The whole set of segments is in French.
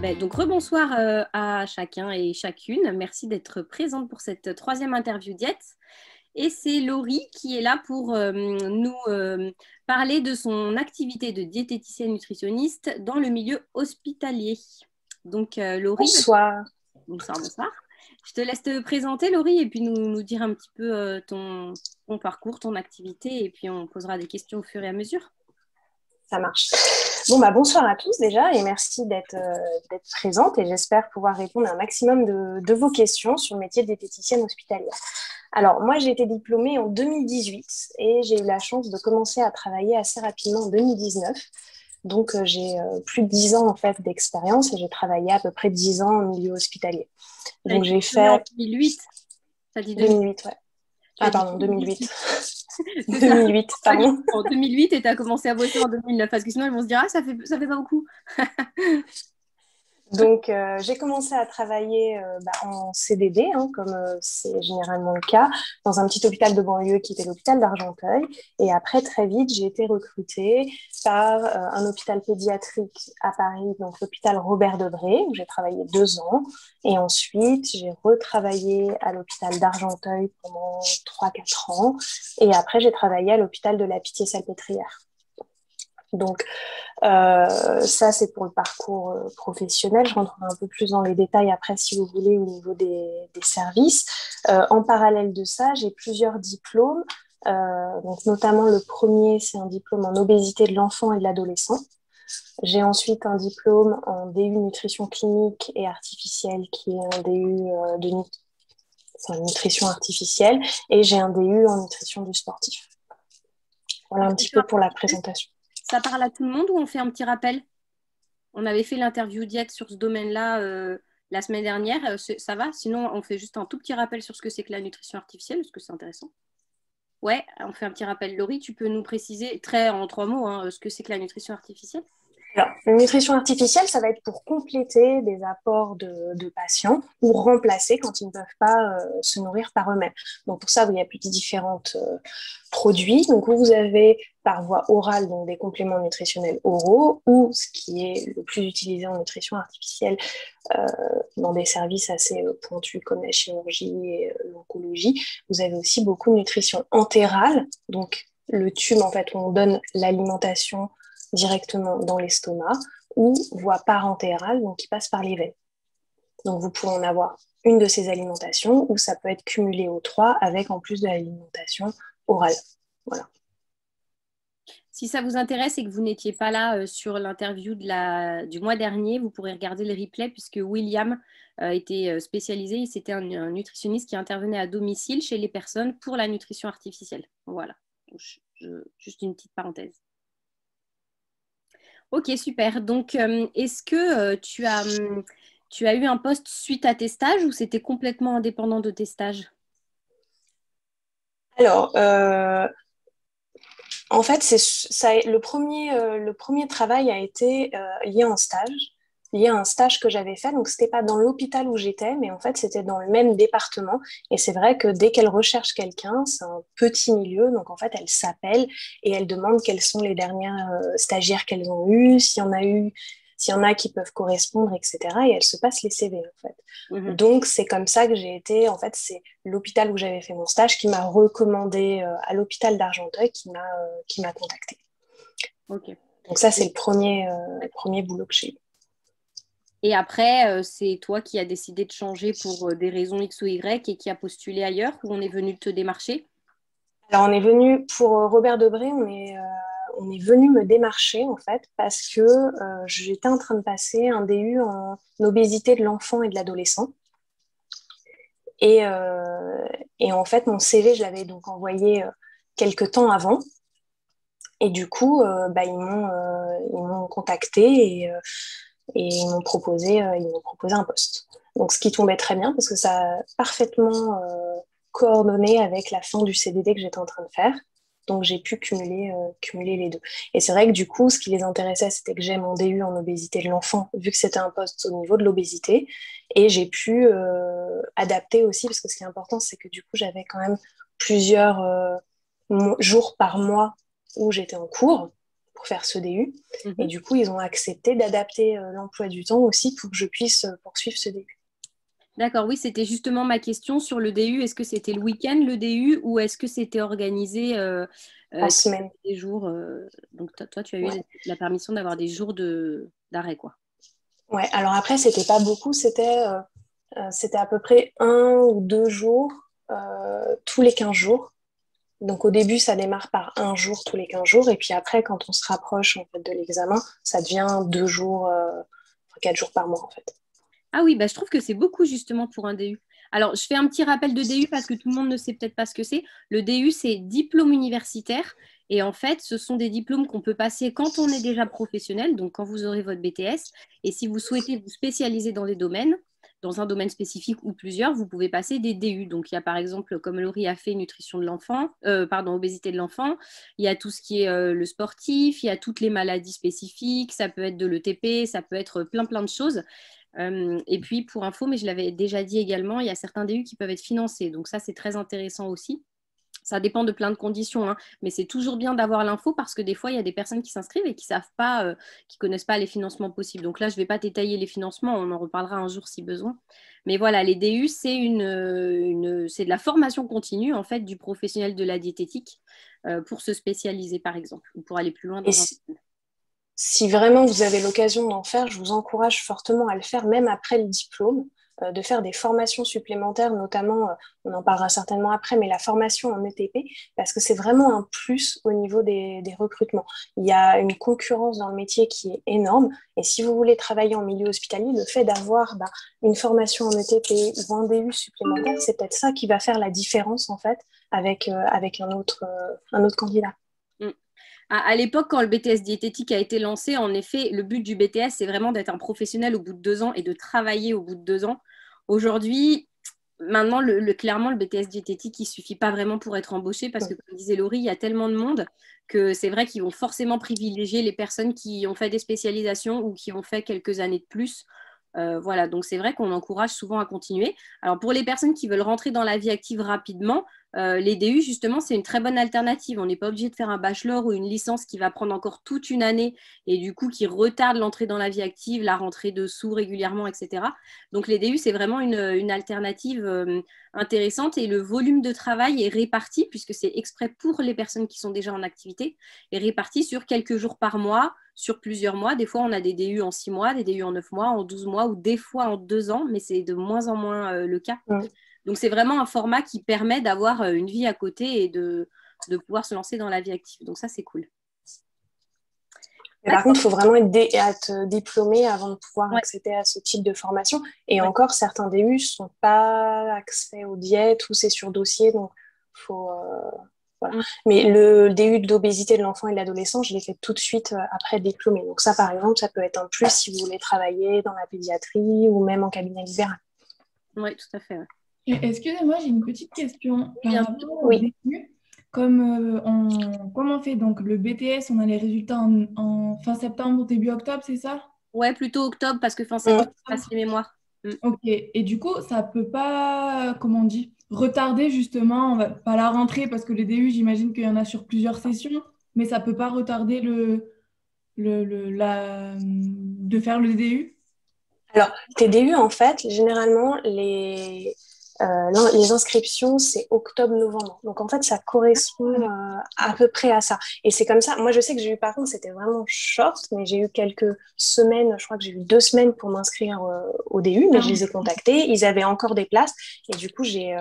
Donc, rebonsoir à chacun et chacune. Merci d'être présente pour cette troisième interview diète. Et c'est Laurie qui est là pour nous parler de son activité de diététicienne nutritionniste dans le milieu hospitalier. Donc, Laurie, Bonsoir. bonsoir, bonsoir. Je te laisse te présenter, Laurie, et puis nous dire un petit peu ton parcours, ton activité, et puis on posera des questions au fur et à mesure. Ça marche. Bon, bonsoir à tous déjà et merci d'être présente et j'espère pouvoir répondre à un maximum de vos questions sur le métier de diététicienne hospitalière. Alors, moi, j'ai été diplômée en 2018 et j'ai eu la chance de commencer à travailler assez rapidement en 2019. Donc, j'ai plus de 10 ans en fait d'expérience et j'ai travaillé à peu près 10 ans au milieu hospitalier. Tu as Donc, été j'ai diplômée en fait 2008. Ça dit 2000. 2008, ouais. Tu as Ah, dit pardon, 2008. 2018. C'est ça. 2008, Pas du pardon. tout. En 2008 et tu as commencé à bosser en 2009 parce que sinon ils vont se dire ah ça fait pas beaucoup. Donc, j'ai commencé à travailler en CDD, hein, comme c'est généralement le cas, dans un petit hôpital de banlieue qui était l'hôpital d'Argenteuil. Et après, très vite, j'ai été recrutée par un hôpital pédiatrique à Paris, donc l'hôpital Robert Debré, où j'ai travaillé 2 ans. Et ensuite, j'ai retravaillé à l'hôpital d'Argenteuil pendant 3 4 ans. Et après, j'ai travaillé à l'hôpital de la Pitié-Salpêtrière. Donc, ça, c'est pour le parcours professionnel. Je rentrerai un peu plus dans les détails après, si vous voulez, au niveau des services. En parallèle de ça, j'ai plusieurs diplômes. Donc, notamment, le premier, c'est un diplôme en obésité de l'enfant et de l'adolescent. J'ai ensuite un diplôme en DU nutrition clinique et artificielle, qui est un DU nutrition artificielle. Et j'ai un DU en nutrition du sportif. Voilà un petit Nutrition peu pour la artificielle, présentation. ça parle à tout le monde ou on fait un petit rappel? On avait fait l'interview diète sur ce domaine-là la semaine dernière. Ça va? Sinon, on fait juste un tout petit rappel sur ce que c'est que la nutrition artificielle, parce que c'est intéressant. Ouais, on fait un petit rappel. Laurie, tu peux nous préciser, très en 3 mots, hein, ce que c'est que la nutrition artificielle? Alors, la nutrition artificielle, ça va être pour compléter des apports de patients ou remplacer quand ils ne peuvent pas se nourrir par eux-mêmes. Donc, pour ça, il y a plus de différents produits. Donc, vous avez par voie orale donc des compléments nutritionnels oraux ou ce qui est le plus utilisé en nutrition artificielle euh, dans des services assez pointus comme la chirurgie et l'oncologie. Vous avez aussi beaucoup de nutrition entérale, donc le tube en fait où on donne l'alimentation directement dans l'estomac ou voie parentérale, donc qui passe par les veines. Donc vous pouvez en avoir une de ces alimentations ou ça peut être cumulé aux trois avec en plus de l'alimentation orale. Voilà. Si ça vous intéresse et que vous n'étiez pas là sur l'interview du mois dernier, vous pourrez regarder le replay puisque William était spécialisé. C'était un nutritionniste qui intervenait à domicile chez les personnes pour la nutrition artificielle. Voilà. Juste une petite parenthèse. Ok, super. Donc, est-ce que tu as eu un poste suite à tes stages ou c'était complètement indépendant de tes stages? Alors, en fait, le premier travail a été lié à un stage que j'avais fait. Donc, c'était pas dans l'hôpital où j'étais, mais en fait, c'était dans le même département. Et c'est vrai que dès qu'elle recherche quelqu'un, c'est un petit milieu. Donc, en fait, elle s'appelle et elle demande quels sont les dernières stagiaires qu'elles ont eues, s'il y en a qui peuvent correspondre, etc. Et elle se passe les CV, en fait. Mhm. Donc, c'est comme ça que j'ai été. En fait, c'est l'hôpital où j'avais fait mon stage qui m'a recommandé à l'hôpital d'Argenteuil qui m'a contacté. Ok. Donc, ça, c'est le premier boulot que j'ai eu. Et après, c'est toi qui as décidé de changer pour des raisons X ou Y et qui a postulé ailleurs ou on est venu te démarcher? Alors, on est venu pour Robert Debré, on est venu me démarcher en fait parce que j'étais en train de passer un DU en obésité de l'enfant et de l'adolescent. Et, euh, et en fait, mon CV, je l'avais donc envoyé quelques temps avant. Et du coup, ils m'ont contacté et ils m'ont proposé un poste. Donc, ce qui tombait très bien parce que ça a parfaitement coordonné avec la fin du CDD que j'étais en train de faire. Donc, j'ai pu cumuler les deux. Et c'est vrai que du coup, ce qui les intéressait, c'était que j'ai mon DU en obésité de l'enfant, vu que c'était un poste au niveau de l'obésité. Et j'ai pu adapter aussi, parce que ce qui est important, c'est que du coup, j'avais quand même plusieurs jours par mois où j'étais en cours pour faire ce DU. Et Mhm. du coup, ils ont accepté d'adapter l'emploi du temps aussi pour que je puisse poursuivre ce DU. D'accord, oui, c'était justement ma question sur le DU. Est-ce que c'était le week-end le DU ou est-ce que c'était organisé En tu avais semaine. des jours donc toi, tu as eu Ouais. la permission d'avoir des jours d'arrêt, quoi. Ouais. Alors après, c'était pas beaucoup, c'était à peu près 1 ou 2 jours tous les 15 jours. Donc au début, ça démarre par 1 jour tous les 15 jours, et puis après, quand on se rapproche en fait de l'examen, ça devient 2 jours, 4 jours par mois en fait. Ah oui, bah, je trouve que c'est beaucoup justement pour un DU. Alors, je fais un petit rappel de DU parce que tout le monde ne sait peut-être pas ce que c'est. Le DU, c'est diplôme universitaire. Et en fait, ce sont des diplômes qu'on peut passer quand on est déjà professionnel, donc quand vous aurez votre BTS. Et si vous souhaitez vous spécialiser dans des domaines, dans un domaine spécifique ou plusieurs, vous pouvez passer des DU. Donc, il y a par exemple, comme Laurie a fait, nutrition de l'enfant, pardon, obésité de l'enfant. Il y a tout ce qui est le sportif, il y a toutes les maladies spécifiques, ça peut être de l'ETP, ça peut être plein, plein de choses. Et puis, pour info, mais je l'avais déjà dit également, il y a certains DU qui peuvent être financés. Donc ça, c'est très intéressant aussi. Ça dépend de plein de conditions, hein, mais c'est toujours bien d'avoir l'info parce que des fois, il y a des personnes qui s'inscrivent et qui savent pas, qui connaissent pas les financements possibles. Donc là, je vais pas détailler les financements, on en reparlera un jour si besoin. Mais voilà, les DU, c'est de la formation continue en fait du professionnel de la diététique pour se spécialiser par exemple ou pour aller plus loin Et dans un. si vraiment vous avez l'occasion d'en faire, je vous encourage fortement à le faire, même après le diplôme, de faire des formations supplémentaires, notamment, on en parlera certainement après, mais la formation en ETP, parce que c'est vraiment un plus au niveau des recrutements. Il y a une concurrence dans le métier qui est énorme, et si vous voulez travailler en milieu hospitalier, le fait d'avoir une formation en ETP ou un DU supplémentaire, c'est peut-être ça qui va faire la différence, en fait, avec un autre candidat. Mm. À l'époque, quand le BTS diététique a été lancé, en effet, le but du BTS, c'est vraiment d'être un professionnel au bout de 2 ans et de travailler au bout de 2 ans. Aujourd'hui, maintenant, clairement, le BTS diététique, il ne suffit pas vraiment pour être embauché parce que, comme disait Laurie, il y a tellement de monde que c'est vrai qu'ils vont forcément privilégier les personnes qui ont fait des spécialisations ou qui ont fait quelques années de plus. Voilà, donc c'est vrai qu'on encourage souvent à continuer. Alors pour les personnes qui veulent rentrer dans la vie active rapidement, les DU, justement, c'est une très bonne alternative. On n'est pas obligé de faire un bachelor ou une licence qui va prendre encore toute une année et du coup qui retarde l'entrée dans la vie active, la rentrée dessous régulièrement, etc. Donc les DU, c'est vraiment une alternative intéressante et le volume de travail est réparti, puisque c'est exprès pour les personnes qui sont déjà en activité, est réparti sur quelques jours par mois, sur plusieurs mois. Des fois, on a des DU en 6 mois, des DU en 9 mois, en 12 mois ou des fois en 2 ans, mais c'est de moins en moins le cas. Mm. Donc, c'est vraiment un format qui permet d'avoir une vie à côté et de pouvoir se lancer dans la vie active. Donc, ça, c'est cool. Mais par contre, il faut vraiment être diplômé avant de pouvoir Ouais, accéder à ce type de formation. Et ouais. encore, certains DU ne sont pas accès aux diètes ou c'est sur dossier. Donc, faut, voilà. Mm. Mais le DU d'obésité de l'enfant et de l'adolescent, je l'ai fait tout de suite après être diplômé. Donc ça, par exemple, ça peut être un plus si vous voulez travailler dans la pédiatrie ou même en cabinet libéral. Oui, tout à fait. Ouais. Excusez-moi, j'ai une petite question par Bien sûr. rapport au Oui. début. Comme on fait donc le BTS, on a les résultats en fin septembre, début octobre, c'est ça? Ouais, plutôt octobre parce que fin Mm. septembre, on passe les mémoires. Mm. Ok. Et du coup, ça peut pas, comment on dit, retarder justement, pas la rentrée parce que les DU, j'imagine qu'il y en a sur plusieurs sessions, mais ça peut pas retarder de faire le DU? Alors, TDU, en fait, généralement, les inscriptions, c'est octobre-novembre. Donc, en fait, ça correspond à peu près à ça. Et c'est comme ça. Moi, je sais que j'ai eu, par contre, c'était vraiment short, mais j'ai eu quelques semaines, je crois que j'ai eu 2 semaines pour m'inscrire au DU, mais je les ai contactés. Ils avaient encore des places. Et du coup, j'ai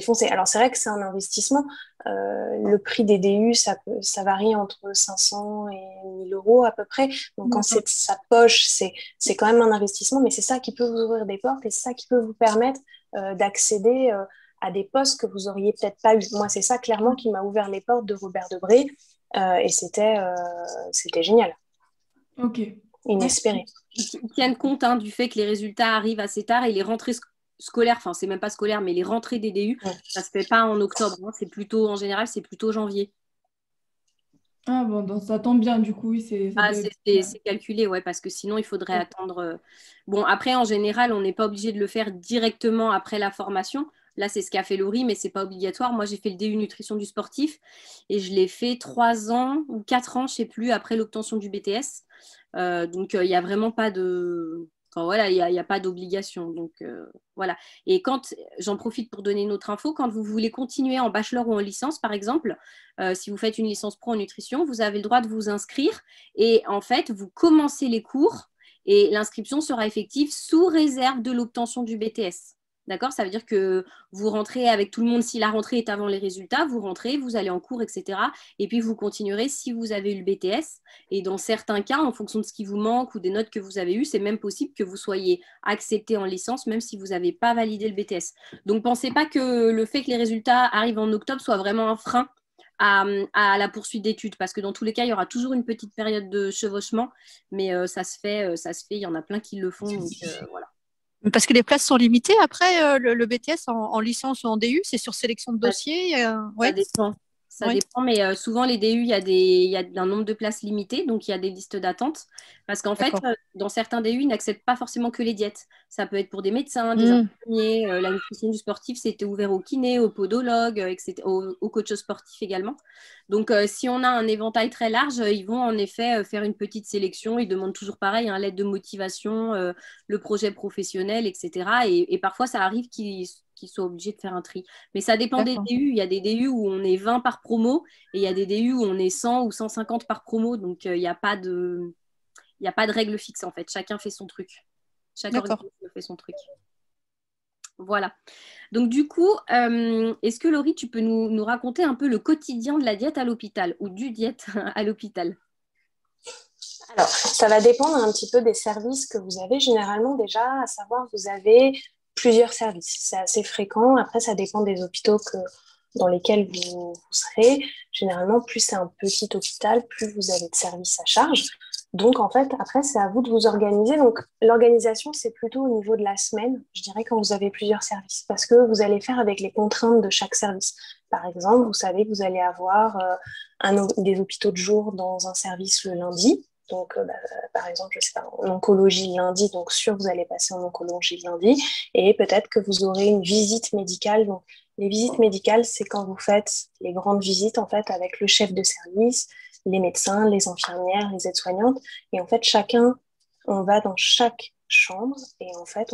foncé. Alors, c'est vrai que c'est un investissement. Le prix des DU, ça varie entre 500 et 1000 euros à peu près. Donc, quand c'est de sa poche, c'est quand même un investissement, mais c'est ça qui peut vous ouvrir des portes et c'est ça qui peut vous permettre d'accéder à des postes que vous auriez peut-être pas eu. Moi, c'est ça clairement qui m'a ouvert les portes de Robert Debré et c'était génial, Ok. inespéré. Ils tiennent compte hein, du fait que les résultats arrivent assez tard et les rentrées scolaires, enfin c'est même pas scolaire, mais les rentrées des DU, ça se fait pas en octobre. Hein, c'est plutôt, en général, c'est plutôt janvier. Ah bon, donc ça tombe bien du coup, oui, ça Ah, doit être... c'est calculé, ouais, parce que sinon il faudrait attendre. Bon, après, en général, on n'est pas obligé de le faire directement après la formation. Là, c'est ce qu'a fait Laurie, mais ce n'est pas obligatoire. Moi, j'ai fait le DU nutrition du sportif et je l'ai fait 3 ans ou 4 ans, je ne sais plus, après l'obtention du BTS. Donc, il n'y a vraiment pas de... Enfin, voilà, il y a pas d'obligation. Donc, voilà. Et quand, j'en profite pour donner une autre info, quand vous voulez continuer en bachelor ou en licence, par exemple, si vous faites une licence pro en nutrition, vous avez le droit de vous inscrire et en fait, vous commencez les cours et l'inscription sera effective sous réserve de l'obtention du BTS. D'accord? Ça veut dire que vous rentrez avec tout le monde, si la rentrée est avant les résultats, vous rentrez, vous allez en cours, etc. Et puis vous continuerez si vous avez eu le BTS. Et dans certains cas, en fonction de ce qui vous manque ou des notes que vous avez eues, c'est même possible que vous soyez accepté en licence, même si vous n'avez pas validé le BTS. Donc pensez pas que le fait que les résultats arrivent en octobre soit vraiment un frein à la poursuite d'études, parce que dans tous les cas, il y aura toujours une petite période de chevauchement, mais ça se fait, il y en a plein qui le font, donc voilà. Parce que les places sont limitées après le BTS en licence ou en DU, c'est sur sélection de dossiers. Ça dépend. Ça dépend, mais souvent les DU, il y a un nombre de places limité, donc il y a des listes d'attente. Parce qu'en fait, dans certains DU, ils n'acceptent pas forcément que les diètes. Ça peut être pour des médecins, des infirmiers, la nutrition du sportif, c'était ouvert aux kinés, aux podologues, etc., aux coachs sportifs également. Donc, si on a un éventail très large, ils vont en effet faire une petite sélection. Ils demandent toujours pareil, une lettre de motivation, le projet professionnel, etc. Et parfois, ça arrive qu'ils soient obligés de faire un tri. Mais ça dépend des DU. Il y a des DU où on est 20 par promo et il y a des DU où on est 100 ou 150 par promo. Donc, il n'y a pas de règle fixe, en fait. Chacun fait son truc. Chaque organisme fait son truc. Voilà. Donc, du coup, est-ce que Laurie, tu peux nous raconter un peu le quotidien de la diète à l'hôpital ou du diète à l'hôpital? Alors, ça va dépendre un petit peu des services que vous avez. Généralement, déjà, à savoir, vous avez plusieurs services. C'est assez fréquent. Après, ça dépend des hôpitaux dans lesquels vous serez. Généralement, plus c'est un petit hôpital, plus vous avez de services à charge. Donc, en fait, après, c'est à vous de vous organiser. Donc, l'organisation, c'est plutôt au niveau de la semaine, je dirais, quand vous avez plusieurs services, parce que vous allez faire avec les contraintes de chaque service. Par exemple, vous savez que vous allez avoir des hôpitaux de jour dans un service le lundi. Donc, par exemple, je sais pas, en oncologie lundi, donc sûr, vous allez passer en oncologie lundi. Et peut-être que vous aurez une visite médicale. Donc, les visites médicales, c'est quand vous faites les grandes visites, en fait, avec le chef de service, les médecins, les infirmières, les aides-soignantes. Et en fait, on va dans chaque chambre et en fait,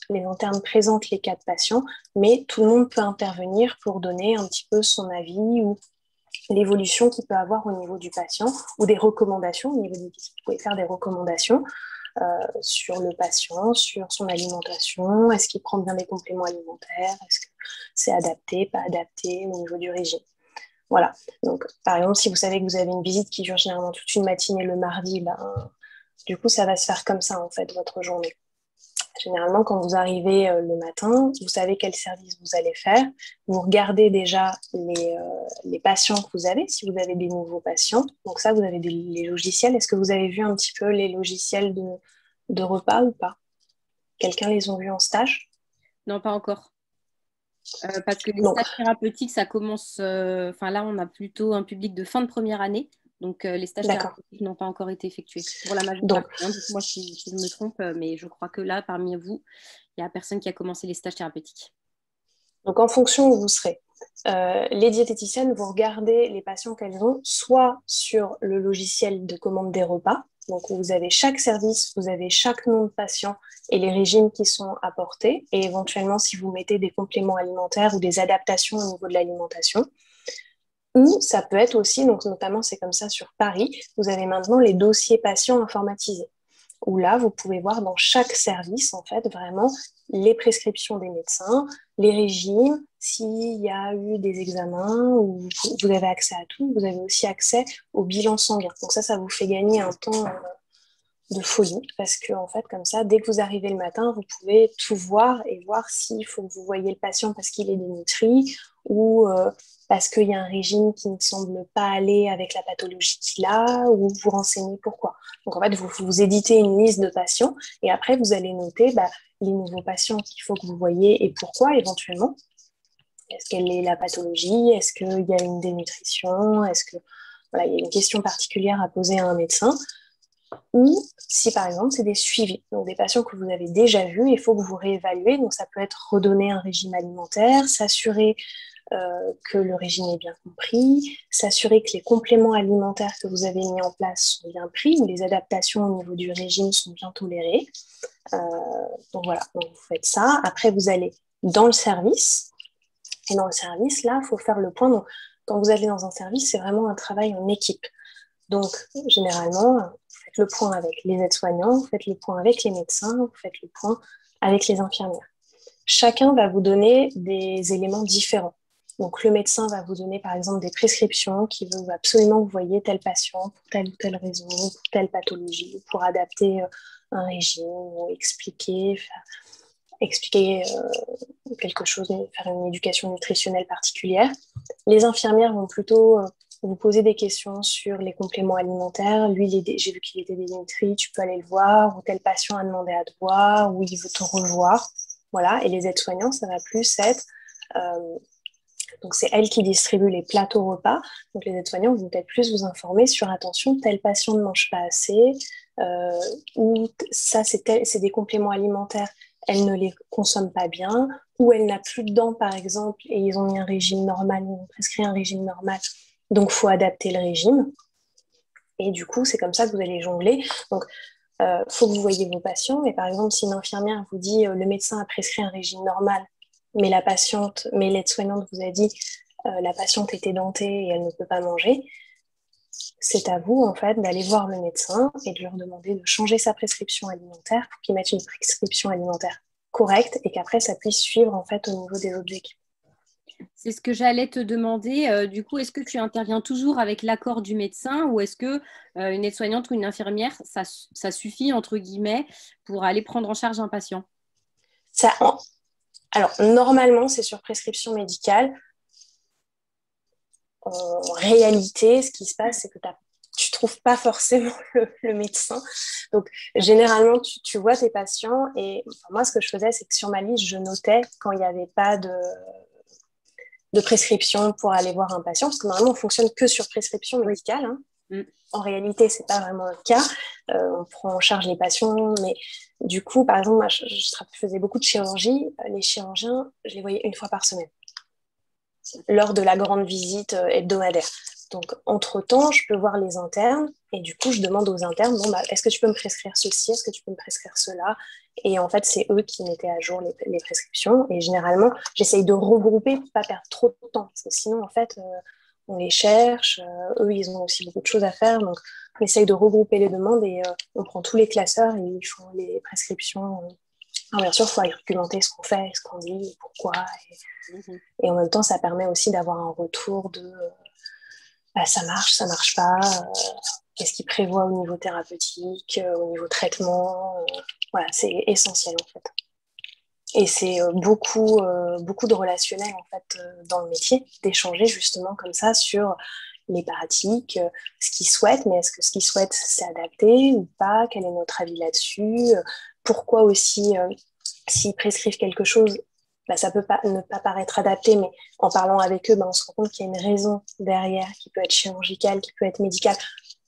les internes présentent les cas de patients, mais tout le monde peut intervenir pour donner un petit peu son avis ou l'évolution qu'il peut avoir au niveau du patient ou des recommandations. Au niveau du visite, vous pouvez faire des recommandations sur le patient, sur son alimentation. Est-ce qu'il prend bien des compléments alimentaires? Est-ce que c'est adapté, pas adapté au niveau du régime? Voilà. Donc, par exemple, si vous savez que vous avez une visite qui dure généralement toute une matinée le mardi, du coup, ça va se faire comme ça, en fait, votre journée. Généralement, quand vous arrivez le matin, vous savez quel service vous allez faire. Vous regardez déjà les patients que vous avez, si vous avez des nouveaux patients. Donc ça, vous avez les logiciels. Est-ce que vous avez vu un petit peu les logiciels de repas ou pas? Quelqu'un les ont vus en stage? Non, pas encore. Parce que les stages thérapeutiques, ça commence... là, on a plutôt un public de fin de première année. Donc, les stages thérapeutiques n'ont pas encore été effectués pour la majorité. Dites-moi si je me trompe, mais je crois que là, parmi vous, il n'y a personne qui a commencé les stages thérapeutiques. Donc, en fonction où vous serez, les diététiciennes, vous regardez les patients qu'elles ont, soit sur le logiciel de commande des repas, donc vous avez chaque service, vous avez chaque nom de patient et les régimes qui sont apportés, et éventuellement si vous mettez des compléments alimentaires ou des adaptations au niveau de l'alimentation. Ou ça peut être aussi, donc notamment c'est comme ça sur Paris, vous avez maintenant les dossiers patients informatisés, où là vous pouvez voir dans chaque service en fait vraiment les prescriptions des médecins, les régimes, s'il y a eu des examens, où vous avez accès à tout, vous avez aussi accès au bilan sanguin. Donc ça vous fait gagner un temps de folie, parce que en fait comme ça, dès que vous arrivez le matin, vous pouvez tout voir et voir s'il faut que vous voyez le patient parce qu'il est dénutri ou parce qu'il y a un régime qui ne semble pas aller avec la pathologie qu'il a, ou vous renseignez pourquoi. Donc en fait, vous éditez une liste de patients et après vous allez noter les nouveaux patients qu'il faut que vous voyez et pourquoi éventuellement. Est-ce quelle est la pathologie? Est-ce qu'il y a une dénutrition? Est-ce que il y a une question particulière à poser à un médecin? Ou si par exemple c'est des suivis, donc des patients que vous avez déjà vus, il faut que vous réévaluez, donc ça peut être redonner un régime alimentaire, s'assurer que le régime est bien compris, s'assurer que les compléments alimentaires que vous avez mis en place sont bien pris, ou les adaptations au niveau du régime sont bien tolérées. Donc voilà, donc vous faites ça. Après, vous allez dans le service. Et dans le service, là, il faut faire le point. Donc, quand vous allez dans un service, c'est vraiment un travail en équipe. Donc, généralement, vous faites le point avec les aides-soignants, vous faites le point avec les médecins, vous faites le point avec les infirmières. Chacun va vous donner des éléments différents. Donc, le médecin va vous donner, par exemple, des prescriptions qui veut absolument que vous voyez tel patient pour telle ou telle raison, pour telle pathologie, pour adapter un régime, ou expliquer quelque chose, faire une éducation nutritionnelle particulière. Les infirmières vont plutôt vous poser des questions sur les compléments alimentaires. Lui, j'ai vu qu'il était dénutri, tu peux aller le voir, ou tel patient a demandé à te voir, ou il veut te revoir. Voilà. Et les aides-soignants, ça va plus être... donc, c'est elles qui distribuent les plateaux repas. Donc, les aides-soignants vont peut-être plus vous informer sur attention, tel patient ne mange pas assez, ou ça, c'est des compléments alimentaires, elle ne les consomme pas bien, ou elle n'a plus de dents, par exemple, et ils ont mis un régime normal, ils ont prescrit un régime normal, donc il faut adapter le régime. Et du coup, c'est comme ça que vous allez jongler. Donc, faut que vous voyez vos patients. Et par exemple, si une infirmière vous dit le médecin a prescrit un régime normal, mais l'aide-soignante vous a dit la patiente est édentée et elle ne peut pas manger, c'est à vous en fait d'aller voir le médecin et de lui demander de changer sa prescription alimentaire pour qu'il mette une prescription alimentaire correcte et qu'après ça puisse suivre en fait au niveau des objectifs. C'est ce que j'allais te demander. Du coup, est-ce que tu interviens toujours avec l'accord du médecin ou est-ce que une aide-soignante ou une infirmière, ça suffit, entre guillemets, pour aller prendre en charge un patient? Alors, normalement, c'est sur prescription médicale. En réalité, ce qui se passe, c'est que tu ne trouves pas forcément le médecin. Donc, généralement, tu vois tes patients et moi, ce que je faisais, c'est que sur ma liste, je notais quand il n'y avait pas de prescription pour aller voir un patient, parce que normalement, on ne fonctionne que sur prescription médicale. Hein. En réalité, ce n'est pas vraiment le cas. On prend en charge les patients, mais du coup, par exemple, moi, je faisais beaucoup de chirurgie. Les chirurgiens, je les voyais une fois par semaine, lors de la grande visite hebdomadaire. Donc, entre-temps, je peux voir les internes, et du coup, je demande aux internes, est-ce que tu peux me prescrire ceci, est-ce que tu peux me prescrire cela? Et en fait, c'est eux qui mettaient à jour les prescriptions. Et généralement, j'essaye de regrouper pour ne pas perdre trop de temps. Parce que sinon, en fait, on les cherche. Eux, ils ont aussi beaucoup de choses à faire. Donc, on essaye de regrouper les demandes et on prend tous les classeurs et ils font les prescriptions. Alors, bien sûr, il faut argumenter ce qu'on fait, ce qu'on dit, pourquoi. Et en même temps, ça permet aussi d'avoir un retour de ça marche pas. Qu'est-ce qu'il prévoit au niveau thérapeutique, au niveau traitement. Voilà, c'est essentiel en fait. Et c'est beaucoup de relationnel en fait dans le métier, d'échanger justement comme ça sur les pratiques, ce qu'ils souhaitent, mais est-ce que ce qu'ils souhaitent c'est adapté ou pas? Quel est notre avis là-dessus? Pourquoi aussi, s'ils prescrivent quelque chose, ça peut ne pas paraître adapté, mais en parlant avec eux, on se rend compte qu'il y a une raison derrière qui peut être chirurgicale, qui peut être médicale,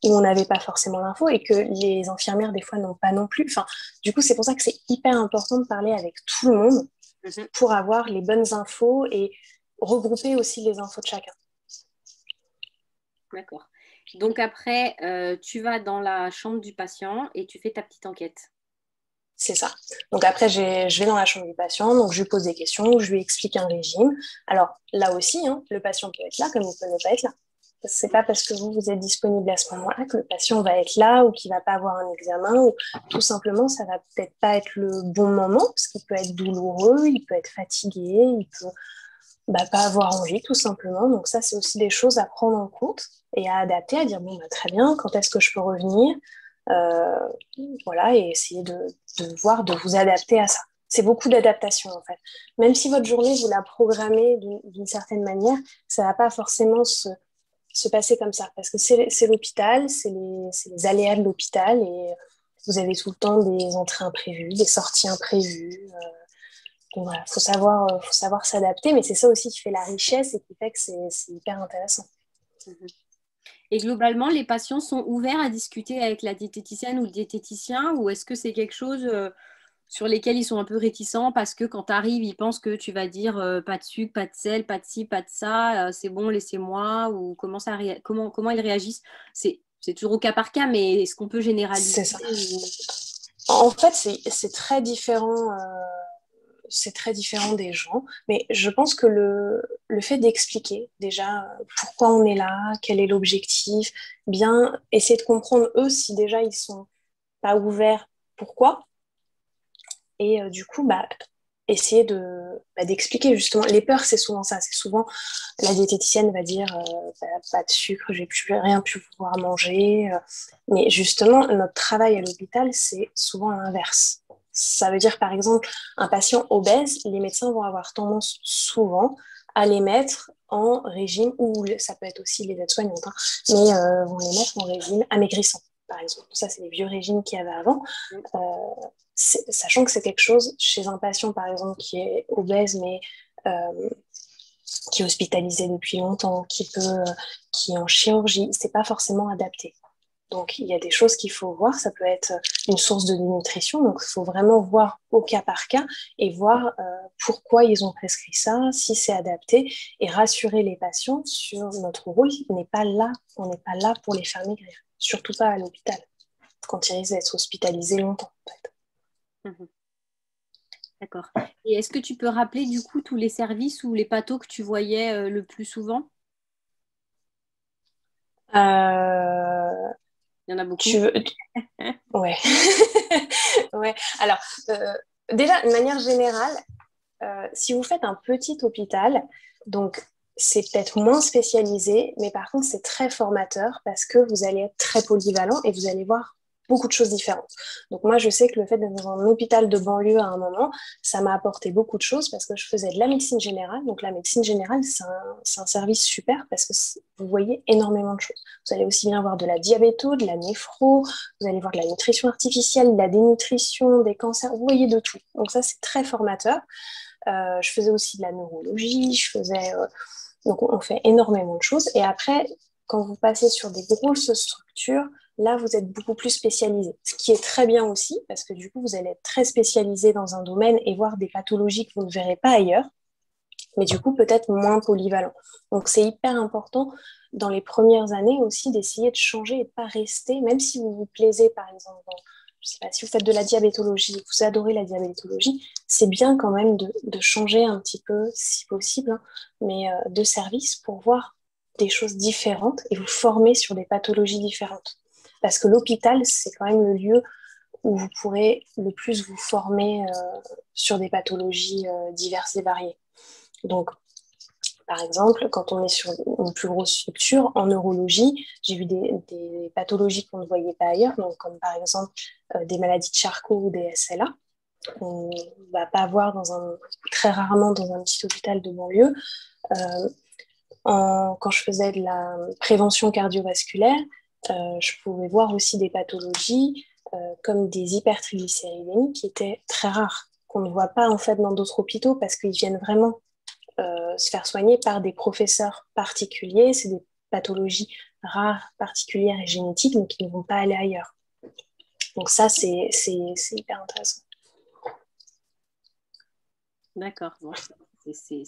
où on n'avait pas forcément l'info et que les infirmières, des fois, n'ont pas non plus. Enfin, du coup, c'est pour ça que c'est hyper important de parler avec tout le monde pour avoir les bonnes infos et regrouper aussi les infos de chacun. D'accord. Donc après, tu vas dans la chambre du patient et tu fais ta petite enquête. C'est ça. Donc après, je vais dans la chambre du patient, donc je lui pose des questions, je lui explique un régime. Alors là aussi, le patient peut être là comme il peut ne pas être là. C'est pas parce que vous êtes disponible à ce moment-là que le patient va être là ou qu'il va pas avoir un examen ou tout simplement ça va peut-être pas être le bon moment parce qu'il peut être douloureux, il peut être fatigué, il peut pas avoir envie tout simplement. Donc ça, c'est aussi des choses à prendre en compte et à adapter, à dire très bien, quand est-ce que je peux revenir? Voilà, et essayer de voir, de vous adapter à ça. C'est beaucoup d'adaptation en fait. Même si votre journée, vous la programmez d'une certaine manière, ça ne va pas forcément se passer comme ça. Parce que c'est l'hôpital, c'est les aléas de l'hôpital et vous avez tout le temps des entrées imprévues, des sorties imprévues. Donc voilà, faut savoir s'adapter, mais c'est ça aussi qui fait la richesse et qui fait que c'est hyper intéressant. Et globalement, les patients sont ouverts à discuter avec la diététicienne ou le diététicien, ou est-ce que c'est quelque chose sur lesquels ils sont un peu réticents parce que quand tu arrives, ils pensent que tu vas dire pas de sucre, pas de sel, pas de ci, pas de ça, c'est bon, laissez-moi, ou comment ils réagissent? C'est toujours au cas par cas, mais est-ce qu'on peut généraliser C'est ça. En fait, c'est très différent. C'est très différent des gens, mais je pense que le fait d'expliquer déjà pourquoi on est là, quel est l'objectif, bien essayer de comprendre eux si déjà ils sont pas ouverts, pourquoi, et du coup essayer d'expliquer justement. Les peurs, c'est souvent ça, c'est souvent la diététicienne va dire pas de sucre, j'ai plus rien pu pouvoir manger, mais justement notre travail à l'hôpital c'est souvent l'inverse. Ça veut dire, par exemple, un patient obèse, les médecins vont avoir tendance souvent à les mettre en régime, ou ça peut être aussi les aides-soignantes, hein, mais vont les mettre en régime amaigrissant, par exemple. Ça, c'est les vieux régimes qu'il y avait avant. Sachant que c'est quelque chose, chez un patient, par exemple, qui est obèse, mais qui est hospitalisé depuis longtemps, qui est en chirurgie, c'est pas forcément adapté. Donc, il y a des choses qu'il faut voir. Ça peut être une source de dénutrition. Donc, il faut vraiment voir au cas par cas et voir pourquoi ils ont prescrit ça, si c'est adapté, et rassurer les patients sur notre rôle. On n'est pas là pour les faire maigrir. Surtout pas à l'hôpital, quand ils risquent d'être hospitalisés longtemps, en fait. Mmh. D'accord. Et est-ce que tu peux rappeler du coup tous les services ou les pathos que tu voyais le plus souvent? Il y en a beaucoup. Ouais. Ouais. Alors, déjà, de manière générale, si vous faites un petit hôpital, donc c'est peut-être moins spécialisé, mais par contre, c'est très formateur parce que vous allez être très polyvalent et vous allez voir beaucoup de choses différentes. Donc moi, je sais que le fait d'être dans un hôpital de banlieue à un moment, ça m'a apporté beaucoup de choses parce que je faisais de la médecine générale. Donc la médecine générale, c'est un service super parce que vous voyez énormément de choses. Vous allez aussi bien voir de la diabéto, de la néphro, vous allez voir de la nutrition artificielle, de la dénutrition, des cancers, vous voyez de tout. Donc ça, c'est très formateur. Je faisais aussi de la neurologie, donc on fait énormément de choses. Et après, quand vous passez sur des grosses structures, là, vous êtes beaucoup plus spécialisé. Ce qui est très bien aussi, parce que du coup, vous allez être très spécialisé dans un domaine et voir des pathologies que vous ne verrez pas ailleurs, mais du coup, peut-être moins polyvalent. Donc, c'est hyper important dans les premières années aussi d'essayer de changer et de ne pas rester, même si vous vous plaisez, par exemple, je sais pas, si vous faites de la diabétologie, vous adorez la diabétologie, c'est bien quand même de changer un petit peu, si possible, hein, mais de service pour voir des choses différentes et vous former sur des pathologies différentes. Parce que l'hôpital, c'est quand même le lieu où vous pourrez le plus vous former sur des pathologies diverses et variées. Donc, par exemple, quand on est sur une plus grosse structure, en neurologie, j'ai vu des pathologies qu'on ne voyait pas ailleurs, donc comme par exemple des maladies de Charcot ou des SLA, qu'on ne va pas voir très rarement dans un petit hôpital de banlieue. Quand je faisais de la prévention cardiovasculaire, je pouvais voir aussi des pathologies comme des hypertriglycéridémies qui étaient très rares, qu'on ne voit pas en fait dans d'autres hôpitaux parce qu'ils viennent vraiment se faire soigner par des professeurs particuliers. C'est des pathologies rares, particulières et génétiques, donc ils ne vont pas aller ailleurs. Donc ça, c'est hyper intéressant. D'accord. Bon, c'est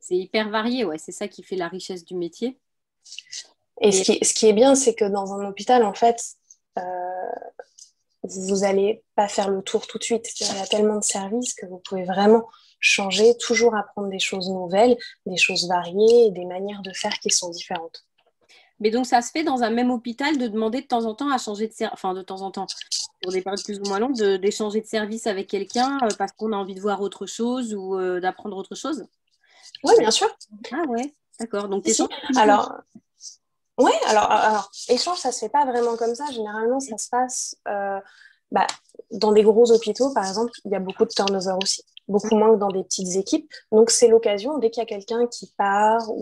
hyper varié, ouais. C'est ça qui fait la richesse du métier. Et ce qui est bien, c'est que dans un hôpital, en fait, vous n'allez pas faire le tour tout de suite. Il y a tellement de services que vous pouvez vraiment changer, toujours apprendre des choses nouvelles, des choses variées et des manières de faire qui sont différentes. Mais donc, ça se fait dans un même hôpital de demander de temps en temps à changer de service, enfin de temps en temps, pour des périodes plus ou moins longues, d'échanger de service avec quelqu'un parce qu'on a envie de voir autre chose ou d'apprendre autre chose? Oui, bien sûr. Ah ouais, d'accord. Donc, si. Alors, échange, ça se fait pas vraiment comme ça. Généralement, ça se passe dans des gros hôpitaux, par exemple, il y a beaucoup de turnover aussi. Beaucoup moins que dans des petites équipes. Donc, c'est l'occasion, dès qu'il y a quelqu'un qui part ou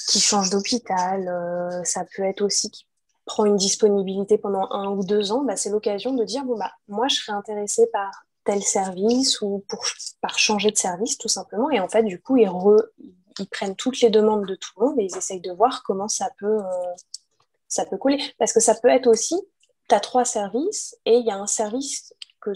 qui change d'hôpital, ça peut être aussi qui prend une disponibilité pendant 1 ou 2 ans, c'est l'occasion de dire, moi, je serais intéressée par tel service ou par changer de service, tout simplement. Et en fait, du coup, il ils prennent toutes les demandes de tout le monde et ils essayent de voir comment ça peut coller. Parce que ça peut être aussi, tu as 3 services et il y a un service que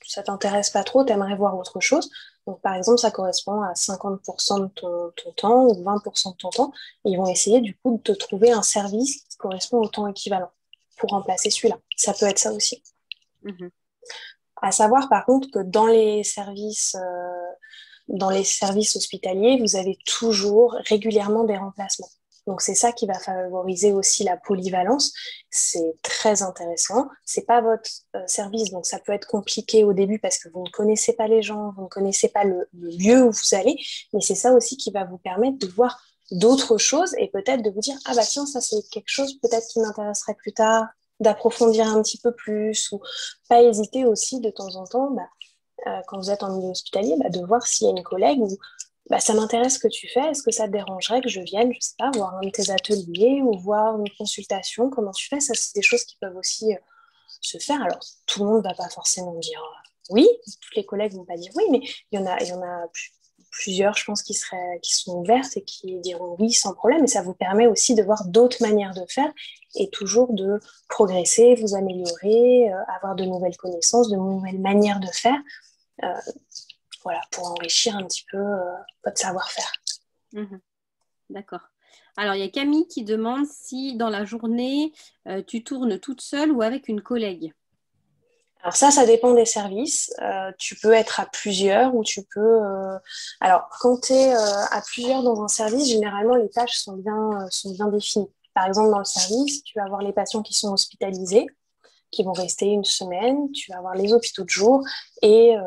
ça t'intéresse pas trop, tu aimerais voir autre chose. Donc, par exemple, ça correspond à 50% de ton temps ou 20% de ton temps. Et ils vont essayer, du coup, de te trouver un service qui correspond au temps équivalent pour remplacer celui-là. Ça peut être ça aussi. À savoir, par contre, que dans les services hospitaliers, vous avez toujours régulièrement des remplacements. Donc, c'est ça qui va favoriser aussi la polyvalence. C'est très intéressant. C'est pas votre service, donc ça peut être compliqué au début parce que vous ne connaissez pas les gens, vous ne connaissez pas le lieu où vous allez, mais c'est ça aussi qui va vous permettre de voir d'autres choses et peut-être de vous dire « Ah bah tiens, ça c'est quelque chose peut-être qui m'intéresserait plus tard », d'approfondir un petit peu plus ou pas hésiter aussi de temps en temps, quand vous êtes en milieu hospitalier, de voir s'il y a une collègue ou ça m'intéresse ce que tu fais, est-ce que ça te dérangerait que je vienne, je sais pas, voir un de tes ateliers ou voir une consultation, comment tu fais? Ça, c'est des choses qui peuvent aussi se faire. Alors, tout le monde ne va pas forcément dire oui, toutes les collègues ne vont pas dire oui, mais il y en a plusieurs, je pense, qui sont ouvertes et qui diront oui sans problème. Et ça vous permet aussi de voir d'autres manières de faire et toujours de progresser, vous améliorer, avoir de nouvelles connaissances, de nouvelles manières de faire. Voilà, pour enrichir un petit peu votre savoir-faire. D'accord. Alors, il y a Camille qui demande si dans la journée, tu tournes toute seule ou avec une collègue. Alors ça dépend des services. Tu peux être à plusieurs ou tu peux... Alors, quand tu es à plusieurs dans un service, généralement, les tâches sont bien définies. Par exemple, dans le service, tu vas avoir les patients qui sont hospitalisés, qui vont rester une semaine. Tu vas avoir les hôpitaux de jour et...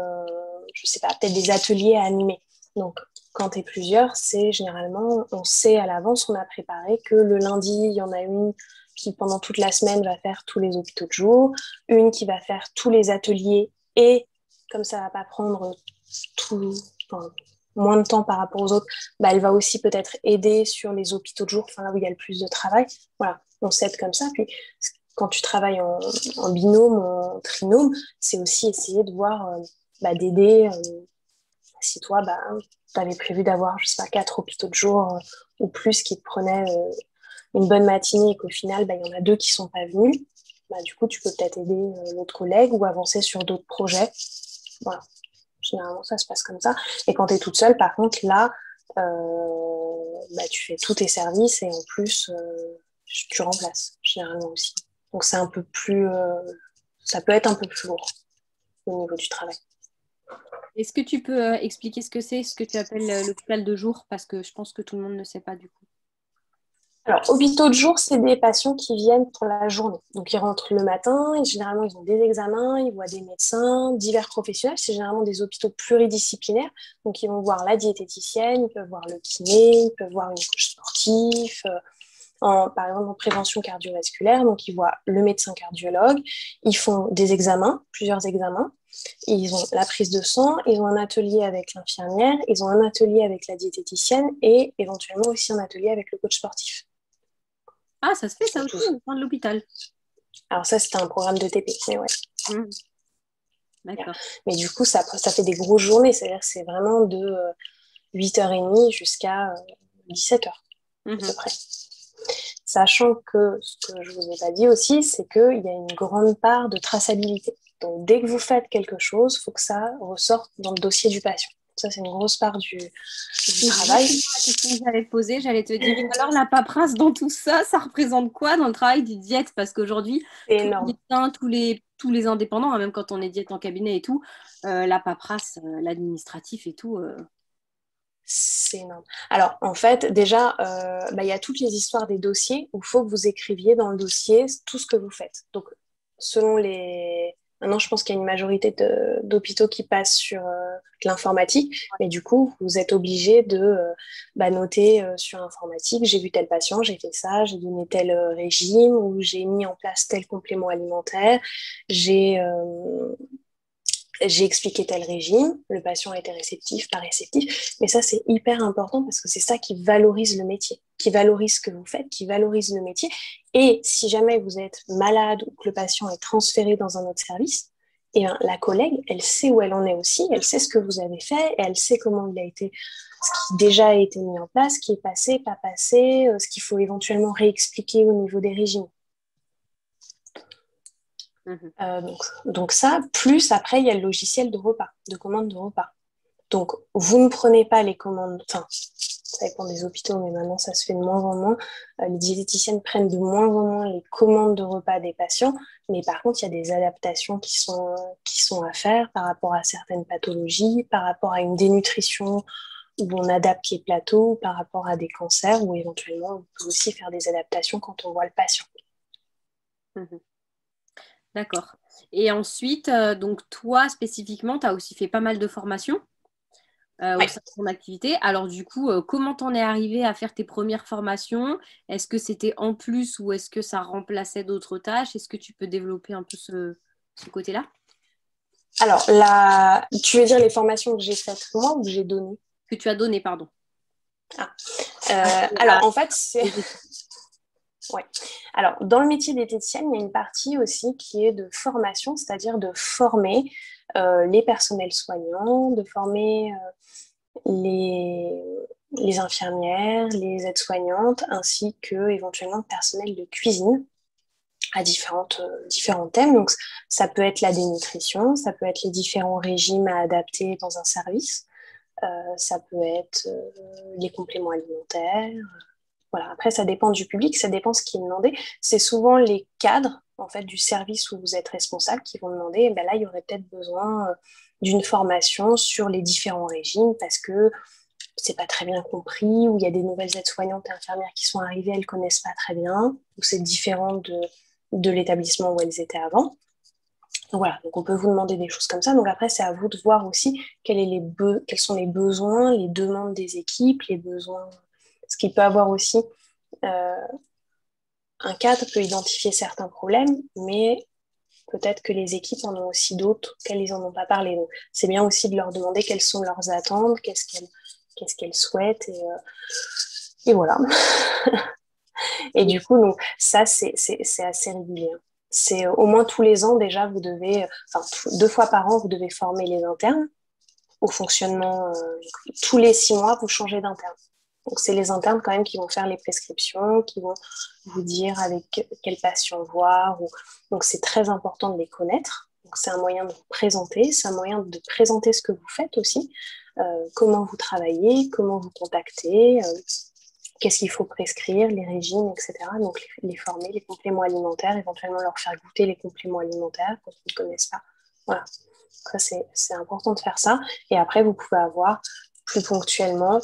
je sais pas, peut-être des ateliers à animer. Donc, quand tu es plusieurs, c'est généralement, on sait à l'avance, on a préparé que le lundi, il y en a une qui, pendant toute la semaine, va faire tous les hôpitaux de jour, une qui va faire tous les ateliers et, comme ça va pas prendre moins de temps par rapport aux autres, elle va aussi peut-être aider sur les hôpitaux de jour, là où il y a le plus de travail. Voilà, on s'aide comme ça. Puis, quand tu travailles en binôme, en trinôme, c'est aussi essayer de voir... d'aider si toi tu avais prévu d'avoir je sais pas 4 hôpitaux de jour ou plus qui te prenaient une bonne matinée et qu'au final il y en a 2 qui sont pas venus, du coup tu peux peut-être aider l'autre collègue ou avancer sur d'autres projets. Voilà, généralement ça se passe comme ça. Et quand tu es toute seule, par contre là tu fais tous tes services et en plus tu remplaces généralement aussi, donc c'est un peu plus ça peut être un peu plus lourd au niveau du travail. Est-ce que tu peux expliquer ce que c'est, ce que tu appelles l'hôpital de jour? Parce que je pense que tout le monde ne sait pas du coup. Alors, hôpitaux de jour, c'est des patients qui viennent pour la journée. Donc, ils rentrent le matin et généralement, ils ont des examens, ils voient des médecins, divers professionnels. C'est généralement des hôpitaux pluridisciplinaires. Donc, ils vont voir la diététicienne, ils peuvent voir le kiné, ils peuvent voir une coach sportif, par exemple en prévention cardiovasculaire. Donc, ils voient le médecin cardiologue. Ils font des examens, plusieurs examens. Ils ont la prise de sang, ils ont un atelier avec l'infirmière, ils ont un atelier avec la diététicienne et éventuellement aussi un atelier avec le coach sportif. Ah, ça se fait ça aussi au sein de l'hôpital. Alors ça, c'était un programme de TP, mais ouais. D'accord. Mais du coup, ça fait des grosses journées, c'est-à-dire que c'est vraiment de 8h30 jusqu'à 17h, à peu près. Sachant que ce que je ne vous ai pas dit aussi, c'est qu'il y a une grande part de traçabilité. Donc, dès que vous faites quelque chose, il faut que ça ressorte dans le dossier du patient. Ça, c'est une grosse part du travail. La question que j'allais te poser, j'allais te dire, alors la paperasse dans tout ça, ça représente quoi dans le travail du diète? Parce qu'aujourd'hui, tous les médecins, tous les indépendants, même quand on est diète en cabinet et tout, la paperasse, l'administratif et tout... C'est énorme. Alors, en fait, déjà, y a toutes les histoires des dossiers où il faut que vous écriviez dans le dossier tout ce que vous faites. Donc, selon les... Maintenant, je pense qu'il y a une majorité d'hôpitaux qui passent sur l'informatique, mais du coup, vous êtes obligé de noter sur l'informatique, j'ai vu tel patient, j'ai fait ça, j'ai donné tel régime, ou j'ai mis en place tel complément alimentaire, j'ai expliqué tel régime, le patient a été réceptif, pas réceptif, mais ça c'est hyper important parce que c'est ça qui valorise le métier, qui valorise ce que vous faites, qui valorise le métier, et si jamais vous êtes malade ou que le patient est transféré dans un autre service, et bien, la collègue, elle sait où elle en est aussi, elle sait ce que vous avez fait, et elle sait comment il a été, ce qui déjà a été mis en place, ce qui est passé, pas passé, ce qu'il faut éventuellement réexpliquer au niveau des régimes. Donc ça, plus après, il y a le logiciel de repas, de commande de repas. Donc, vous ne prenez pas les commandes, enfin, ça dépend des hôpitaux, mais maintenant, ça se fait de moins en moins. Les diététiciennes prennent de moins en moins les commandes de repas des patients, mais par contre, il y a des adaptations qui sont à faire par rapport à certaines pathologies, par rapport à une dénutrition où on adapte les plateaux, par rapport à des cancers, où éventuellement, on peut aussi faire des adaptations quand on voit le patient. D'accord. Et ensuite, donc toi spécifiquement, tu as aussi fait pas mal de formations au sein de ton activité. Alors du coup, comment t'en es arrivé à faire tes premières formations? Est-ce que c'était en plus ou est-ce que ça remplaçait d'autres tâches? Est-ce que tu peux développer un peu ce côté-là? Alors, tu veux dire les formations que j'ai faites moi ou que j'ai données? Que tu as donné, pardon. Alors, en fait, c'est... Ouais. Alors, dans le métier diététicienne, il y a une partie aussi qui est de formation, c'est-à-dire de former les personnels soignants, de former les infirmières, les aides-soignantes, ainsi que éventuellement le personnel de cuisine à différents thèmes. Donc, ça peut être la dénutrition, ça peut être les différents régimes à adapter dans un service, ça peut être les compléments alimentaires. Voilà. Après, ça dépend du public, ça dépend ce qui est demandé. C'est souvent les cadres en fait, du service où vous êtes responsable qui vont demander, ben là, il y aurait peut-être besoin d'une formation sur les différents régimes parce que c'est pas très bien compris, ou il y a des nouvelles aides-soignantes et infirmières qui sont arrivées, elles connaissent pas très bien, ou c'est différent de l'établissement où elles étaient avant. Donc voilà, donc on peut vous demander des choses comme ça. Donc après, c'est à vous de voir aussi quels sont les besoins, les demandes des équipes, les besoins. Ce qu'il peut avoir aussi, un cadre peut identifier certains problèmes, mais peut-être que les équipes en ont aussi d'autres qu'elles n'en ont pas parlé. Donc c'est bien aussi de leur demander quelles sont leurs attentes, qu'est-ce qu'elles souhaitent, et voilà. Et du coup, donc, ça, c'est assez régulier. C'est au moins tous les ans, déjà, vous devez, 2 fois par an, vous devez former les internes au fonctionnement. Tous les 6 mois, vous changez d'interne. Donc, c'est les internes quand même qui vont faire les prescriptions, qui vont vous dire avec quel patient voir. Donc, c'est très important de les connaître. Donc, c'est un moyen de vous présenter, c'est un moyen de présenter ce que vous faites aussi, comment vous travaillez, comment vous contactez, qu'est-ce qu'il faut prescrire, les régimes, etc. Donc, les former, les compléments alimentaires, éventuellement leur faire goûter les compléments alimentaires quand ils ne connaissent pas. Voilà. Ça, c'est important de faire ça. Et après, vous pouvez avoir plus ponctuellement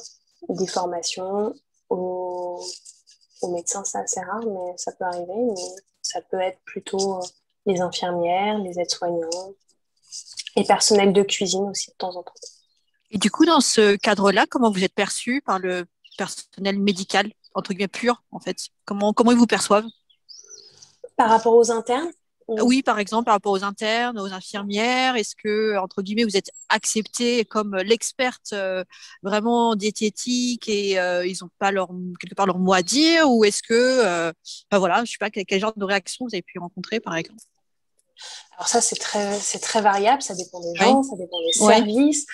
des formations aux médecins. C'est assez rare, mais ça peut arriver. Mais ça peut être plutôt les infirmières, les aides-soignants, et personnel de cuisine aussi de temps en temps. Et du coup, dans ce cadre-là, comment vous êtes perçu par le personnel médical, entre guillemets pur, en fait? Comment ils vous perçoivent? Par rapport aux internes? Oui, par exemple, par rapport aux internes, aux infirmières, est-ce que, entre guillemets, vous êtes acceptée comme l'experte vraiment diététique et ils n'ont pas quelque part leur mot à dire, ou est-ce que, voilà, je ne sais pas, quel genre de réaction vous avez pu rencontrer, par exemple? Alors ça, c'est très variable, ça dépend des gens, Oui. Ça dépend des services.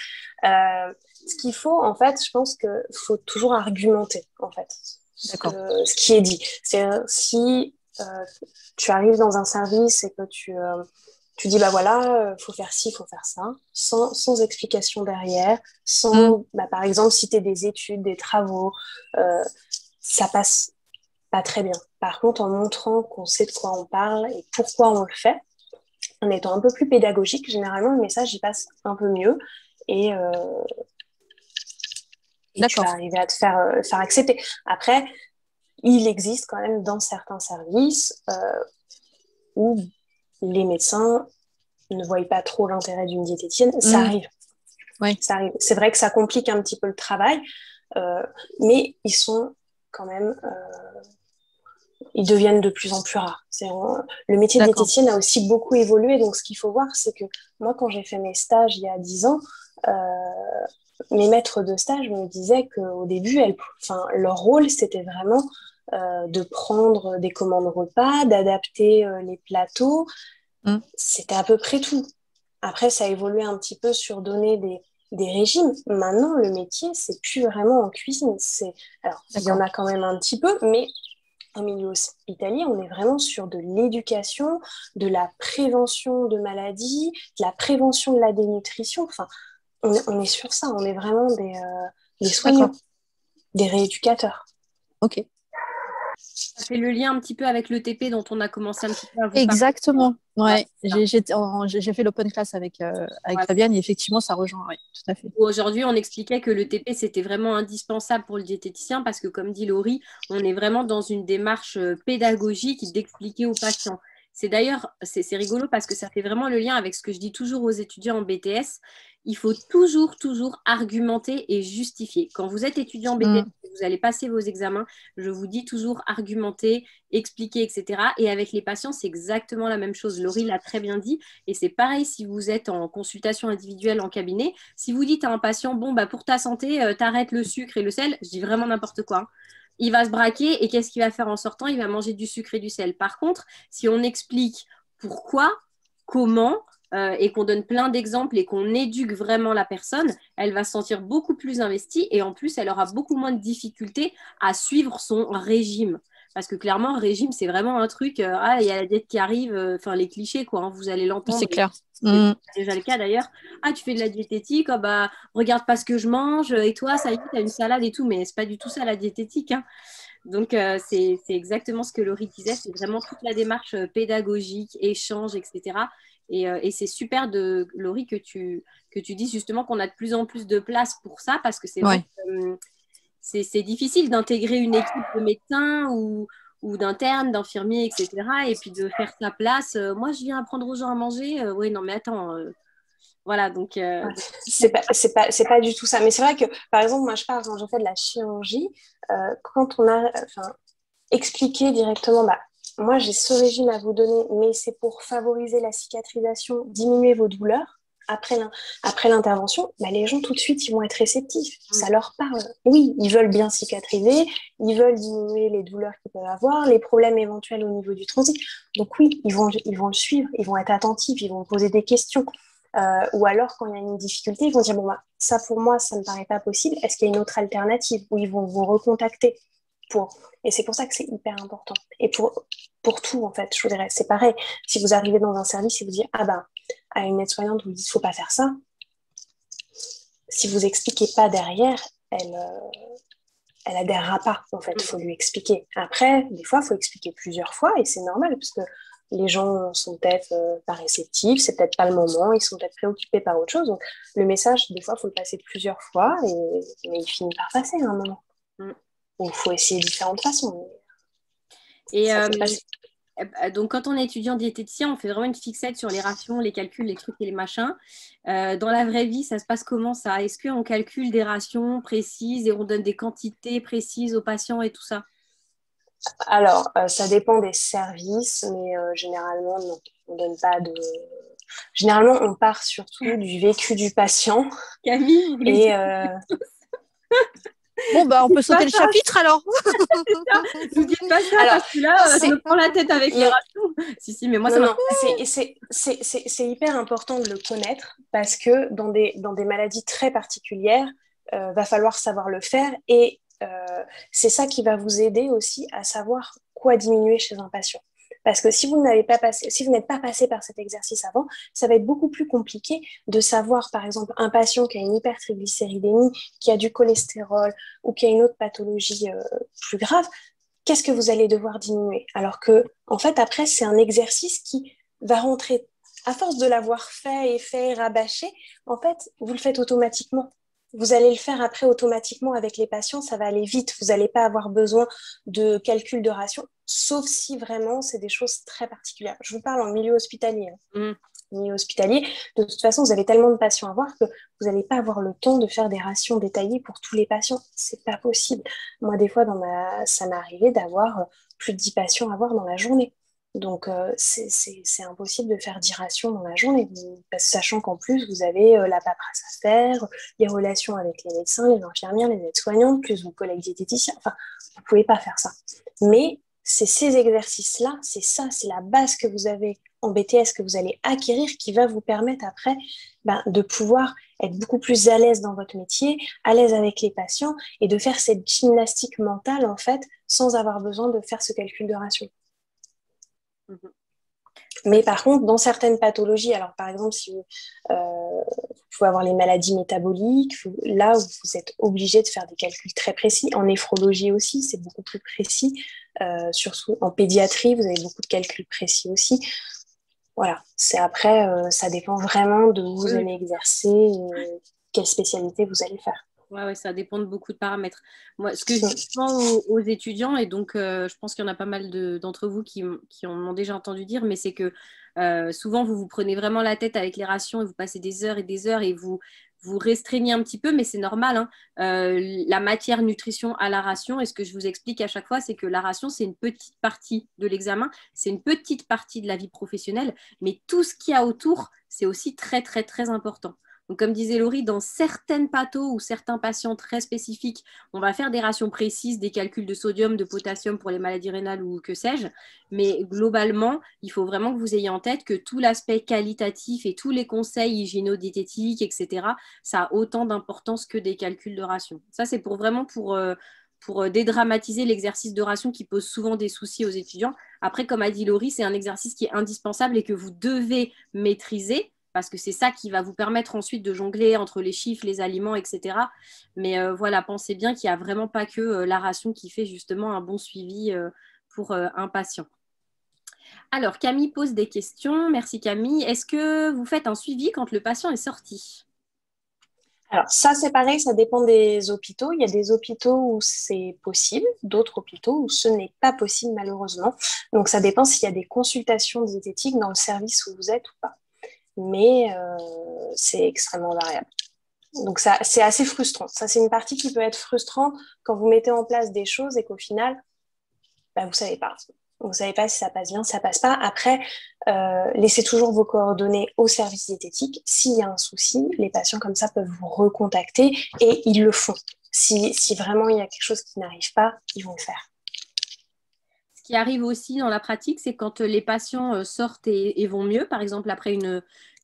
Ce qu'il faut, en fait, je pense qu'il faut toujours argumenter, en fait, ce qui est dit. C'est si tu arrives dans un service et que tu dis, bah voilà, faut faire ci, faut faire ça, sans explication derrière, par exemple, citer des études, des travaux, ça passe pas très bien. Par contre, en montrant qu'on sait de quoi on parle et pourquoi on le fait, en étant un peu plus pédagogique, généralement, le message, il passe un peu mieux et tu vas arriver à te faire accepter. Après, il existe quand même dans certains services où les médecins ne voient pas trop l'intérêt d'une diététicienne. Ça arrive. Oui. Ça arrive. C'est vrai que ça complique un petit peu le travail, mais ils sont quand même... ils deviennent de plus en plus rares. Le métier de diététicienne a aussi beaucoup évolué, donc ce qu'il faut voir, c'est que moi, quand j'ai fait mes stages il y a 10 ans, mes maîtres de stage me disaient qu'au début, leur rôle, c'était vraiment de prendre des commandes repas, d'adapter les plateaux. C'était à peu près tout. Après, ça a évolué un petit peu sur donner des régimes. Maintenant, le métier, c'est plus vraiment en cuisine. Alors, il y en a quand même un petit peu, mais en milieu hospitalier, on est vraiment sur de l'éducation, de la prévention de maladies, de la prévention de la dénutrition. Enfin, on est sur ça. On est vraiment des soignants, des rééducateurs. Ok. Ça fait le lien un petit peu avec l'ETP dont on a commencé un petit peu à vous parler. Exactement. Ouais. Voilà. J'ai fait l'open class avec Voilà. Fabienne et effectivement, ça rejoint. Oui, tout à fait. Aujourd'hui, on expliquait que l'ETP, c'était vraiment indispensable pour le diététicien parce que, comme dit Laurie, on est vraiment dans une démarche pédagogique d'expliquer aux patients. C'est d'ailleurs, c'est rigolo parce que ça fait vraiment le lien avec ce que je dis toujours aux étudiants en BTS. Il faut toujours argumenter et justifier. Quand vous êtes étudiant en BTS, vous allez passer vos examens, je vous dis toujours argumenter, expliquer, etc. Et avec les patients, c'est exactement la même chose. Laurie l'a très bien dit. Et c'est pareil si vous êtes en consultation individuelle en cabinet. Si vous dites à un patient, bon, bah, pour ta santé, t'arrêtes le sucre et le sel, je dis vraiment n'importe quoi. Il va se braquer et qu'est-ce qu'il va faire en sortant? Il va manger du sucre et du sel. Par contre, si on explique pourquoi, comment, et qu'on donne plein d'exemples et qu'on éduque vraiment la personne, elle va se sentir beaucoup plus investie et en plus, elle aura beaucoup moins de difficultés à suivre son régime. Parce que clairement, un régime, c'est vraiment un truc, il y a la diète qui arrive, enfin les clichés, quoi, hein, vous allez l'entendre. C'est clair. C'est déjà le cas d'ailleurs. Ah, tu fais de la diététique, oh, bah, regarde pas ce que je mange, et toi, ça y est, tu as une salade et tout, mais c'est pas du tout ça la diététique, hein. Donc, c'est exactement ce que Laurie disait, c'est vraiment toute la démarche pédagogique, échange, etc. Et c'est super, Laurie, que tu dises justement qu'on a de plus en plus de place pour ça, parce que c'est vrai que c'est difficile d'intégrer une équipe de médecins ou d'internes, d'infirmiers, etc. Et puis de faire sa place. Moi, je viens apprendre aux gens à manger. Oui, non, mais attends. Voilà, donc... C'est pas du tout ça. Mais c'est vrai que, par exemple, moi, je parle quand je fais de la chirurgie, quand on a expliqué directement, bah, moi, j'ai ce régime à vous donner, mais c'est pour favoriser la cicatrisation, diminuer vos douleurs. Après l'intervention, bah, les gens tout de suite ils vont être réceptifs, ça leur parle. Oui, ils veulent bien cicatriser, ils veulent diminuer les douleurs qu'ils peuvent avoir, les problèmes éventuels au niveau du transit. Donc oui, ils vont le suivre, ils vont être attentifs, ils vont poser des questions. Ou alors quand il y a une difficulté, ils vont dire bon bah ça pour moi ça me paraît pas possible. Est-ce qu'il y a une autre alternative? Ou ils vont vous recontacter pour. Et c'est pour ça que c'est hyper important. Et pour tout en fait, je vous dirais, c'est pareil. Si vous arrivez dans un service et vous dites ah bah à une aide-soignante, vous dites faut pas faire ça. Si vous expliquez pas derrière, elle adhérera pas en fait. Il faut lui expliquer. Après, des fois, il faut expliquer plusieurs fois et c'est normal parce que les gens sont peut-être pas réceptifs, c'est peut-être pas le moment, ils sont peut-être préoccupés par autre chose. Donc le message, des fois, il faut le passer plusieurs fois, mais il finit par passer à un moment. Il faut essayer différentes façons. Et donc, quand on est étudiant diététicien, on fait vraiment une fixette sur les rations, les calculs, les trucs et les machins. Dans la vraie vie, ça se passe comment ça? Est-ce qu'on calcule des rations précises et on donne des quantités précises aux patients et tout ça? Alors, ça dépend des services, mais généralement, non. On donne pas de... Généralement, on part surtout du vécu du patient. Camille, vous voulez Bon, bah, on peut sauter le chapitre alors. Vous dites pas ça alors, parce que là, je me prends la tête avec les rations. Si, mais moi, c'est hyper important de le connaître parce que dans des maladies très particulières, va falloir savoir le faire et c'est ça qui va vous aider aussi à savoir quoi diminuer chez un patient. Parce que si vous n'êtes pas passé par cet exercice avant, ça va être beaucoup plus compliqué de savoir, par exemple, un patient qui a une hypertriglycéridémie, qui a du cholestérol ou qui a une autre pathologie plus grave, qu'est-ce que vous allez devoir diminuer? Alors que, en fait, après, c'est un exercice qui va rentrer, à force de l'avoir fait et rabâché, en fait, vous le faites automatiquement. Vous allez le faire après automatiquement avec les patients, ça va aller vite. Vous n'allez pas avoir besoin de calcul de ration, sauf si vraiment c'est des choses très particulières. Je vous parle en milieu hospitalier. Milieu hospitalier, de toute façon, vous avez tellement de patients à voir que vous n'allez pas avoir le temps de faire des rations détaillées pour tous les patients. C'est pas possible. Moi, des fois, ça m'est arrivé d'avoir plus de 10 patients à voir dans la journée. Donc, c'est impossible de faire 10 rations dans la journée, sachant qu'en plus, vous avez la paperasse à faire, les relations avec les médecins, les infirmières, les aides-soignantes, plus vos collègues diététiciens. Enfin, vous ne pouvez pas faire ça. Mais c'est ces exercices-là, c'est la base que vous avez en BTS que vous allez acquérir qui va vous permettre après de pouvoir être beaucoup plus à l'aise dans votre métier, à l'aise avec les patients et de faire cette gymnastique mentale en fait sans avoir besoin de faire ce calcul de ratio. Mais par contre, dans certaines pathologies, alors par exemple, si vous pouvez avoir les maladies métaboliques, là où vous êtes obligé de faire des calculs très précis. En néphrologie aussi, c'est beaucoup plus précis. Surtout en pédiatrie, vous avez beaucoup de calculs précis aussi. Voilà, c'est après, ça dépend vraiment de où vous allez exercer et quelle spécialité vous allez faire. Ouais, ça dépend de beaucoup de paramètres. Moi, ce que je dis souvent aux étudiants, et donc je pense qu'il y en a pas mal d'entre vous qui en ont déjà entendu dire, mais c'est que souvent vous prenez vraiment la tête avec les rations et vous passez des heures et vous restreignez un petit peu, mais c'est normal, hein. La matière nutrition à la ration, et ce que je vous explique à chaque fois, c'est que la ration, c'est une petite partie de l'examen, c'est une petite partie de la vie professionnelle, mais tout ce qu'il y a autour, c'est aussi très, très, très important. Donc, comme disait Laurie, dans certaines pathos ou certains patients très spécifiques, on va faire des rations précises, des calculs de sodium, de potassium pour les maladies rénales ou que sais-je. Mais globalement, il faut vraiment que vous ayez en tête que tout l'aspect qualitatif et tous les conseils hygiéno-diététiques, etc., ça a autant d'importance que des calculs de ration. Ça, c'est vraiment pour dédramatiser l'exercice de ration qui pose souvent des soucis aux étudiants. Après, comme a dit Laurie, c'est un exercice qui est indispensable et que vous devez maîtriser, parce que c'est ça qui va vous permettre ensuite de jongler entre les chiffres, les aliments, etc. Mais voilà, pensez bien qu'il n'y a vraiment pas que la ration qui fait justement un bon suivi pour un patient. Alors, Camille pose des questions. Merci Camille. Est-ce que vous faites un suivi quand le patient est sorti ? Alors ça, c'est pareil, ça dépend des hôpitaux. Il y a des hôpitaux où c'est possible, d'autres hôpitaux où ce n'est pas possible malheureusement. Donc ça dépend s'il y a des consultations diététiques dans le service où vous êtes ou pas. Mais c'est extrêmement variable. Donc ça, c'est assez frustrant. Ça, c'est une partie qui peut être frustrante quand vous mettez en place des choses et qu'au final, vous ne savez pas. Vous ne savez pas si ça passe bien, si ça ne passe pas. Après, laissez toujours vos coordonnées au service diététique. S'il y a un souci, les patients comme ça peuvent vous recontacter et ils le font. Si vraiment il y a quelque chose qui n'arrive pas, ils vont le faire. Ce qui arrive aussi dans la pratique, c'est quand les patients sortent et vont mieux, par exemple après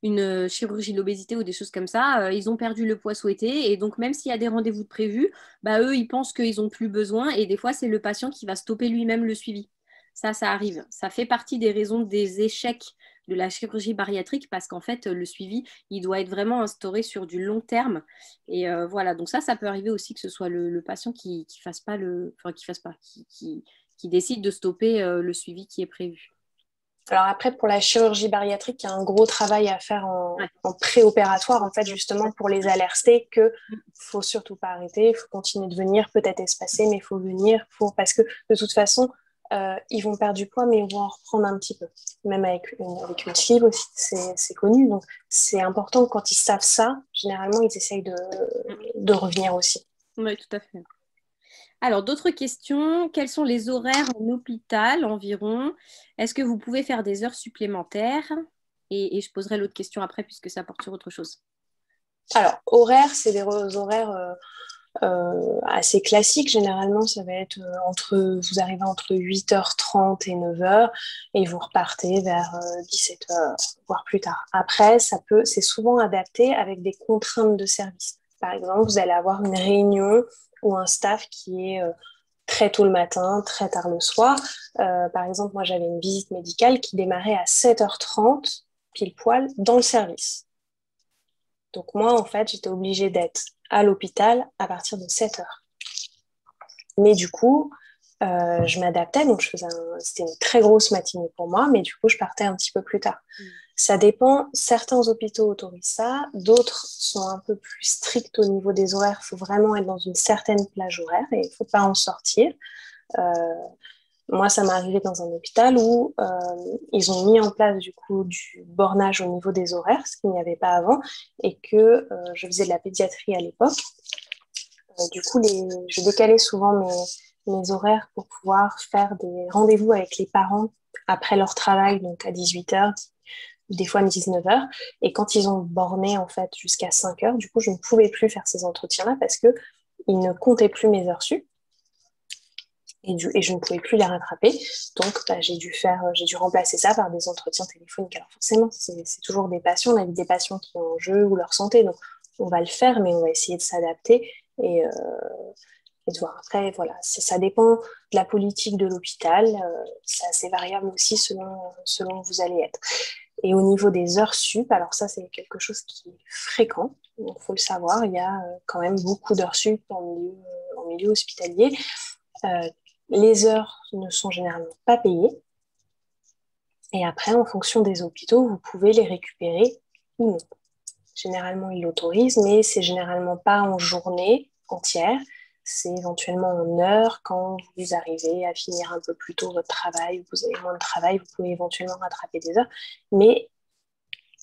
une chirurgie de l'obésité ou des choses comme ça, ils ont perdu le poids souhaité et donc même s'il y a des rendez-vous de prévus, eux, ils pensent qu'ils n'ont plus besoin et des fois, c'est le patient qui va stopper lui-même le suivi. Ça arrive. Ça fait partie des raisons des échecs de la chirurgie bariatrique parce qu'en fait, le suivi, il doit être vraiment instauré sur du long terme. Et voilà, donc ça peut arriver aussi que ce soit le patient qui fasse pas qui décide de stopper le suivi qui est prévu. Alors après, pour la chirurgie bariatrique, il y a un gros travail à faire en préopératoire, en fait, justement, pour les alerter qu'il ne faut surtout pas arrêter, il faut continuer de venir, peut-être espacer, mais il faut venir, parce que de toute façon, ils vont perdre du poids, mais ils vont en reprendre un petit peu. Même avec une sleeve aussi, c'est connu. Donc, c'est important, quand ils savent ça, généralement, ils essayent de revenir aussi. Oui, tout à fait. Alors, d'autres questions. Quels sont les horaires en hôpital environ? Est-ce que vous pouvez faire des heures supplémentaires? Et je poserai l'autre question après puisque ça porte sur autre chose. Alors, horaires, c'est des horaires assez classiques. Généralement, ça va être vous arrivez entre 8h30 et 9h et vous repartez vers 17h, voire plus tard. Après, c'est souvent adapté avec des contraintes de service. Par exemple, vous allez avoir une réunion ou un staff qui est très tôt le matin, très tard le soir. Par exemple, moi, j'avais une visite médicale qui démarrait à 7h30, pile poil, dans le service. Donc moi, en fait, j'étais obligée d'être à l'hôpital à partir de 7h. Mais du coup, je m'adaptais, donc c'était une très grosse matinée pour moi, mais du coup, je partais un petit peu plus tard. Ça dépend, certains hôpitaux autorisent ça, d'autres sont un peu plus stricts au niveau des horaires, il faut vraiment être dans une certaine plage horaire et il ne faut pas en sortir. Moi, ça m'est arrivé dans un hôpital où ils ont mis en place du coup du bornage au niveau des horaires, ce qu'il n'y avait pas avant, et que je faisais de la pédiatrie à l'époque. Du coup, je décalais souvent mes horaires pour pouvoir faire des rendez-vous avec les parents après leur travail, donc à 18h, des fois à 19h. Et quand ils ont borné en fait jusqu'à 5h, du coup, je ne pouvais plus faire ces entretiens-là parce qu'ils ne comptaient plus mes heures sup. Et je ne pouvais plus les rattraper. Donc, j'ai dû remplacer ça par des entretiens téléphoniques. Alors forcément, c'est toujours des patients. On a des patients qui ont en jeu ou leur santé. Donc, on va le faire, mais on va essayer de s'adapter et de voir. Après, voilà, ça dépend de la politique de l'hôpital. C'est assez variable aussi selon où vous allez être. Et au niveau des heures sup, alors ça, c'est quelque chose qui est fréquent. Donc, il faut le savoir, il y a quand même beaucoup d'heures sup en milieu hospitalier. Les heures ne sont généralement pas payées. Et après, en fonction des hôpitaux, vous pouvez les récupérer ou non. Généralement, ils l'autorisent, mais c'est généralement pas en journée entière. C'est éventuellement en heure. Quand vous arrivez à finir un peu plus tôt votre travail, vous avez moins de travail, vous pouvez éventuellement rattraper des heures. Mais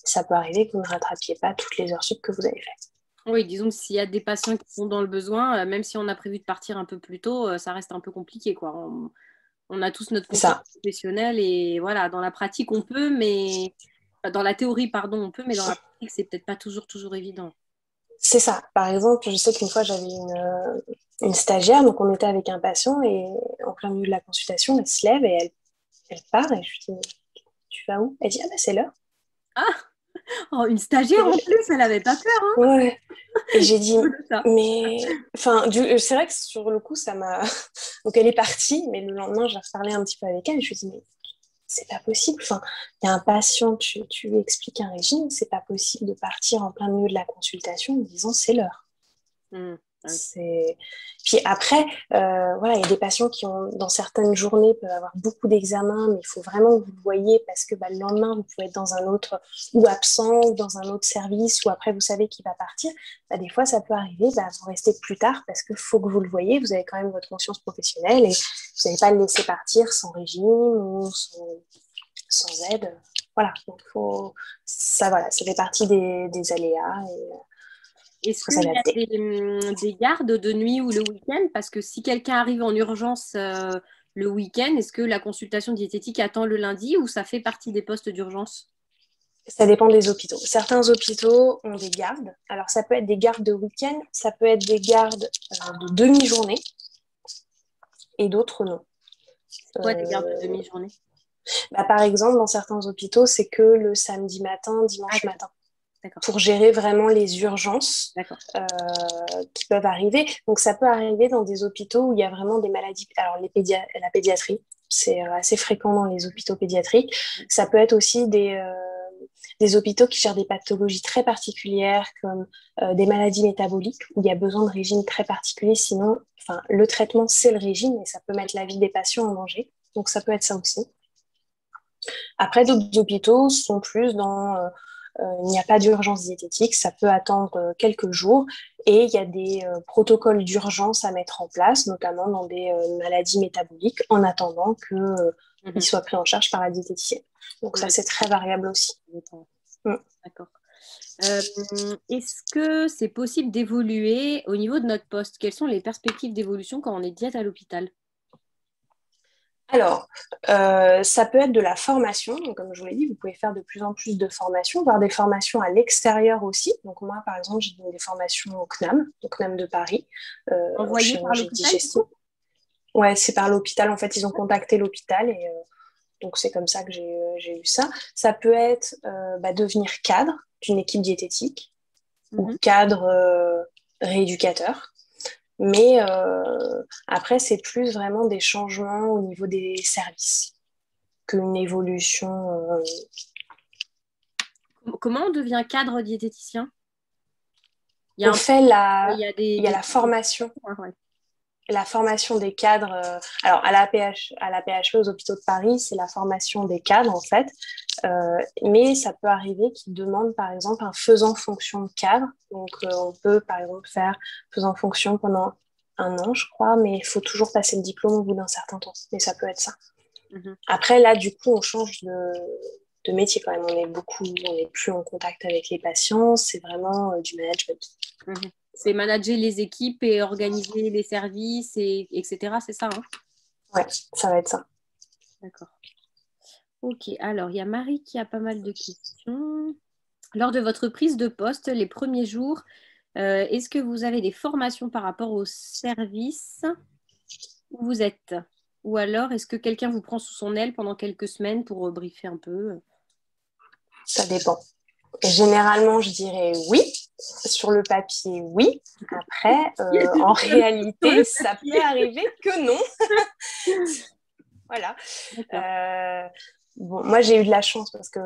ça peut arriver que vous ne rattrapiez pas toutes les heures sup que vous avez faites. Oui, disons que s'il y a des patients qui sont dans le besoin, même si on a prévu de partir un peu plus tôt, ça reste un peu compliqué, quoi. On a tous notre fonction professionnelle et voilà, dans la pratique, on peut, mais dans la théorie, pardon, on peut, mais dans la pratique, c'est peut-être pas toujours évident. C'est ça. Par exemple, je sais qu'une fois, j'avais une stagiaire, donc on était avec un patient et en plein milieu de la consultation, elle se lève et elle part et je lui dis, tu vas où? Elle dit, ah bah c'est l'heure. Ah, oh, une stagiaire en plus, elle n'avait pas peur, hein? Ouais. Et j'ai dit, mais enfin, c'est vrai que sur le coup, ça m'a. Donc elle est partie, mais le lendemain, j'ai reparlé un petit peu avec elle et je lui ai dit, mais c'est pas possible. Enfin, il y a un patient, tu lui expliques un régime, c'est pas possible de partir en plein milieu de la consultation en disant c'est l'heure. Puis après, voilà, il y a des patients qui ont, dans certaines journées, peuvent avoir beaucoup d'examens, mais il faut vraiment que vous le voyez parce que le lendemain, vous pouvez être dans un autre, ou absent, ou dans un autre service, ou après, vous savez qu'il va partir. Des fois, ça peut arriver, vous restez plus tard parce qu'il faut que vous le voyez. Vous avez quand même votre conscience professionnelle et vous n'allez pas le laisser partir sans régime ou sans aide. Voilà, donc ça fait partie des aléas. Est-ce qu'il y a des gardes de nuit ou le week-end? Parce que si quelqu'un arrive en urgence le week-end, est-ce que la consultation diététique attend le lundi ou ça fait partie des postes d'urgence? Ça dépend des hôpitaux. Certains hôpitaux ont des gardes. Alors, ça peut être des gardes de week-end, ça peut être des gardes de demi-journée et d'autres non. C'est quoi des gardes de demi-journée? Par exemple, dans certains hôpitaux, c'est que le samedi matin, dimanche matin. Pour gérer vraiment les urgences qui peuvent arriver. Donc, ça peut arriver dans des hôpitaux où il y a vraiment des maladies. Alors, la pédiatrie, c'est assez fréquent dans les hôpitaux pédiatriques. Ça peut être aussi des hôpitaux qui gèrent des pathologies très particulières comme des maladies métaboliques où il y a besoin de régimes très particuliers. Sinon, le traitement, c'est le régime et ça peut mettre la vie des patients en danger. Donc, ça peut être ça aussi. Après, d'autres hôpitaux sont plus dans... il n'y a pas d'urgence diététique, ça peut attendre quelques jours et il y a des protocoles d'urgence à mettre en place, notamment dans des maladies métaboliques, en attendant qu'ils soient pris en charge par la diététicienne. Donc ça, c'est très variable aussi. D'accord. Est-ce que c'est possible d'évoluer au niveau de notre poste? Quelles sont les perspectives d'évolution quand on est diète à l'hôpital? Alors, ça peut être de la formation. Donc, comme je vous l'ai dit, vous pouvez faire de plus en plus de formations, voire des formations à l'extérieur aussi. Donc, moi, par exemple, j'ai donné des formations au CNAM de Paris. Envoyées par l'hôpital? Ouais, c'est par l'hôpital. En fait, ils ont contacté l'hôpital et donc c'est comme ça que j'ai eu ça. Ça peut être devenir cadre d'une équipe diététique ou cadre rééducateur. Mais après, c'est plus vraiment des changements au niveau des services qu'une évolution. Comment on devient cadre diététicien? Il y a la formation. La formation des cadres. Alors, à la PHE, aux hôpitaux de Paris, c'est la formation des cadres, en fait. Mais ça peut arriver qu'ils demandent, par exemple, un faisant fonction de cadre. Donc, on peut, par exemple, faire faisant fonction pendant 1 an, je crois, mais il faut toujours passer le diplôme au bout d'un certain temps. Mais ça peut être ça. Après, là, du coup, on change de métier quand même. On n'est plus en contact avec les patients. C'est vraiment du management. C'est manager les équipes et organiser les services, etc. C'est ça, hein? Ouais, ça va être ça. D'accord. Ok, alors il y a Marie qui a pas mal de questions. Lors de votre prise de poste, les premiers jours, est-ce que vous avez des formations par rapport au service où vous êtes? Ou alors, est-ce que quelqu'un vous prend sous son aile pendant quelques semaines pour briefer un peu? Ça dépend. Et généralement, je dirais oui. Sur le papier, oui. Après, en réalité, ça peut arriver que non. Voilà. Bon, moi, j'ai eu de la chance parce que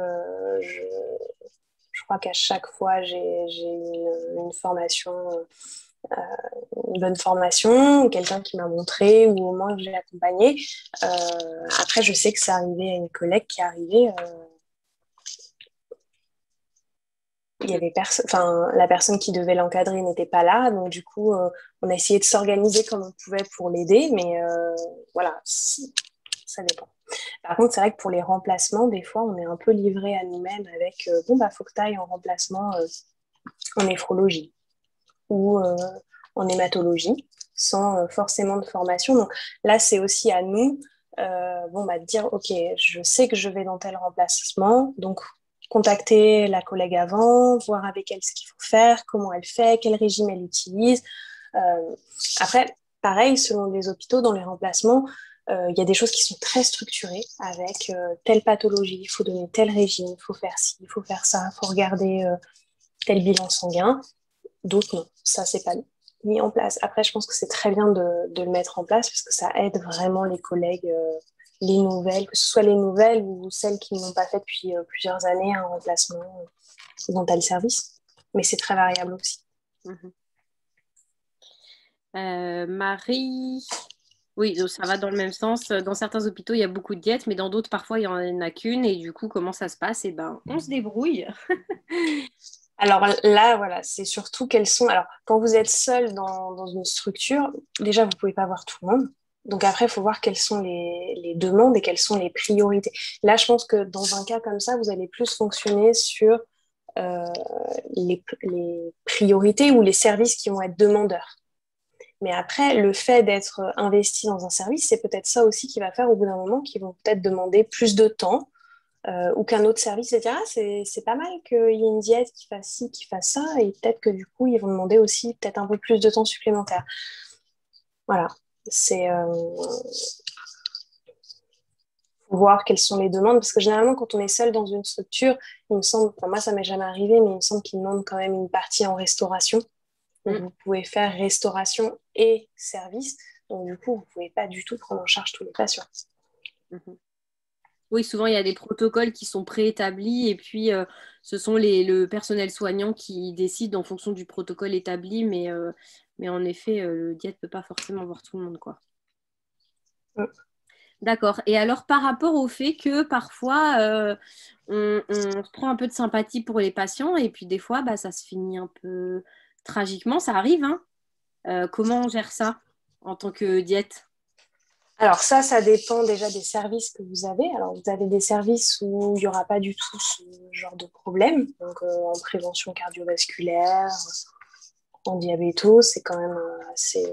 je crois qu'à chaque fois, j'ai une formation, une bonne formation, quelqu'un qui m'a montré ou au moins que j'ai accompagné. Après, je sais que ça arrivait à une collègue qui est arrivée. Il y avait la personne qui devait l'encadrer n'était pas là, donc du coup, on a essayé de s'organiser comme on pouvait pour l'aider, mais voilà, ça dépend. Par contre, c'est vrai que pour les remplacements, des fois, on est un peu livré à nous-mêmes avec bon, bah, faut que tu ailles en remplacement en néphrologie ou en hématologie, sans forcément de formation. Donc là, c'est aussi à nous bon, bah, de dire, OK, je sais que je vais dans tel remplacement, donc contacter la collègue avant, voir avec elle ce qu'il faut faire, comment elle fait, quel régime elle utilise. Après, pareil, selon les hôpitaux, dans les remplacements, y a des choses qui sont très structurées avec telle pathologie, il faut donner tel régime, il faut faire ci, il faut faire ça, il faut regarder tel bilan sanguin. D'autres, non. Ça, c'est pas mis en place. Après, je pense que c'est très bien de le mettre en place parce que ça aide vraiment les collègues, les nouvelles, que ce soit les nouvelles ou celles qui n'ont pas fait depuis plusieurs années un remplacement dans tel service. Mais c'est très variable aussi. Marie, oui, donc ça va dans le même sens. Dans certains hôpitaux, il y a beaucoup de diètes, mais dans d'autres, parfois, il n'y en a qu'une. Et du coup, comment ça se passe? Eh ben, on se débrouille. Alors là, voilà, c'est surtout quelles sont... Alors, quand vous êtes seul dans une structure, déjà, vous ne pouvez pas voir tout le monde. Donc après, il faut voir quelles sont les demandes et quelles sont les priorités. Là, je pense que dans un cas comme ça, vous allez plus fonctionner sur les priorités ou les services qui vont être demandeurs. Mais après, le fait d'être investi dans un service, c'est peut-être ça aussi qui va faire au bout d'un moment qu'ils vont peut-être demander plus de temps ou qu'un autre service va dire ah, c'est pas mal qu'il y ait une diète qui fasse ci, qui fasse ça, et peut-être que du coup, ils vont demander aussi peut-être un peu plus de temps supplémentaire. Voilà, c'est faut voir quelles sont les demandes, parce que généralement, quand on est seul dans une structure, il me semble, enfin, moi ça m'est jamais arrivé, mais il me semble qu'ils demandent quand même une partie en restauration. Donc, vous pouvez faire restauration et service. Donc, du coup, vous ne pouvez pas du tout prendre en charge tous les patients. Oui, souvent, il y a des protocoles qui sont préétablis et puis ce sont le personnel soignant qui décide en fonction du protocole établi. Mais en effet, le diète ne peut pas forcément voir tout le monde, quoi. D'accord. Et alors, par rapport au fait que parfois, on se prend un peu de sympathie pour les patients et puis des fois, bah, ça se finit un peu tragiquement. Ça arrive, hein. Comment on gère ça en tant que diète? Alors ça dépend déjà des services que vous avez. Alors, vous avez des services où il n'y aura pas du tout ce genre de problème. Donc, en prévention cardiovasculaire, en diabéto, c'est quand même assez...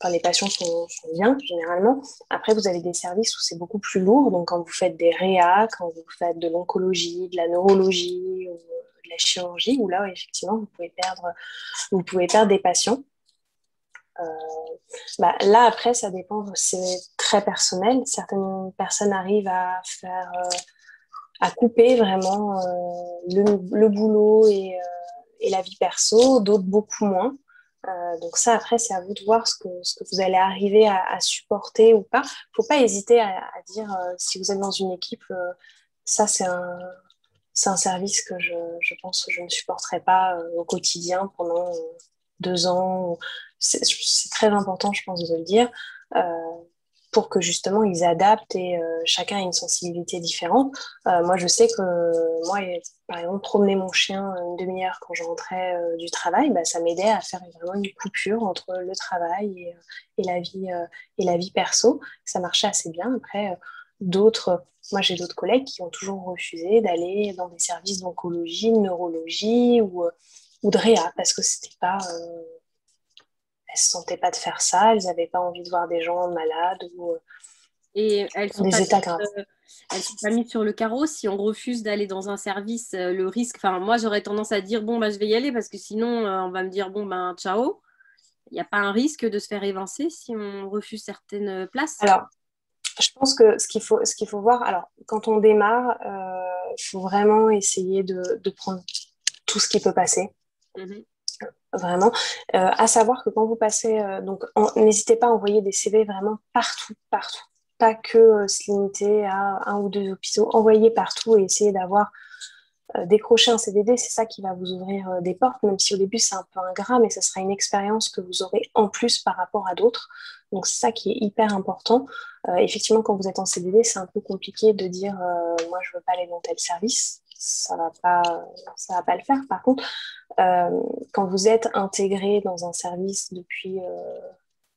Enfin, les patients sont bien, généralement. Après, vous avez des services où c'est beaucoup plus lourd. Donc, quand vous faites des réa, quand vous faites de l'oncologie, de la neurologie ou de la chirurgie, où là, effectivement, vous pouvez perdre des patients. Là, après, ça dépend, c'est très personnel. Certaines personnes arrivent à couper vraiment le boulot et la vie perso, d'autres beaucoup moins. Donc ça, après, c'est à vous de voir ce que vous allez arriver à supporter ou pas. Il ne faut pas hésiter à dire, si vous êtes dans une équipe, ça, c'est un service que je pense que je ne supporterai pas au quotidien pendant 2 ans. C'est très important, je pense, de le dire, pour que justement ils adaptent et chacun a une sensibilité différente. Moi, je sais que moi, par exemple, promener mon chien une demi-heure quand je rentrais du travail, ça m'aidait à faire vraiment une coupure entre le travail et la vie perso. Ça marchait assez bien. Après, moi, j'ai d'autres collègues qui ont toujours refusé d'aller dans des services d'oncologie, de neurologie ou de réa parce que c'était pas... elles ne se sentaient pas de faire ça, elles n'avaient pas envie de voir des gens malades ou Et elles sont des états graves. Elles sont pas mises sur le carreau. Si on refuse d'aller dans un service, le risque, enfin moi j'aurais tendance à dire bon bah je vais y aller parce que sinon on va me dire bon ben ciao. Il n'y a pas un risque de se faire évincer si on refuse certaines places? Alors, je pense que ce qu'il faut voir, alors, quand on démarre, il faut vraiment essayer de prendre tout ce qui peut passer. Mhm. Vraiment. À savoir que quand vous passez, n'hésitez pas à envoyer des CV vraiment partout, partout. Pas que se limiter à un ou deux hôpitaux. Envoyez partout et essayez d'avoir décrocher un CDD. C'est ça qui va vous ouvrir des portes, même si au début c'est un peu ingrat, mais ce sera une expérience que vous aurez en plus par rapport à d'autres. Donc c'est ça qui est hyper important. Effectivement, quand vous êtes en CDD, c'est un peu compliqué de dire moi je veux pas aller dans tel service. Ça va pas le faire. Par contre, quand vous êtes intégré dans un service depuis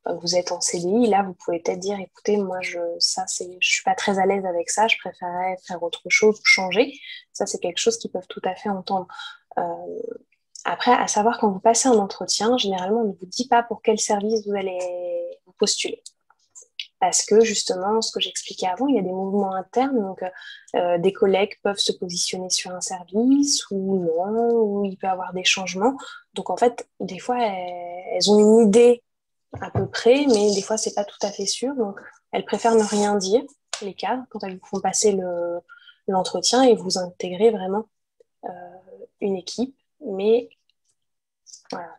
vous êtes en CDI, là vous pouvez peut-être dire écoutez, moi je suis pas très à l'aise avec ça, je préférerais faire autre chose, changer. Ça c'est quelque chose qu'ils peuvent tout à fait entendre. Après, à savoir quand vous passez un entretien, généralement on ne vous dit pas pour quel service vous allez vous postuler. Parce que justement, ce que j'expliquais avant, il y a des mouvements internes, donc des collègues peuvent se positionner sur un service ou non, ou il peut y avoir des changements. Donc en fait, des fois, elles ont une idée à peu près, mais des fois, c'est pas tout à fait sûr. Donc elles préfèrent ne rien dire, les cadres, quand elles vous font passer l'entretien et vous intégrer vraiment une équipe. Mais voilà,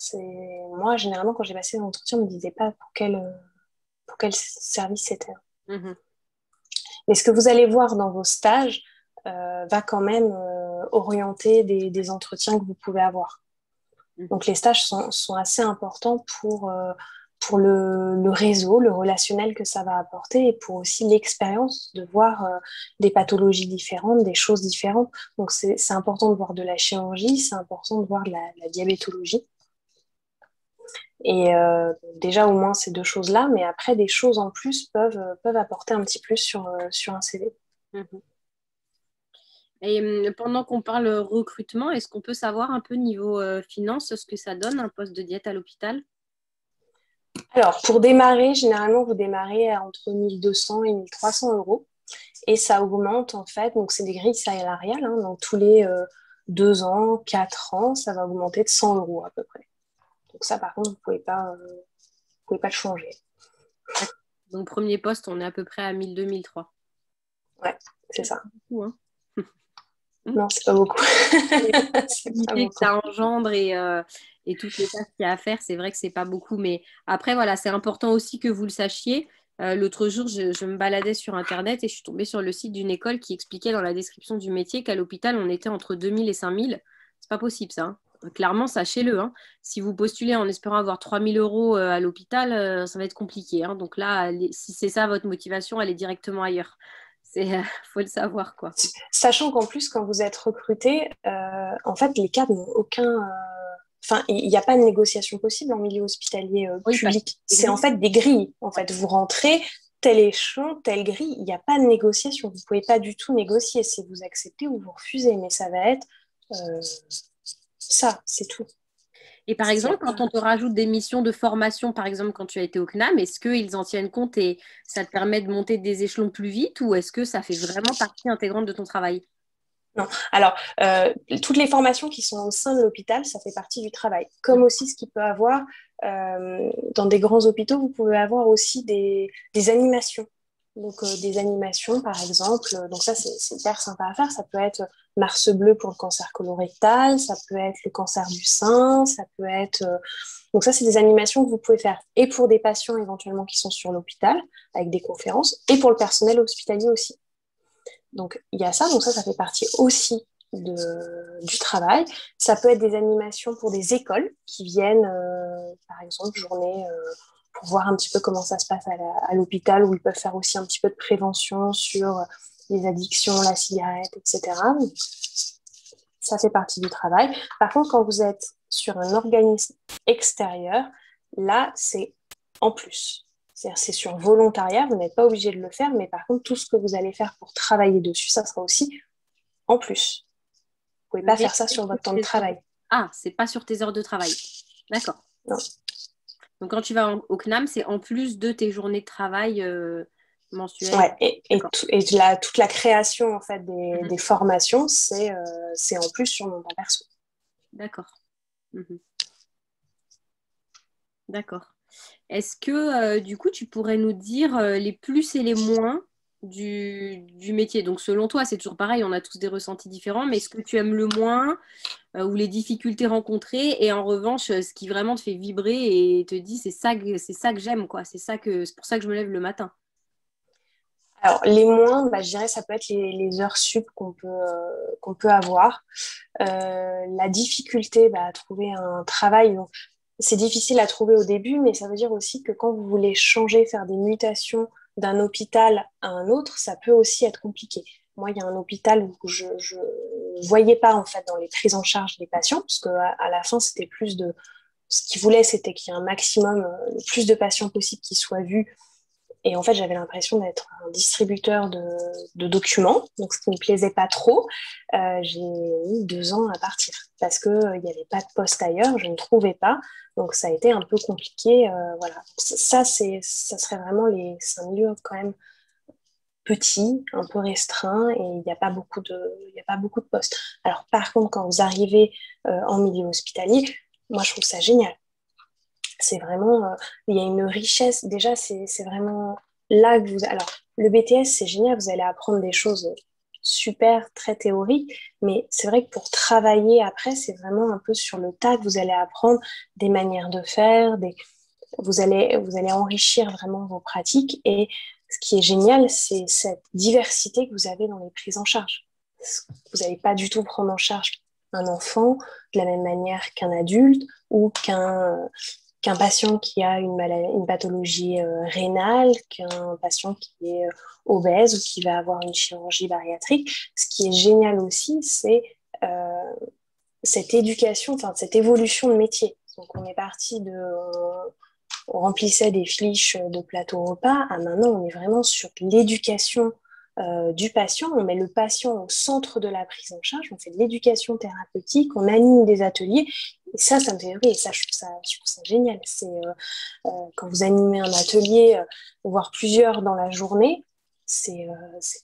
moi, généralement, quand j'ai passé l'entretien, on ne me disait pas pour quel service c'était. Mhm. Mais ce que vous allez voir dans vos stages va quand même orienter des entretiens que vous pouvez avoir. Donc les stages sont assez importants pour le réseau, le relationnel que ça va apporter et pour aussi l'expérience de voir des pathologies différentes, des choses différentes. Donc c'est important de voir de la chirurgie, c'est important de voir de la diabétologie. Et déjà, au moins, ces deux choses-là, mais après, des choses en plus peuvent apporter un petit plus sur un CV. Mhm. Et pendant qu'on parle recrutement, est-ce qu'on peut savoir un peu niveau finance ce que ça donne un poste de diète à l'hôpital? Alors, pour démarrer, généralement, vous démarrez entre 1200 et 1300 euros. Et ça augmente, en fait. Donc, c'est des grilles salariales. Hein, donc, tous les 2 ans, 4 ans, ça va augmenter de 100 euros à peu près. Donc, ça, par contre, vous ne pouvez pas le changer. Donc, premier poste, on est à peu près à 1002-1003. Ouais, c'est ça. Beaucoup, hein. Non, c'est pas beaucoup. Que ça engendre et toutes les tâches qu'il y a à faire, c'est vrai que c'est pas beaucoup. Mais après, voilà, c'est important aussi que vous le sachiez. L'autre jour, je me baladais sur Internet et je suis tombée sur le site d'une école qui expliquait dans la description du métier qu'à l'hôpital, on était entre 2000 et 5000. C'est pas possible, ça. Hein. Clairement, sachez-le. Hein. Si vous postulez en espérant avoir 3000 euros à l'hôpital, ça va être compliqué. Hein. Donc là, si c'est ça votre motivation, allez directement ailleurs. Faut le savoir, quoi. Sachant qu'en plus, quand vous êtes recruté, en fait, les cadres n'ont aucun... Enfin, il n'y a pas de négociation possible en milieu hospitalier public. C'est en fait des grilles. En fait, vous rentrez, tel échelon, telle grille, il n'y a pas de négociation. Vous ne pouvez pas du tout négocier si vous acceptez ou vous refusez. Mais ça va être ça, c'est tout. Et par exemple, quand on te rajoute des missions de formation, par exemple, quand tu as été au CNAM, est-ce qu'ils en tiennent compte et ça te permet de monter des échelons plus vite ou est-ce que ça fait vraiment partie intégrante de ton travail? Non. Alors, toutes les formations qui sont au sein de l'hôpital, ça fait partie du travail. Comme aussi ce qu'il peut avoir dans des grands hôpitaux, vous pouvez avoir aussi des animations. Donc, des animations, par exemple. Donc, ça, c'est hyper sympa à faire. Ça peut être Mars Bleu pour le cancer colorectal, ça peut être le cancer du sein, ça peut être... Donc, ça, c'est des animations que vous pouvez faire et pour des patients éventuellement qui sont sur l'hôpital, avec des conférences, et pour le personnel hospitalier aussi. Donc, il y a ça. Donc, ça fait partie aussi du travail. Ça peut être des animations pour des écoles qui viennent, par exemple, journée pour voir un petit peu comment ça se passe à l'hôpital, où ils peuvent faire aussi un petit peu de prévention sur les addictions, la cigarette, etc. Ça fait partie du travail. Par contre, quand vous êtes sur un organisme extérieur, là, c'est en plus. C'est-à-dire, c'est sur volontariat, vous n'êtes pas obligé de le faire, mais par contre, tout ce que vous allez faire pour travailler dessus, ça sera aussi en plus. Vous ne pouvez pas faire ça sur votre temps de travail. Ah, c'est pas sur tes heures de travail. D'accord. Non. Donc, quand tu vas au CNAM, c'est en plus de tes journées de travail mensuelles. Ouais, et toute la création en fait, des formations, c'est en plus sur mon temps perso. D'accord. D'accord. Est-ce que du coup, tu pourrais nous dire les plus et les moins du métier? Donc, selon toi, c'est toujours pareil, on a tous des ressentis différents, mais est-ce que tu aimes le moins ou les difficultés rencontrées et en revanche, ce qui vraiment te fait vibrer et te dit c'est ça que j'aime, quoi. C'est pour ça que je me lève le matin. Alors, les moins, je dirais, ça peut être les heures sup qu'on peut avoir. La difficulté à trouver un travail, donc, c'est difficile à trouver au début, mais ça veut dire aussi que quand vous voulez changer, faire des mutations d'un hôpital à un autre, ça peut aussi être compliqué. Moi, il y a un hôpital où je ne voyais pas en fait dans les prises en charge des patients, parce qu'à la fin, c'était plus de... Ce qu'ils voulaient, c'était qu'il y ait un maximum, le plus de patients possible qui soient vus. Et en fait, j'avais l'impression d'être un distributeur de documents, donc ce qui ne me plaisait pas trop. J'ai mis 2 ans à partir parce qu'il n'y avait pas de poste ailleurs, je ne trouvais pas. Donc ça a été un peu compliqué. Voilà. Ça serait vraiment c'est un milieu quand même petit, un peu restreint et il n'y a pas beaucoup de postes. Alors par contre, quand vous arrivez en milieu hospitalier, moi je trouve ça génial. C'est vraiment, il y a une richesse. Déjà, c'est vraiment là que vous... Alors, le BTS, c'est génial, vous allez apprendre des choses super, très théoriques, mais c'est vrai que pour travailler après, c'est vraiment un peu sur le tas que vous allez apprendre des manières de faire, vous allez enrichir vraiment vos pratiques. Et ce qui est génial, c'est cette diversité que vous avez dans les prises en charge. Vous n'allez pas du tout prendre en charge un enfant de la même manière qu'un adulte ou qu'un patient qui a une pathologie rénale, qu'un patient qui est obèse ou qui va avoir une chirurgie bariatrique. Ce qui est génial aussi, c'est cette éducation, enfin cette évolution de métier. Donc on est parti on remplissait des fiches de plateau repas, à maintenant on est vraiment sur l'éducation du patient, on met le patient au centre de la prise en charge, on fait de l'éducation thérapeutique, on anime des ateliers, et ça me fait rire, et ça, je trouve ça génial. C'est quand vous animez un atelier, voire plusieurs dans la journée, c'est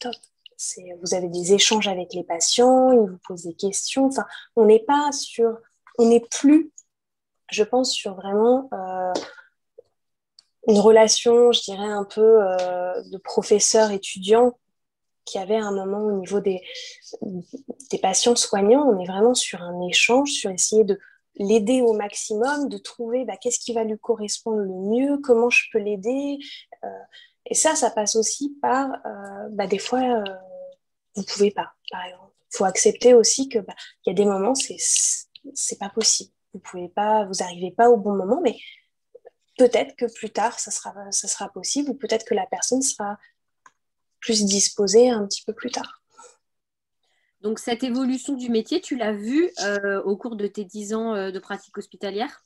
top. Vous avez des échanges avec les patients, ils vous posent des questions, enfin, on n'est plus, je pense, sur vraiment une relation, je dirais, un peu de professeur-étudiant qu'il y avait à un moment au niveau des patients soignants. On est vraiment sur un échange, sur essayer de l'aider au maximum, de trouver qu'est-ce qui va lui correspondre le mieux, comment je peux l'aider. Et ça passe aussi par, des fois, vous ne pouvez pas, par exemple. Il faut accepter aussi qu'il y a des moments, c'est pas possible. Vous pouvez pas, vous n'arrivez pas au bon moment, mais peut-être que plus tard, ça sera possible, ou peut-être que la personne sera plus disposée un petit peu plus tard. Donc, cette évolution du métier, tu l'as vue au cours de tes 10 ans de pratique hospitalière?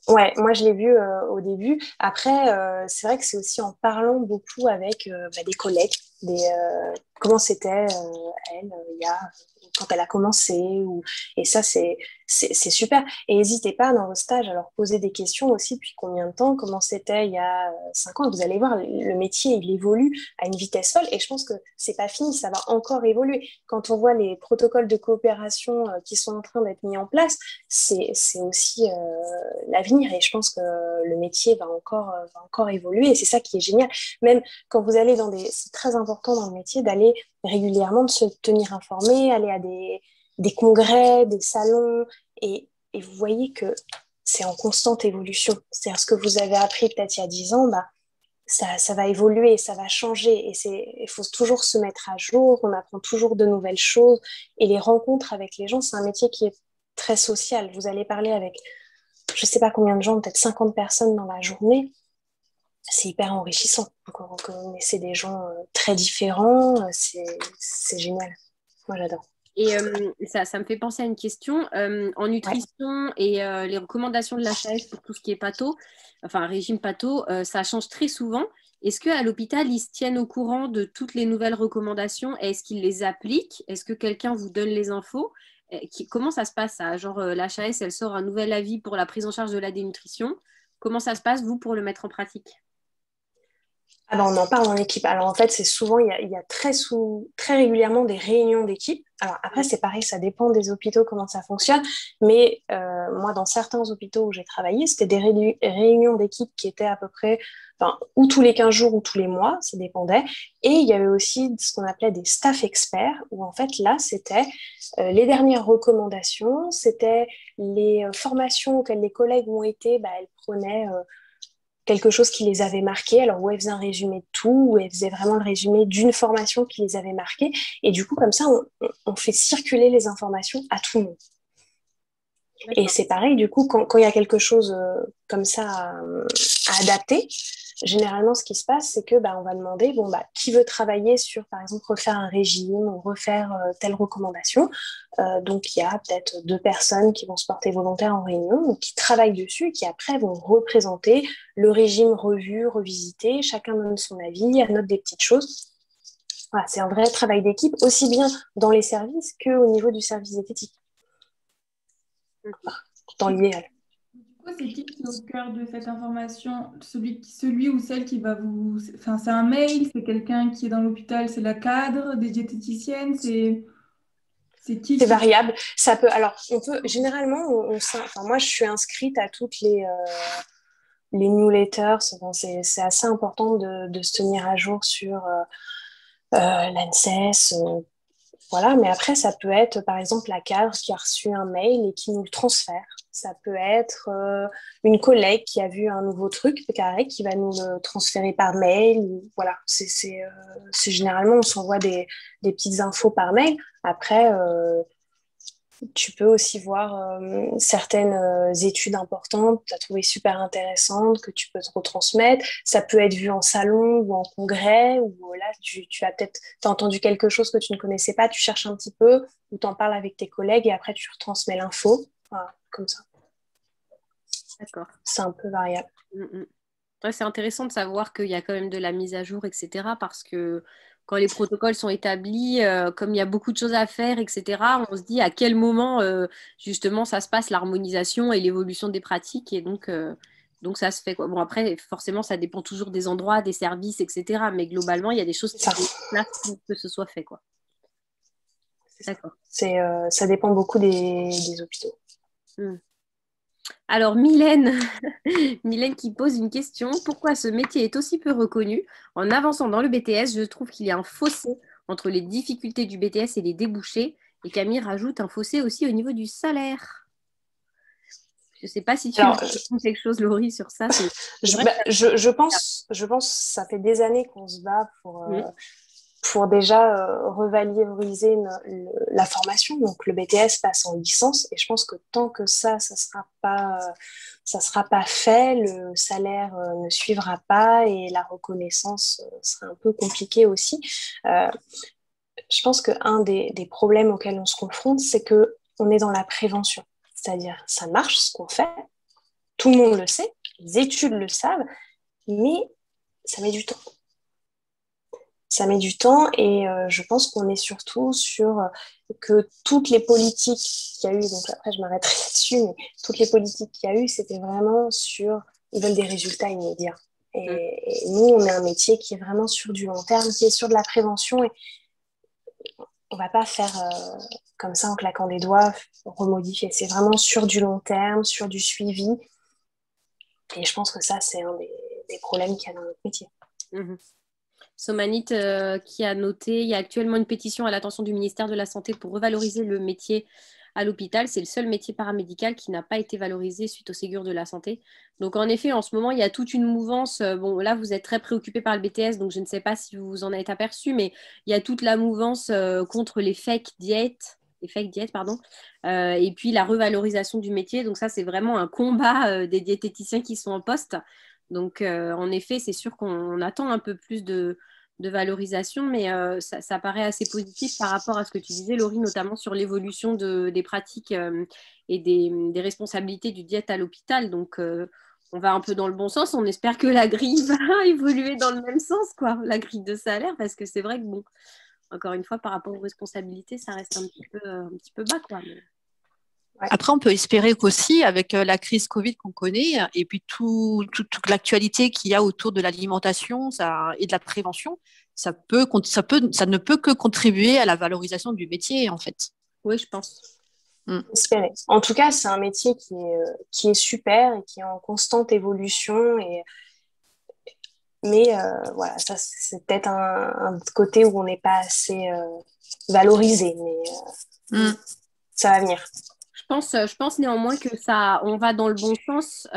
Ouais, moi je l'ai vu au début. Après, c'est vrai que c'est aussi en parlant beaucoup avec des collègues, comment c'était elle, quand elle a commencé. Et ça, c'est super. Et n'hésitez pas dans vos stages à leur poser des questions aussi, depuis combien de temps, comment c'était il y a 5 ans. Vous allez voir, le métier, il évolue à une vitesse folle. Et je pense que c'est pas fini, ça va encore évoluer. Quand on voit les protocoles de coopération qui sont en train d'être mis en place, c'est aussi l'avenir. Et je pense que le métier va encore évoluer. Et c'est ça qui est génial. Même quand vous allez c'est très important dans le métier d'aller régulièrement, de se tenir informé, aller à des congrès, des salons. Et vous voyez que c'est en constante évolution. C'est-à-dire ce que vous avez appris peut-être il y a 10 ans, ça va évoluer, ça va changer. Et il faut toujours se mettre à jour. On apprend toujours de nouvelles choses. Et les rencontres avec les gens, c'est un métier qui est très social. Vous allez parler avec, je ne sais pas combien de gens, peut-être 50 personnes dans la journée. C'est hyper enrichissant. Vous connaissez des gens très différents. C'est génial. Moi, j'adore. Et ça me fait penser à une question. En nutrition et les recommandations de l'HAS pour tout ce qui est patho, enfin régime patho, ça change très souvent. Est-ce qu'à l'hôpital, ils se tiennent au courant de toutes les nouvelles recommandations? Est-ce qu'ils les appliquent? Est-ce que quelqu'un vous donne les infos? Comment ça se passe ça? Genre l'HAS, elle sort un nouvel avis pour la prise en charge de la dénutrition. Comment ça se passe, vous, pour le mettre en pratique? Ah ben, on en parle en équipe. Alors en fait, c'est souvent, il y a très régulièrement des réunions d'équipe. Alors après, c'est pareil, ça dépend des hôpitaux, comment ça fonctionne. Mais moi, dans certains hôpitaux où j'ai travaillé, c'était des réunions d'équipe qui étaient à peu près, enfin, ou tous les 15 jours ou tous les mois, ça dépendait. Et il y avait aussi ce qu'on appelait des staff experts, où en fait, là, c'était les dernières recommandations, c'était les formations auxquelles les collègues ont été, bah, elles prenaient quelque chose qui les avait marqués, alors où elles faisaient un résumé de tout, où elles faisaient vraiment le résumé d'une formation qui les avait marqués, et du coup, comme ça, on fait circuler les informations à tout le monde. Et c'est pareil, du coup, quand il y a quelque chose comme ça à adapter, généralement, ce qui se passe, c'est que bah, on va demander, bon, bah, qui veut travailler sur, par exemple, refaire un régime ou refaire telle recommandation. Donc, il y a peut-être 2 personnes qui vont se porter volontaires en réunion, donc qui travaillent dessus et qui après vont représenter le régime revu, revisité. Chacun donne son avis, annote des petites choses. Voilà, c'est un vrai travail d'équipe, aussi bien dans les services qu'au niveau du service diététique, dans l'idéal. Du coup, c'est qui est au cœur de cette information? Celui ou celle qui va vous... Enfin, c'est un mail, c'est quelqu'un qui est dans l'hôpital, c'est la cadre, des diététiciennes, c'est C'est qui... variable. Ça peut, alors, on peut, généralement, enfin, moi, je suis inscrite à toutes les newsletters. Enfin, c'est assez important de se tenir à jour sur l'ANSES, voilà, mais après, ça peut être, par exemple, la cadre qui a reçu un mail et qui nous le transfère. Ça peut être une collègue qui a vu un nouveau truc, carré, qui va nous le transférer par mail. Voilà, c'est généralement, on s'envoie des petites infos par mail. Après, tu peux aussi voir certaines études importantes que tu as trouvées super intéressantes, que tu peux te retransmettre. Ça peut être vu en salon ou en congrès, ou là, tu as peut-être entendu quelque chose que tu ne connaissais pas, tu cherches un petit peu, ou tu en parles avec tes collègues et après tu retransmets l'info. Voilà, comme ça. D'accord. C'est un peu variable. Ouais, c'est intéressant de savoir qu'il y a quand même de la mise à jour, etc. Parce que quand les protocoles sont établis, comme il y a beaucoup de choses à faire, etc., on se dit à quel moment justement ça se passe, l'harmonisation et l'évolution des pratiques. Et donc ça se fait, quoi. Bon, après, forcément, ça dépend toujours des endroits, des services, etc. Mais globalement, il y a des choses C'est qui ça. se mettent en place pour que ce soit fait, quoi. D'accord. Ça dépend beaucoup des hôpitaux. Hmm. Alors, Mylène, Mylène qui pose une question. Pourquoi ce métier est aussi peu reconnu? En avançant dans le BTS, je trouve qu'il y a un fossé entre les difficultés du BTS et les débouchés. Et Camille rajoute un fossé aussi au niveau du salaire. Je ne sais pas si tu veux Alors, répondre quelque chose, Laurie, sur ça. C'est vrai que je pense que ça fait des années qu'on se bat Mhm. pour déjà revaloriser la formation. Donc, le BTS passe en licence et je pense que tant que ça sera pas fait, le salaire ne suivra pas et la reconnaissance sera un peu compliquée aussi. Euh, je pense qu'un des problèmes auxquels on se confronte, c'est que on est dans la prévention. C'est-à-dire, ça marche ce qu'on fait, tout le monde le sait, les études le savent, mais ça met du temps. Ça met du temps et je pense qu'on est surtout sur que toutes les politiques qu'il y a eu, donc après je m'arrêterai là-dessus, mais toutes les politiques qu'il y a eu, c'était vraiment sur, ils veulent des résultats immédiats. Et nous, on est un métier qui est vraiment sur du long terme, qui est sur de la prévention et on va pas faire comme ça en claquant des doigts, remodifier. C'est vraiment sur du long terme, sur du suivi. Et je pense que ça, c'est un des problèmes qu'il y a dans notre métier. Mhm. Somanit qui a noté, il y a actuellement une pétition à l'attention du ministère de la Santé pour revaloriser le métier à l'hôpital. C'est le seul métier paramédical qui n'a pas été valorisé suite au Ségur de la Santé. Donc en effet, en ce moment, il y a toute une mouvance. Bon, là, vous êtes très préoccupé par le BTS, donc je ne sais pas si vous vous en êtes aperçu, mais il y a toute la mouvance contre les fake diètes. Les fake diètes, pardon, et puis la revalorisation du métier. Donc ça, c'est vraiment un combat des diététiciens qui sont en poste. Donc, en effet, c'est sûr qu'on attend un peu plus de valorisation, mais ça paraît assez positif par rapport à ce que tu disais, Laurie, notamment sur l'évolution des pratiques et des responsabilités du diète à l'hôpital. Donc, on va un peu dans le bon sens. On espère que la grille va évoluer dans le même sens, quoi, la grille de salaire, parce que c'est vrai que, bon, encore une fois, par rapport aux responsabilités, ça reste un petit peu bas, quoi. Mais... Ouais. Après, on peut espérer qu'aussi, avec la crise Covid qu'on connaît, et puis toute l'actualité qu'il y a autour de l'alimentation et de la prévention, ça ne peut que contribuer à la valorisation du métier, en fait. Oui, je pense. Espérer. En tout cas, c'est un métier qui est super et qui est en constante évolution. Mais voilà, ça, c'est peut-être un côté où on n'est pas assez valorisé. Mais ça va venir. Je pense néanmoins que ça, on va dans le bon sens.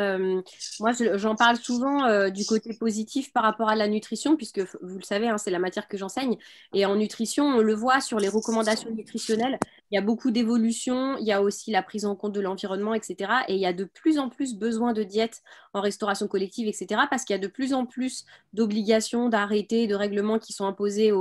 Moi, j'en parle souvent du côté positif par rapport à la nutrition, puisque vous le savez, hein, c'est la matière que j'enseigne. Et en nutrition, on le voit sur les recommandations nutritionnelles, il y a beaucoup d'évolutions, il y a aussi la prise en compte de l'environnement, etc. Et il y a de plus en plus besoin de diètes en restauration collective, etc. Parce qu'il y a de plus en plus d'obligations, d'arrêtés, de règlements qui sont imposés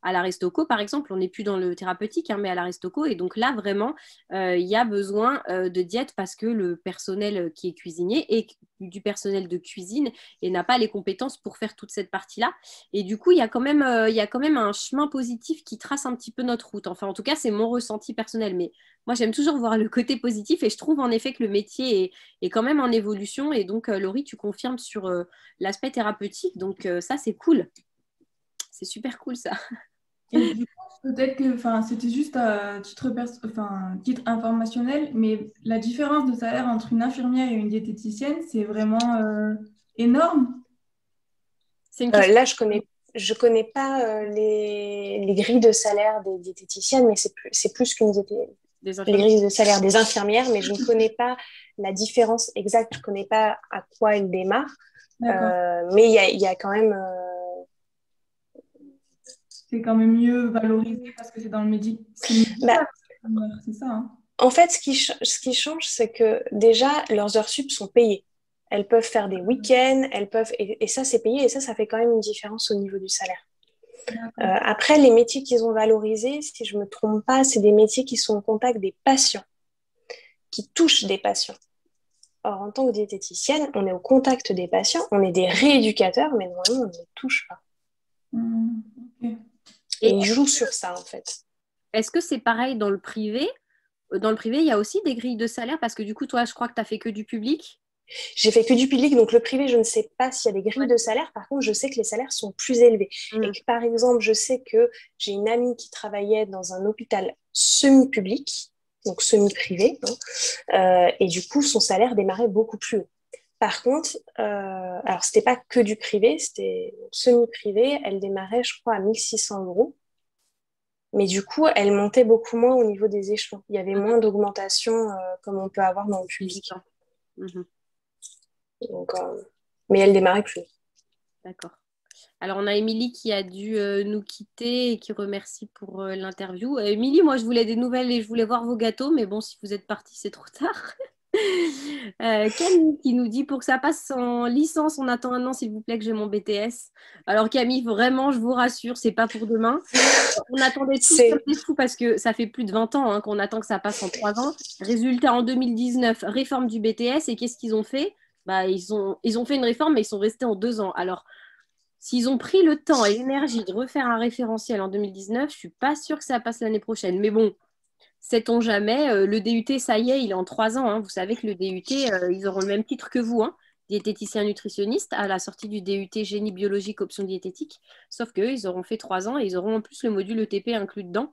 à la Restoco, par exemple. On n'est plus dans le thérapeutique, hein, mais à la Restoco. Et donc là, vraiment, il y a besoin de diète parce que le personnel qui est cuisinier est du personnel de cuisine et n'a pas les compétences pour faire toute cette partie-là. Et du coup, il y a quand même un chemin positif qui trace un petit peu notre route. Enfin, en tout cas, c'est mon ressenti personnel. Mais moi, j'aime toujours voir le côté positif et je trouve en effet que le métier est quand même en évolution. Et donc, Laurie, tu confirmes sur l'aspect thérapeutique. Donc, ça, c'est cool. C'est super cool, ça. Et du coup, peut-être que c'était juste à titre informationnel, mais la différence de salaire entre une infirmière et une diététicienne, c'est vraiment énorme. C'est une question. Là, je connais pas les grilles de salaire des diététiciennes, mais c'est plus qu'une Des les infirmières. grilles de salaire des infirmières, mais je ne connais pas la différence exacte. Je ne connais pas à quoi elles démarrent. D'accord. Mais il y a quand même... C'est quand même mieux valorisé parce que c'est dans le médical, Bah, c'est ça, hein. en fait, ce qui change, c'est que déjà, leurs heures sup sont payées. Elles peuvent faire des week-ends, et ça, c'est payé, et ça fait quand même une différence au niveau du salaire. D'accord. Après, les métiers qu'ils ont valorisés, si je ne me trompe pas, c'est des métiers qui sont au contact des patients, qui touchent des patients. Or, en tant que diététicienne, on est au contact des patients, on est des rééducateurs, mais normalement, on ne les touche pas. Ok. Et Et ils jouent sur ça, en fait. est-ce que c'est pareil dans le privé? Dans le privé, il y a aussi des grilles de salaire parce que du coup, toi, je crois que tu as fait que du public. J'ai fait que du public, donc le privé, je ne sais pas s'il y a des grilles Ouais. de salaire. Par contre, je sais que les salaires sont plus élevés. Et que, par exemple, je sais que j'ai une amie qui travaillait dans un hôpital semi-public, donc semi-privé, hein, et du coup, son salaire démarrait beaucoup plus haut. Par contre, alors c'était pas que du privé, c'était semi-privé, elle démarrait, je crois, à 1600 euros. Mais du coup, elle montait beaucoup moins au niveau des échelons. Il y avait moins d'augmentation comme on peut avoir dans le public. Mhm. Donc, mais elle démarrait plus. D'accord. Alors, on a Émilie qui a dû nous quitter et qui remercie pour l'interview. Émilie, moi, je voulais des nouvelles et je voulais voir vos gâteaux, mais bon, si vous êtes partie, c'est trop tard. Camille qui nous dit pour que ça passe en licence, on attend un an, s'il vous plaît, que j'ai mon BTS. Alors, Camille, vraiment, je vous rassure, c'est pas pour demain. On attendait tous comme des fous parce que ça fait plus de 20 ans hein, qu'on attend que ça passe en 3 ans. Résultat, en 2019, réforme du BTS. Et qu'est-ce qu'ils ont fait? Bah, ils ont fait une réforme, mais ils sont restés en 2 ans. Alors, s'ils ont pris le temps et l'énergie de refaire un référentiel en 2019, je ne suis pas sûre que ça passe l'année prochaine. Mais bon, sait-on jamais, le DUT, ça y est, il est en 3 ans. Hein. Vous savez que le DUT, ils auront le même titre que vous, hein, diététicien nutritionniste, à la sortie du DUT génie biologique option diététique. Sauf qu'eux, ils auront fait 3 ans et ils auront en plus le module ETP inclus dedans.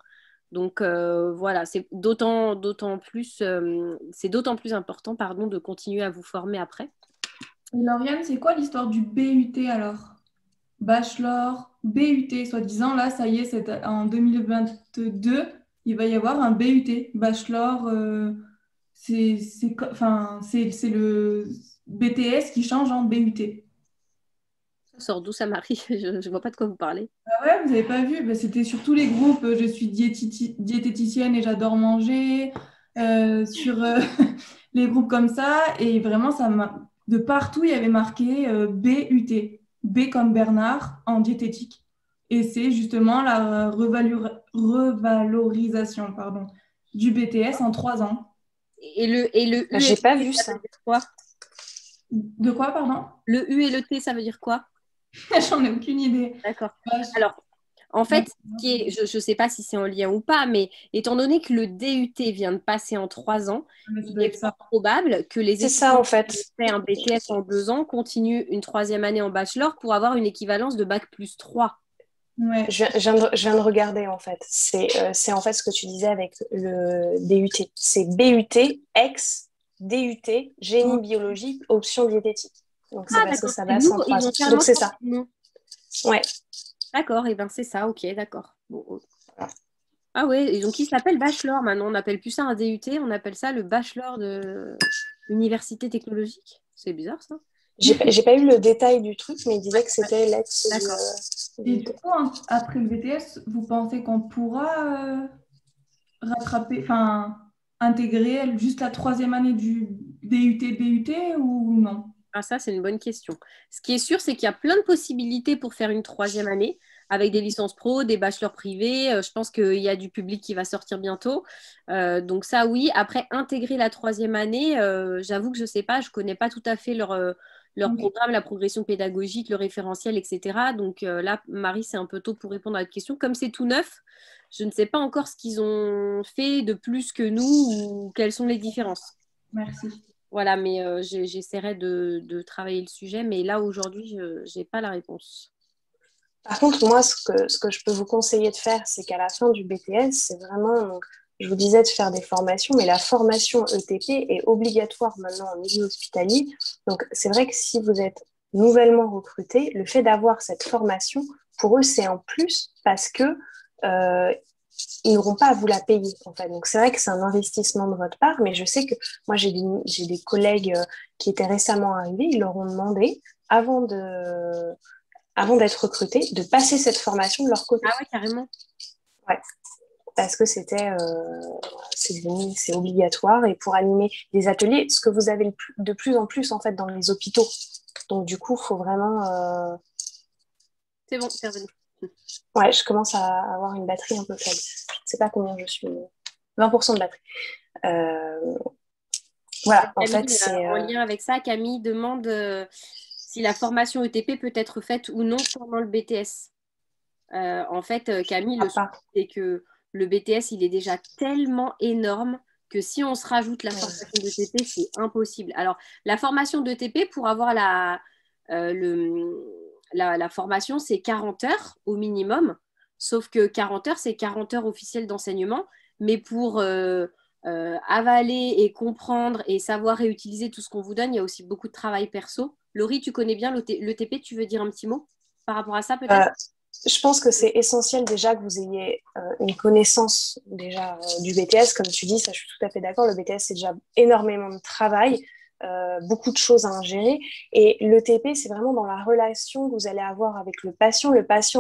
Donc voilà, c'est d'autant plus important pardon, de continuer à vous former après. Et Lauriane, c'est quoi l'histoire du BUT alors? Bachelor, BUT, soi-disant, là, ça y est, en 2022, il va y avoir un BUT. Bachelor, c'est le BTS qui change en BUT. Ça sort d'où ça, Marie? Je ne vois pas de quoi vous parlez. Ah ouais, vous n'avez pas vu? Ben, c'était sur tous les groupes. Je suis diététicienne et j'adore manger. Sur les groupes comme ça. Et vraiment, de partout, il y avait marqué BUT. B comme Bernard en diététique. Et c'est justement la revalorisation du BTS en 3 ans. Et le U J'ai pas vu ça. veut dire quoi? De quoi, pardon? Le U et le T, ça veut dire quoi? J'en ai aucune idée. D'accord. Alors, En fait, je ne sais pas si c'est en lien ou pas, mais étant donné que le DUT vient de passer en 3 ans, Mais ça il doit est être ça. probable que les C'est ça, étudiants en qui fait. ont fait un BTS en 2 ans continuent une 3e année en bachelor pour avoir une équivalence de bac+3. Ouais. Je viens de regarder, en fait. C'est en fait ce que tu disais avec le DUT. C'est BUT, ex, DUT, génie biologique, option diététique. Donc, c'est Ah, parce que d'accord. ça Et passe nous, en ils 3 ont ans. clairement Donc, c'est changé ça. de nom. Ouais. D'accord, et ben c'est ça, ok, d'accord. Bon. Ah ouais, et donc il s'appelle bachelor maintenant. On n'appelle plus ça un DUT, on appelle ça le bachelor de l'université technologique. C'est bizarre ça. J'ai pas eu le détail du truc, mais il disait que Ouais, c'était l'ex d'accord. Et du du coup, après le BTS, vous pensez qu'on pourra rattraper, enfin, intégrer juste la 3e année du DUT, BUT ou non? Ah, ça, c'est une bonne question. Ce qui est sûr, c'est qu'il y a plein de possibilités pour faire une 3e année avec des licences pro, des bachelors privés. Je pense qu'il y a du public qui va sortir bientôt. Donc ça, oui. Après, intégrer la 3e année, j'avoue que je ne sais pas, je ne connais pas tout à fait leur Ok. programme, la progression pédagogique, le référentiel, etc. Donc là, Marie, c'est un peu tôt pour répondre à votre question. Comme c'est tout neuf, je ne sais pas encore ce qu'ils ont fait de plus que nous ou quelles sont les différences. Merci. Voilà, mais j'essaierai de travailler le sujet, mais là, aujourd'hui, je n'ai pas la réponse. Par contre, moi, ce que je peux vous conseiller de faire, c'est qu'à la fin du BTS, c'est vraiment, donc, je vous disais de faire des formations, mais la formation ETP est obligatoire maintenant en milieu hospitalier. Donc, c'est vrai que si vous êtes nouvellement recruté, le fait d'avoir cette formation, pour eux, c'est un plus parce que ils n'auront pas à vous la payer, en fait. Donc, c'est vrai que c'est un investissement de votre part, mais je sais que moi, j'ai des collègues qui étaient récemment arrivés, ils leur ont demandé, avant d'être recrutés, de passer cette formation de leur côté. Ah ouais, carrément. Ouais, parce que c'est obligatoire et pour animer des ateliers, ce que vous avez de plus en plus en fait dans les hôpitaux. Donc du coup, il faut vraiment. C'est bon, c'est revenu. Ouais, je commence à avoir une batterie un peu faible. Je ne sais pas combien je suis, mais 20% de batterie. Voilà, en Camille, fait, c'est. en lien avec ça, Camille demande si la formation ETP peut être faite ou non pendant le BTS. En fait, Camille, le souci, Pas. c'est que le BTS, il est déjà tellement énorme que si on se rajoute la formation d'ETP, c'est impossible. Alors, la formation d'ETP, pour avoir la formation, c'est 40 heures au minimum. Sauf que 40 heures, c'est 40 heures officielles d'enseignement. Mais pour avaler et comprendre et savoir réutiliser tout ce qu'on vous donne, il y a aussi beaucoup de travail perso. Laurie, tu connais bien l'ETP, tu veux dire un petit mot par rapport à ça peut-être? Je pense que c'est essentiel déjà que vous ayez une connaissance déjà du BTS. Comme tu dis, ça, je suis tout à fait d'accord. Le BTS, c'est déjà énormément de travail, beaucoup de choses à ingérer. Et l'ETP, c'est vraiment dans la relation que vous allez avoir avec le patient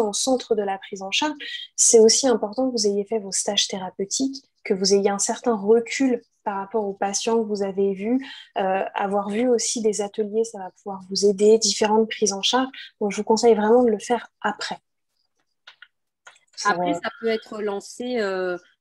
au centre de la prise en charge. C'est aussi important que vous ayez fait vos stages thérapeutiques, que vous ayez un certain recul par rapport aux patients que vous avez vus, avoir vu aussi des ateliers, ça va pouvoir vous aider, différentes prises en charge. Donc, je vous conseille vraiment de le faire après. Après, ça peut être lancé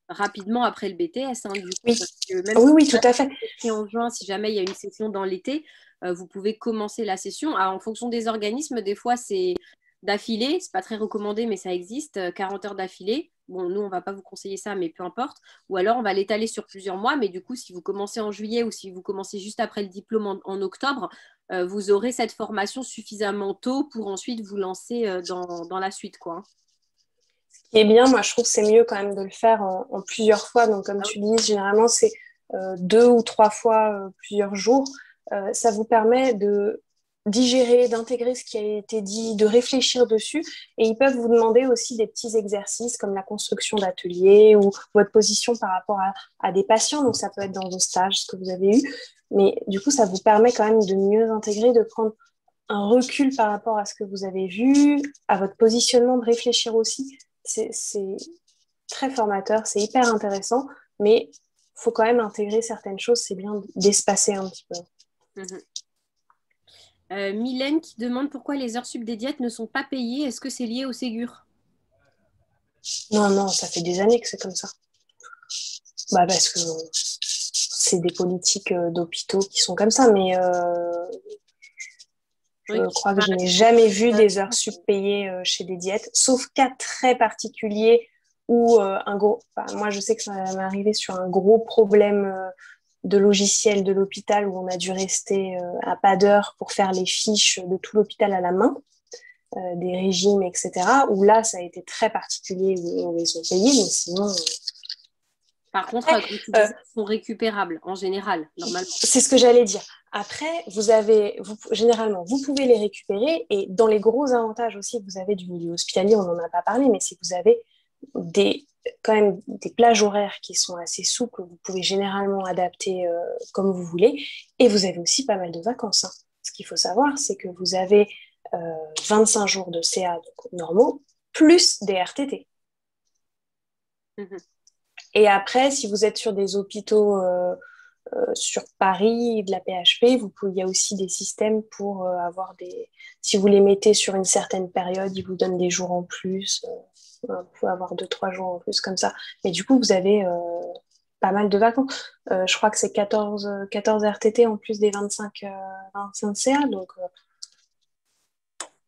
rapidement après le BTS, hein, du coup, oui. parce que même Oui, si oui, tout à fait. c'est en juin, si jamais il y a une session dans l'été, vous pouvez commencer la session. En fonction des organismes, des fois, c'est d'affilée. C'est pas très recommandé, mais ça existe. 40 heures d'affilée. Bon, nous, on va pas vous conseiller ça, mais peu importe. Ou alors, on va l'étaler sur plusieurs mois. Mais du coup, si vous commencez en juillet ou si vous commencez juste après le diplôme en octobre, vous aurez cette formation suffisamment tôt pour ensuite vous lancer dans la suite, quoi. Ce qui est bien, moi, je trouve que c'est mieux quand même de le faire en plusieurs fois. Donc, comme Ah tu dis, généralement, c'est 2 ou 3 fois plusieurs jours. Ça vous permet de digérer, d'intégrer ce qui a été dit, de réfléchir dessus. Et ils peuvent vous demander aussi des petits exercices comme la construction d'ateliers ou votre position par rapport à des patients. Donc, ça peut être dans vos stages, ce que vous avez eu. Mais du coup, ça vous permet quand même de mieux intégrer, de prendre un recul par rapport à ce que vous avez vu, à votre positionnement, de réfléchir aussi. C'est très formateur, c'est hyper intéressant, mais il faut quand même intégrer certaines choses. C'est bien d'espacer un petit peu. Mylène qui demande pourquoi les heures sup des diètes ne sont pas payées. Est-ce que c'est lié au Ségur? Non, non, ça fait des années que c'est comme ça. Bah, parce que c'est des politiques d'hôpitaux qui sont comme ça, mais Je crois que je n'ai jamais vu des heures sup payées chez des diètes, sauf cas très particulier où moi je sais que ça m'est arrivé sur un gros problème de logiciel de l'hôpital où on a dû rester à pas d'heure pour faire les fiches de tout l'hôpital à la main, des régimes, etc. Où là, ça a été très particulier, où ils ont payé, mais sinon... Par contre, comme tu disais, ils sont récupérables en général, normalement. C'est ce que j'allais dire. Après, généralement, vous pouvez les récupérer et dans les gros avantages aussi que vous avez du milieu hospitalier, on n'en a pas parlé, mais c'est que vous avez quand même des plages horaires qui sont assez souples, vous pouvez généralement adapter comme vous voulez, et vous avez aussi pas mal de vacances. Hein. Ce qu'il faut savoir, c'est que vous avez 25 jours de CA donc, normaux, plus des RTT. Et après, si vous êtes sur des hôpitaux sur Paris, de la PHP, il y a aussi des systèmes pour avoir des... Si vous les mettez sur une certaine période, ils vous donnent des jours en plus. Vous pouvez avoir 2-3 jours en plus comme ça. Mais du coup, vous avez pas mal de vacances. Je crois que c'est 14 RTT en plus des 25 CA. Donc,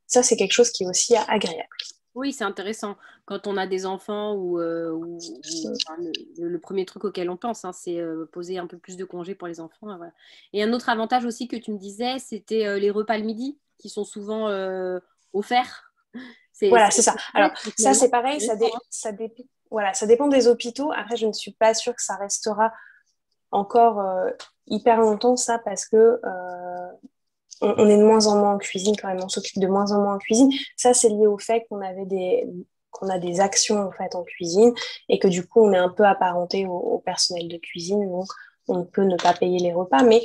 ça, c'est quelque chose qui est aussi agréable. Oui, c'est intéressant. Quand on a des enfants enfin, le premier truc auquel on pense, hein, c'est poser un peu plus de congés pour les enfants. Voilà. Et un autre avantage aussi que tu me disais, c'était les repas le midi qui sont souvent offerts. Voilà, c'est ça. Alors, ça, c'est pareil, ça dépend des hôpitaux. Après, je ne suis pas sûre que ça restera encore hyper longtemps, ça, parce que on est de moins en moins en cuisine quand même, on s'occupe de moins en moins en cuisine. Ça, c'est lié au fait qu'on a des actions en fait en cuisine et que du coup, on est un peu apparenté au personnel de cuisine, donc on peut ne pas payer les repas, mais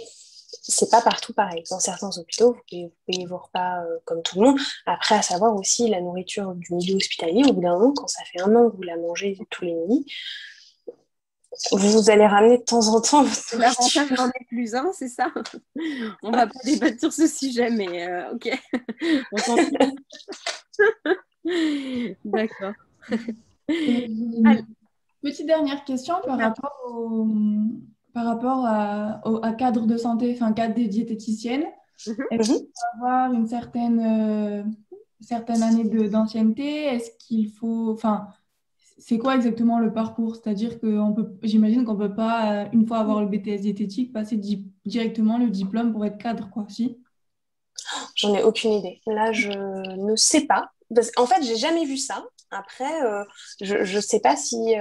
c'est pas partout pareil. Dans certains hôpitaux, vous pouvez payer vos repas comme tout le monde. Après, à savoir aussi la nourriture du milieu hospitalier, au bout d'un moment, quand ça fait un an que vous la mangez tous les midis, vous allez ramener de temps en temps votre nourriture. L'avantage n'en est plus un, c'est ça. On va pas débattre sur ce sujet, mais ok. On s'en fout. D'accord. Petite dernière question par rapport à cadre de santé, enfin cadre des diététiciennes. Est-ce qu'il faut avoir une certaine année d'ancienneté? Est-ce qu'il faut... Enfin, c'est quoi exactement le parcours? C'est-à-dire que j'imagine qu'on ne peut pas, une fois avoir le BTS diététique, passer directement le diplôme pour être cadre, quoi, si? J'en ai aucune idée. Là, je ne sais pas. En fait, j'ai jamais vu ça. Après, je ne sais pas si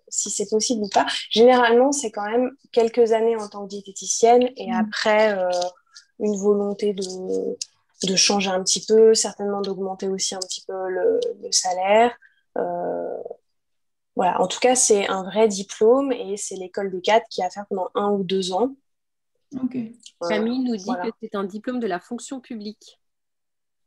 c'est possible ou pas. Généralement, c'est quand même quelques années en tant que diététicienne et après, une volonté de changer un petit peu, certainement d'augmenter aussi un petit peu le salaire. Voilà. En tout cas, c'est un vrai diplôme et c'est l'école des cadres qui a à faire pendant 1 ou 2 ans. Okay. Camille nous dit que c'est un diplôme de la fonction publique.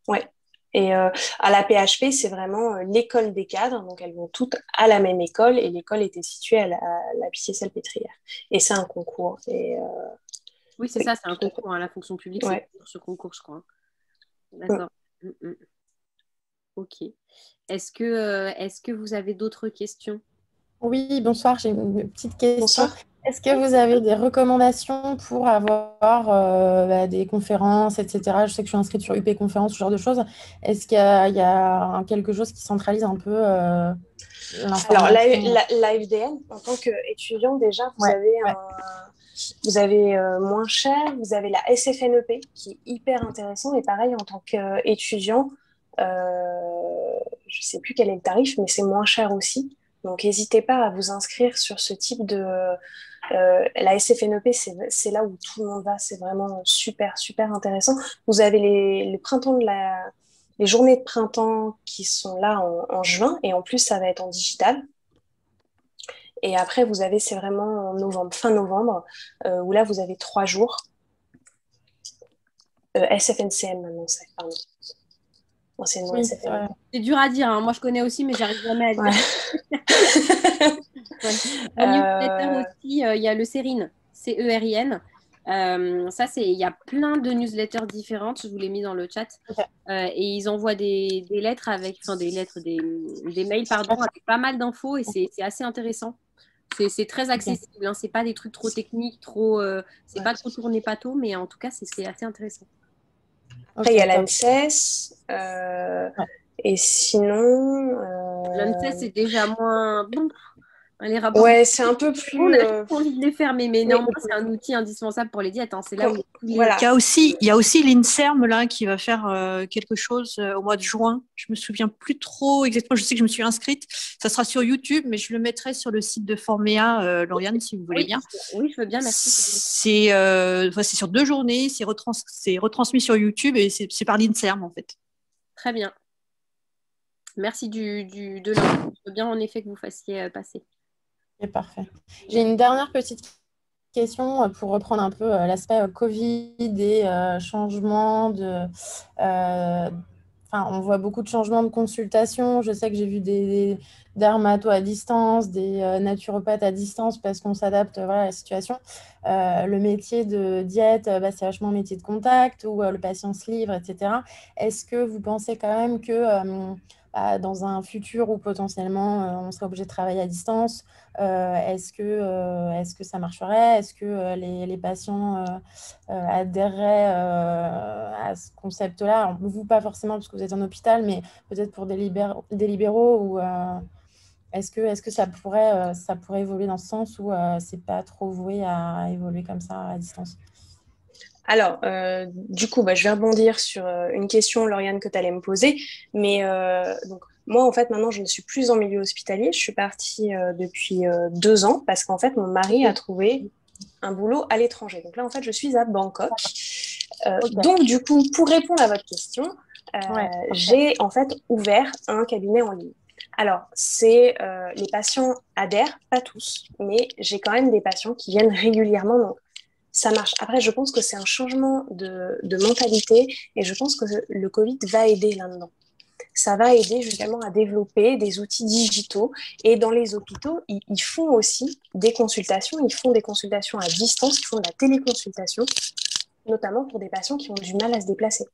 Ouais. Et à la PHP, c'est vraiment l'école des cadres. Donc, elles vont toutes à la même école et l'école était située à la Pitié-Salpêtrière. Et c'est un concours. Oui, c'est ça, c'est un concours. Hein, la fonction publique, c'est ce concours, je crois. D'accord. Ok. Est-ce que vous avez d'autres questions? Oui, bonsoir, j'ai une petite question. Bonsoir. Est-ce que vous avez des recommandations pour avoir des conférences, etc. Je sais que je suis inscrite sur UP Conférences, ce genre de choses. Est-ce qu'il y a quelque chose qui centralise un peu l'information? Alors, l'AFDN, en tant qu'étudiant, déjà, vous avez moins cher. Vous avez la SFNEP, qui est hyper intéressant. Et pareil, en tant qu'étudiant, je ne sais plus quel est le tarif, mais c'est moins cher aussi. Donc, n'hésitez pas à vous inscrire sur ce type de... la SFNEP, c'est là où tout le monde va. C'est vraiment super, super intéressant. Vous avez les journées de printemps qui sont là en juin. Et en plus, ça va être en digital. Et après, c'est vraiment en novembre, fin novembre, où là, vous avez 3 jours. SFNCM, maintenant, pardon. Anciennement Oui, SFNEP. C'est dur à dire, hein. Moi je connais aussi, mais j'arrive jamais à le dire. En newsletter aussi, il y a le CERIN, CERIN. Ça, il y a plein de newsletters différentes, je vous l'ai mis dans le chat. Okay. Et ils envoient des lettres des mails, pardon, avec pas mal d'infos et c'est assez intéressant. C'est très accessible, hein. C'est pas des trucs trop techniques, c'est pas trop tourné pâteau, mais en tout cas, c'est assez intéressant. Après, il y a top. l'ANSES. Ouais. Et sinon, L'ANSES, c'est déjà moins bon. Les rapports, ouais, c'est un peu on plus. a juste envie de les faire, mais Mais néanmoins, c'est un outil indispensable pour les diètes. C'est là où il y a tous les. voilà. Il y a aussi l'INSERM là qui va faire quelque chose au mois de juin. Je me souviens plus trop exactement. Je sais que je me suis inscrite. Ça sera sur YouTube, mais je le mettrai sur le site de Forméa, Lauriane, si vous voulez Oui, bien. oui, je veux bien, merci. C'est sur 2 journées. C'est retransmis sur YouTube et c'est par l'INSERM en fait. Très bien. Merci de l'info. Je veux bien en effet que vous fassiez passer. C'est parfait. J'ai une dernière petite question pour reprendre un peu l'aspect Covid et changement de. Enfin, on voit beaucoup de changements de consultation. Je sais que j'ai vu des dermatos à distance, des naturopathes à distance parce qu'on s'adapte voilà, à la situation. Le métier de diète, c'est vachement un métier de contact où le patient se livre, etc. Est-ce que vous pensez quand même que dans un futur où potentiellement on serait obligé de travailler à distance, est-ce que ça marcherait? Est-ce que les patients adhéreraient à ce concept-là? Alors, vous, pas forcément parce que vous êtes en hôpital, mais peut-être pour des libéraux ou est-ce que ça pourrait évoluer dans ce sens où c'est pas trop voué à évoluer comme ça à distance? Alors, du coup, je vais rebondir sur une question, Lauriane, que tu allais me poser. Mais donc, moi, en fait, maintenant, je ne suis plus en milieu hospitalier. Je suis partie depuis 2 ans parce qu'en fait, mon mari a trouvé un boulot à l'étranger. Donc là, en fait, je suis à Bangkok. Ok. Donc, du coup, pour répondre à votre question, Ouais. j'ai en fait ouvert un cabinet en ligne. Alors, les patients adhèrent, pas tous, mais j'ai quand même des patients qui viennent régulièrement. Donc, ça marche. Après, je pense que c'est un changement de mentalité et je pense que le Covid va aider là-dedans. Ça va aider justement à développer des outils digitaux. Et dans les hôpitaux, ils font aussi des consultations. Ils font des consultations à distance, ils font de la téléconsultation, notamment pour des patients qui ont du mal à se déplacer.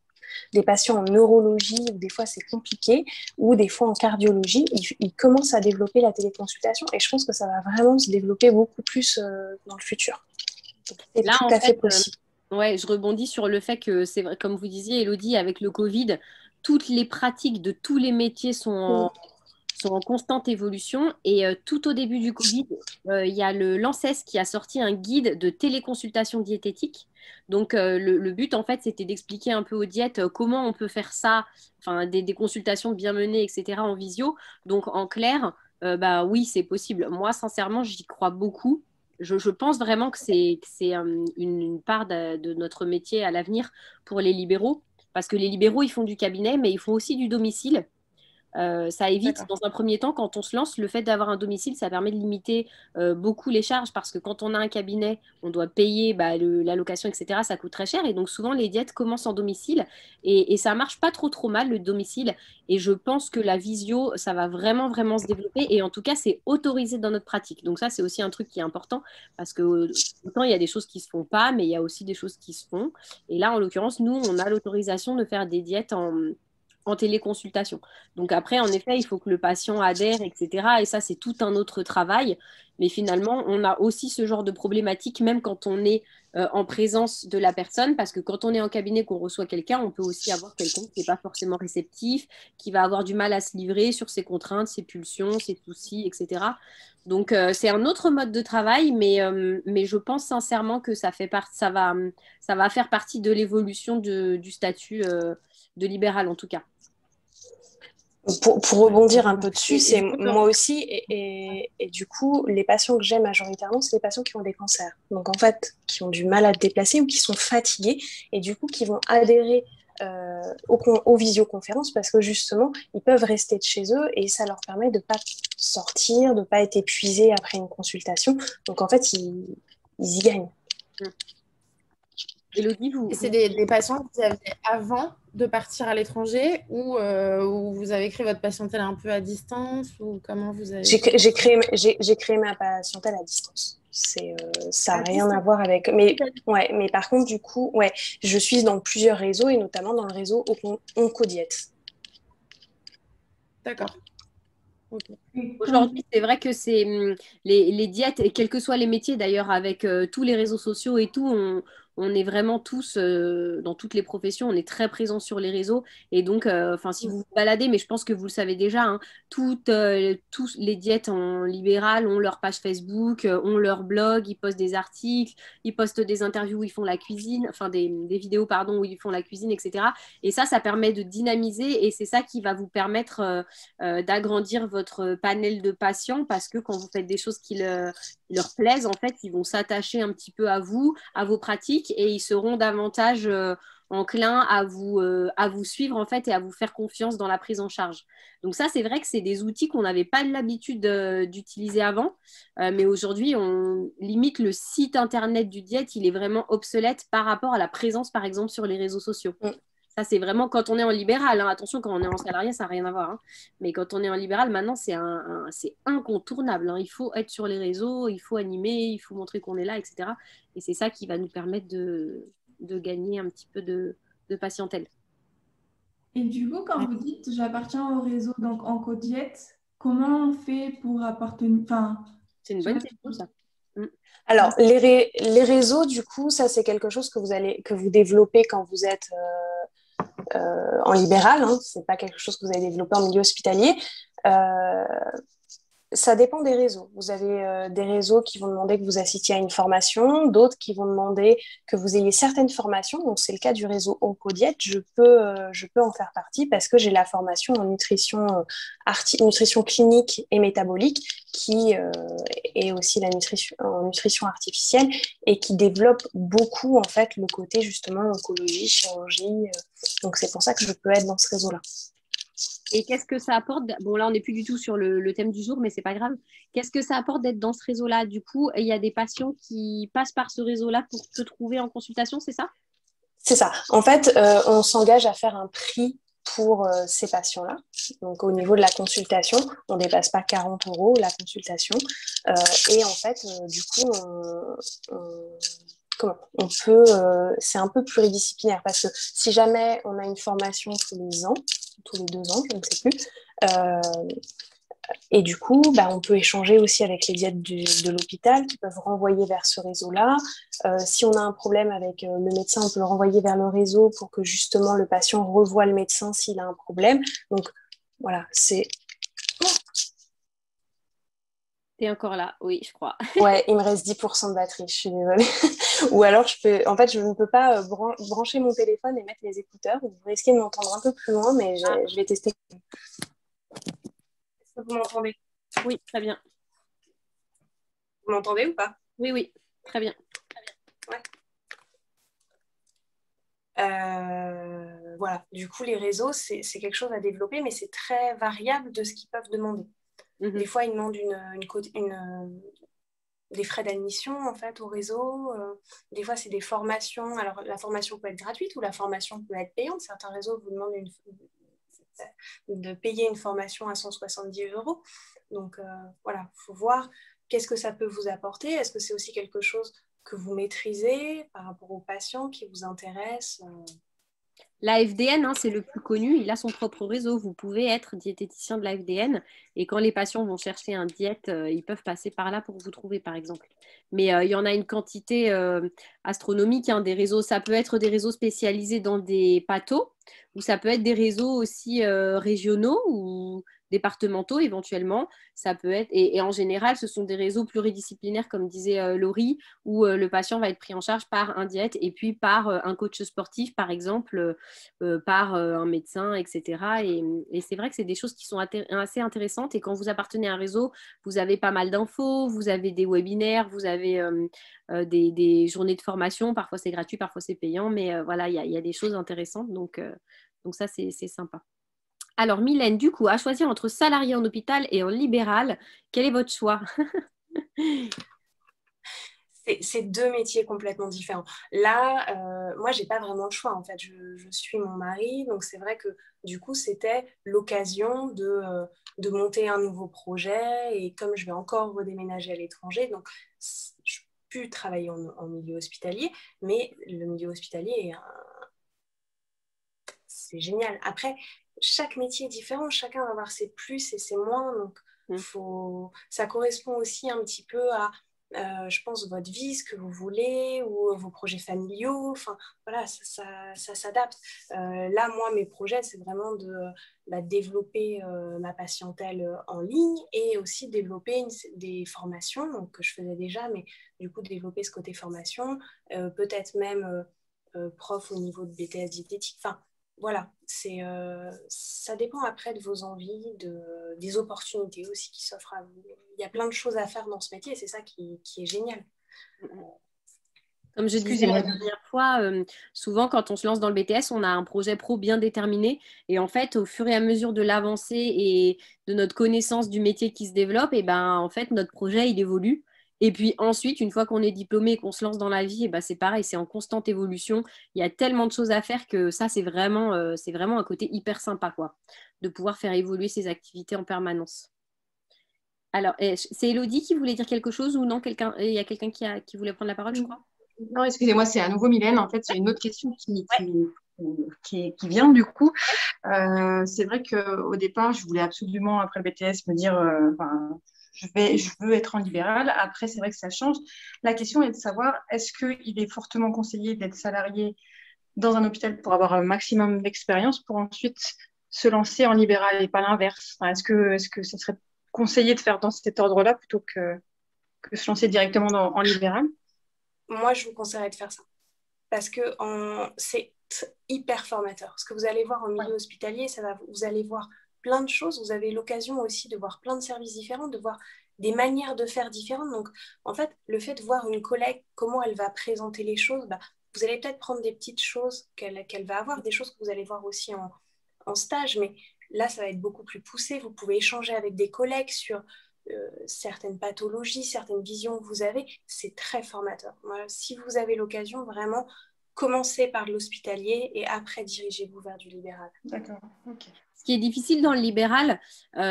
Des patients en neurologie, où des fois c'est compliqué, ou des fois en cardiologie, ils commencent à développer la téléconsultation. Et je pense que ça va vraiment se développer beaucoup plus dans le futur. C'est Là, tout en à fait fait, possible. ouais, je rebondis sur le fait que c'est vrai, comme vous disiez, Elodie, avec le Covid, toutes les pratiques de tous les métiers sont en constante évolution. Et tout au début du Covid, il y a l'ANSES qui a sorti un guide de téléconsultation diététique. Donc, le but, en fait, c'était d'expliquer un peu aux diètes comment on peut faire ça, enfin, des consultations bien menées, etc., en visio. Donc, en clair, oui, c'est possible. Moi, sincèrement, j'y crois beaucoup. Je pense vraiment que c'est une part de notre métier à l'avenir pour les libéraux, parce que les libéraux, ils font du cabinet, mais ils font aussi du domicile. Ça évite, D'accord. dans un premier temps, quand on se lance, le fait d'avoir un domicile, ça permet de limiter beaucoup les charges parce que quand on a un cabinet, on doit payer la location, etc. Ça coûte très cher et donc souvent les diètes commencent en domicile et ça marche pas trop mal le domicile. Et je pense que la visio, ça va vraiment vraiment se développer et en tout cas, c'est autorisé dans notre pratique. Donc ça, c'est aussi un truc qui est important parce que autant il y a des choses qui se font pas, mais il y a aussi des choses qui se font. Et là, en l'occurrence, nous, on a l'autorisation de faire des diètes en téléconsultation. Donc après, en effet, il faut que le patient adhère, etc. Et ça, c'est tout un autre travail. Mais finalement, on a aussi ce genre de problématique, même quand on est en présence de la personne, parce que quand on est en cabinet, qu'on reçoit quelqu'un, on peut aussi avoir quelqu'un qui n'est pas forcément réceptif, qui va avoir du mal à se livrer sur ses contraintes, ses pulsions, ses soucis, etc. Donc c'est un autre mode de travail, mais je pense sincèrement que ça va faire partie de l'évolution du statut de libéral, en tout cas. Pour rebondir un peu dessus, Et c'est du coup, moi aussi, et du coup, les patients que j'ai majoritairement, c'est les patients qui ont des cancers. Donc en fait, qui ont du mal à se déplacer ou qui sont fatigués, et du coup, qui vont adhérer aux visioconférences parce que justement, ils peuvent rester de chez eux et ça leur permet de ne pas sortir, de ne pas être épuisés après une consultation. Donc en fait, ils y gagnent. Élodie, Et c'est des patients que vous aviez avant de partir à l'étranger ou vous avez créé votre patientèle un peu à distance ou comment vous avez fait? J'ai créé ma patientèle à distance. Ça n'a à rien à distance. voir avec. Mais par contre, du coup, ouais, je suis dans plusieurs réseaux et notamment dans le réseau Oncodiète. D'accord. Ok. Aujourd'hui, c'est vrai que les diètes, et quels que soient les métiers d'ailleurs, avec tous les réseaux sociaux et tout, on est vraiment tous, dans toutes les professions, on est très présents sur les réseaux. Et donc, si vous vous baladez, mais je pense que vous le savez déjà, hein, tous les diètes en libéral ont leur page Facebook, ont leur blog, ils postent des articles, ils postent des interviews où ils font la cuisine, enfin des vidéos, pardon, où ils font la cuisine, etc. Et ça permet de dynamiser et c'est ça qui va vous permettre d'agrandir votre panel de patients parce que quand vous faites des choses qui leur plaisent, en fait, ils vont s'attacher un petit peu à vous, à vos pratiques et ils seront davantage enclins à vous suivre en fait et à vous faire confiance dans la prise en charge. Donc ça, c'est vrai que c'est des outils qu'on n'avait pas l'habitude d'utiliser avant, mais aujourd'hui, on limite le site internet du diète, il est vraiment obsolète par rapport à la présence, par exemple, sur les réseaux sociaux. Ça, c'est vraiment quand on est en libéral. Hein. Attention, quand on est en salarié, ça n'a rien à voir. Hein. Mais quand on est en libéral, maintenant, c'est incontournable. Hein. Il faut être sur les réseaux, il faut animer, il faut montrer qu'on est là, etc. Et c'est ça qui va nous permettre de gagner un petit peu de patientèle. Et du coup, quand vous dites j'appartiens au réseau, donc en codiette, comment on fait pour appartenir? Enfin, c'est une bonne question, ça. Alors, les réseaux, du coup, ça, c'est quelque chose que vous développez quand vous êtes en libéral. Hein. Ce n'est pas quelque chose que vous allez développer en milieu hospitalier. Ça dépend des réseaux. Vous avez des réseaux qui vont demander que vous assistiez à une formation, d'autres qui vont demander que vous ayez certaines formations. Donc, c'est le cas du réseau Oncodiète. Je peux en faire partie parce que j'ai la formation en nutrition clinique et métabolique qui est aussi la en nutrition artificielle et qui développe beaucoup, en fait, le côté, justement, oncologie, chirurgie. Donc, c'est pour ça que je peux être dans ce réseau-là. Et qu'est-ce que ça apporte? Bon, là, on n'est plus du tout sur le thème du jour, mais c'est pas grave. Qu'est-ce que ça apporte d'être dans ce réseau-là? Du coup, il y a des patients qui passent par ce réseau-là pour te trouver en consultation, c'est ça? C'est ça. En fait, on s'engage à faire un prix pour ces patients-là. Donc, au niveau de la consultation, on ne dépasse pas 40 € la consultation. Et en fait, du coup, on peut, c'est un peu pluridisciplinaire parce que si jamais on a une formation tous les 2 ans, je ne sais plus, et du coup, on peut échanger aussi avec les diètes de l'hôpital qui peuvent renvoyer vers ce réseau-là. Si on a un problème avec le médecin, on peut le renvoyer vers le réseau pour que justement le patient revoie le médecin s'il a un problème. Donc voilà, c'est... T'es encore là, oui, je crois. Ouais, il me reste 10% de batterie, je suis désolée. Ou alors, je ne peux pas brancher mon téléphone et mettre les écouteurs. Vous risquez de m'entendre un peu plus loin, mais je vais tester. Est-ce que vous m'entendez? Oui, très bien. Vous m'entendez ou pas? Oui, oui, très bien. Ouais. Voilà, du coup, les réseaux, c'est quelque chose à développer, mais c'est très variable de ce qu'ils peuvent demander. Des fois, ils demandent des frais d'admission en fait au réseau. Des fois, c'est des formations. Alors, la formation peut être gratuite ou la formation peut être payante. Certains réseaux vous demandent de payer une formation à 170 €. Donc, voilà, il faut voir qu'est-ce que ça peut vous apporter. Est-ce que c'est aussi quelque chose que vous maîtrisez par rapport aux patients qui vous intéressent? La FDN, hein, c'est le plus connu, il a son propre réseau. Vous pouvez être diététicien de la FDN et quand les patients vont chercher un diète, ils peuvent passer par là pour vous trouver, par exemple. Mais il y en a une quantité astronomique, hein, des réseaux. Ça peut être des réseaux spécialisés dans des pathos ou ça peut être des réseaux aussi régionaux ou départementaux éventuellement. Ça peut être, et en général, ce sont des réseaux pluridisciplinaires, comme disait Laurie, où le patient va être pris en charge par un diète et puis par un coach sportif, par exemple, par un médecin, etc. Et c'est vrai que c'est des choses qui sont assez intéressantes. Et quand vous appartenez à un réseau, vous avez pas mal d'infos, vous avez des webinaires, vous avez des journées de formation. Parfois, c'est gratuit, parfois, c'est payant. Mais voilà, il y a des choses intéressantes. Donc ça, c'est sympa. Alors, Mylène, du coup, à choisir entre salarié en hôpital et en libéral, quel est votre choix? C'est 2 métiers complètement différents. Là, moi, j'ai pas vraiment le choix. En fait, je suis mon mari. Donc, c'est vrai que du coup, c'était l'occasion de monter un nouveau projet. Et comme je vais encore redéménager à l'étranger, donc je peux plus travailler en milieu hospitalier. Mais le milieu hospitalier, c'est génial. Après, chaque métier est différent. Chacun va avoir ses plus et ses moins. Donc, ça correspond aussi un petit peu à je pense, votre vie, ce que vous voulez, ou vos projets familiaux. Enfin, voilà, ça s'adapte. Là, moi, mes projets, c'est vraiment de développer ma patientèle en ligne et aussi développer des formations donc, que je faisais déjà, mais du coup, développer ce côté formation, peut-être même prof au niveau de BTS diététique. Enfin, voilà, ça dépend après de vos envies, des opportunités aussi qui s'offrent à vous. Il y a plein de choses à faire dans ce métier et c'est ça qui est génial. Comme je disais la dernière fois, souvent quand on se lance dans le BTS, on a un projet pro bien déterminé. Et en fait, au fur et à mesure de l'avancée et de notre connaissance du métier qui se développe, et ben, en fait, notre projet, il évolue. Et puis ensuite, une fois qu'on est diplômé et qu'on se lance dans la vie, et ben, c'est pareil, c'est en constante évolution. Il y a tellement de choses à faire que ça, c'est vraiment un côté hyper sympa, quoi, de pouvoir faire évoluer ses activités en permanence. Alors, c'est Elodie qui voulait dire quelque chose ou non? Il y a quelqu'un qui voulait prendre la parole, je crois. Non, excusez-moi, c'est à nouveau Mylène. En fait, il y a une autre question qui vient du coup. C'est vrai qu'au départ, je voulais absolument, après le BTS, me dire je veux être en libéral. Après, c'est vrai que ça change. La question est de savoir, est-ce qu'il est fortement conseillé d'être salarié dans un hôpital pour avoir un maximum d'expérience pour ensuite se lancer en libéral et pas l'inverse? Enfin, est-ce que ça serait conseillé de faire dans cet ordre-là plutôt que se lancer directement en libéral? Moi, je vous conseillerais de faire ça parce que c'est hyper formateur. Ce que vous allez voir en milieu hospitalier, vous allez voir plein de choses. Vous avez l'occasion aussi de voir plein de services différents, de voir des manières de faire différentes. Donc, en fait, le fait de voir une collègue, comment elle va présenter les choses, vous allez peut-être prendre des petites choses qu'elle va avoir, des choses que vous allez voir aussi en stage, mais là, ça va être beaucoup plus poussé. Vous pouvez échanger avec des collègues sur certaines pathologies, certaines visions que vous avez. C'est très formateur. Voilà, si vous avez l'occasion, vraiment, commencez par l'hospitalier et après, dirigez-vous vers du libéral. D'accord, ok. Ce qui est difficile dans le libéral,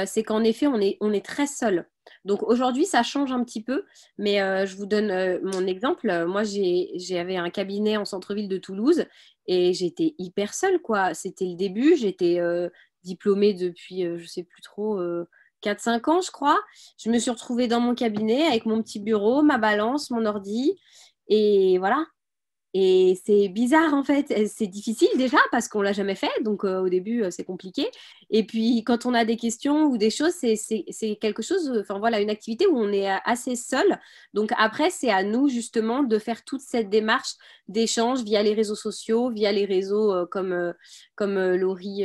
c'est qu'en effet, on est très seul. Donc aujourd'hui, ça change un petit peu, mais je vous donne mon exemple. Moi, j'avais un cabinet en centre-ville de Toulouse et j'étais hyper seule, quoi. C'était le début, j'étais diplômée depuis, je ne sais plus trop, 4-5 ans, je crois. Je me suis retrouvée dans mon cabinet avec mon petit bureau, ma balance, mon ordi, et voilà. Et c'est bizarre en fait, c'est difficile déjà parce qu'on ne l'a jamais fait, donc au début c'est compliqué. Et puis quand on a des questions ou des choses, c'est quelque chose, enfin voilà, une activité où on est assez seul. Donc après, c'est à nous justement de faire toute cette démarche d'échange via les réseaux sociaux, via les réseaux comme Laurie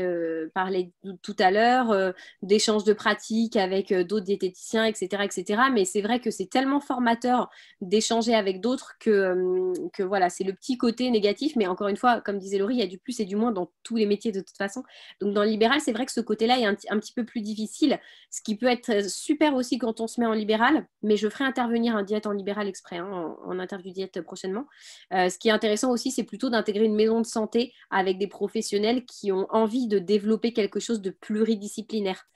parlait tout à l'heure, d'échange de pratiques avec d'autres diététiciens, etc., etc. Mais c'est vrai que c'est tellement formateur d'échanger avec d'autres que voilà, c'est le petit côté négatif, mais encore une fois, comme disait Laurie, il y a du plus et du moins dans tous les métiers de toute façon. Donc dans le libéral, c'est vrai que ce côté-là est un petit peu plus difficile, ce qui peut être super aussi quand on se met en libéral, mais je ferai intervenir un diète en libéral exprès, hein, en interview diète prochainement. Ce qui est intéressant aussi, c'est plutôt d'intégrer une maison de santé avec des professionnels qui ont envie de développer quelque chose de pluridisciplinaire.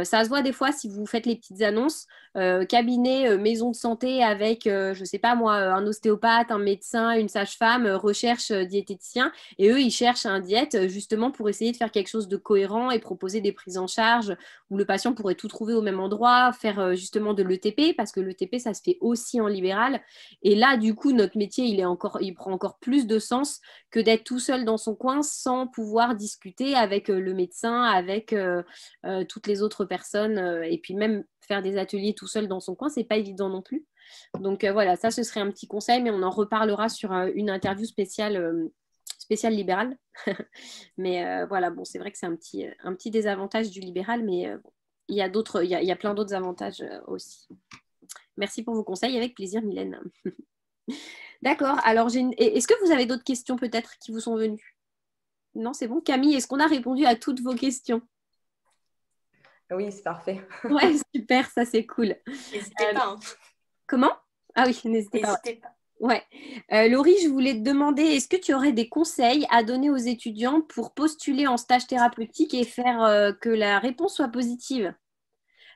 Ça se voit des fois si vous faites les petites annonces, cabinet, maison de santé avec, je ne sais pas moi, un ostéopathe, un médecin, une sage-femme, recherche diététicien. Et eux, ils cherchent un diète justement pour essayer de faire quelque chose de cohérent et proposer des prises en charge où le patient pourrait tout trouver au même endroit, faire justement de l'ETP, parce que l'ETP, ça se fait aussi en libéral. Et là, du coup, notre métier, il prend encore plus de sens que d'être tout seul dans son coin sans pouvoir discuter avec le médecin, avec toutes les autres personnes et puis même faire des ateliers tout seul dans son coin, c'est pas évident non plus. Donc voilà, ça ce serait un petit conseil, mais on en reparlera sur une interview spéciale libérale. Mais voilà, bon, c'est vrai que c'est un petit désavantage du libéral, mais il y a plein d'autres avantages aussi. Merci pour vos conseils, avec plaisir, Mylène. D'accord, alors est-ce que vous avez d'autres questions peut-être qui vous sont venues? Non, c'est bon. Camille, est-ce qu'on a répondu à toutes vos questions? Oui, c'est parfait. Ouais, super, ça c'est cool. N'hésitez pas. Hein. Comment? Ah oui, n'hésitez pas. Ouais. Laurie, je voulais te demander, est-ce que tu aurais des conseils à donner aux étudiants pour postuler en stage thérapeutique et faire que la réponse soit positive?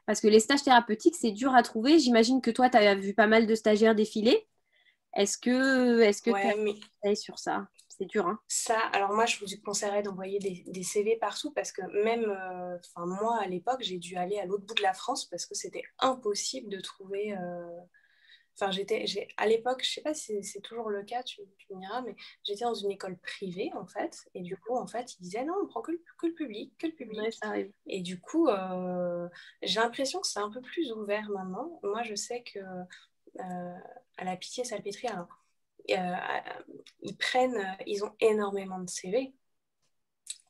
Parce que les stages thérapeutiques, c'est dur à trouver. J'imagine que toi, tu as vu pas mal de stagiaires défiler. Est-ce que tu as des conseils sur ça? C'est dur, hein? Ça, alors moi, je vous conseillerais d'envoyer des CV partout parce que même, moi, à l'époque, j'ai dû aller à l'autre bout de la France parce que c'était impossible de trouver Enfin, à l'époque, je sais pas si c'est toujours le cas, tu me diras, mais j'étais dans une école privée, en fait. Et du coup, en fait, ils disaient, non, on prend que le public, que le public. Ouais, ça arrive. Et du coup, j'ai l'impression que c'est un peu plus ouvert maintenant. Moi, je sais que à la Pitié-Salpêtrière, alors, ils ont énormément de CV,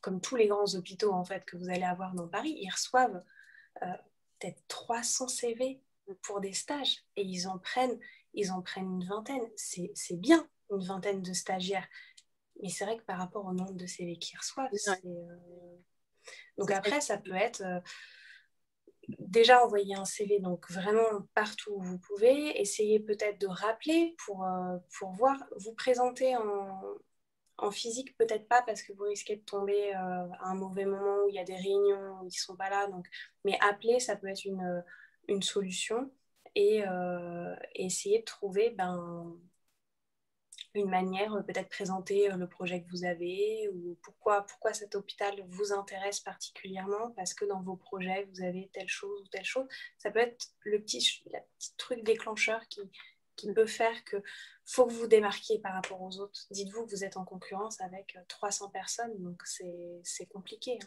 comme tous les grands hôpitaux en fait que vous allez avoir dans Paris. Ils reçoivent peut-être 300 CV pour des stages et ils en prennent une vingtaine. C'est bien, une vingtaine de stagiaires. Mais c'est vrai que par rapport au nombre de CV qu'ils reçoivent, donc après, ça peut être déjà envoyer un CV donc vraiment partout où vous pouvez, essayer peut-être de rappeler pour voir, vous présenter en physique, peut-être pas parce que vous risquez de tomber à un mauvais moment où il y a des réunions où ils ne sont pas là. Donc, mais appeler, ça peut être une solution et essayer de trouver une manière, peut-être présenter le projet que vous avez ou pourquoi cet hôpital vous intéresse particulièrement parce que dans vos projets, vous avez telle chose ou telle chose. Ça peut être la petite truc déclencheur qui peut faire que faut que vous démarquiez par rapport aux autres. Dites-vous que vous êtes en concurrence avec 300 personnes, donc c'est compliqué.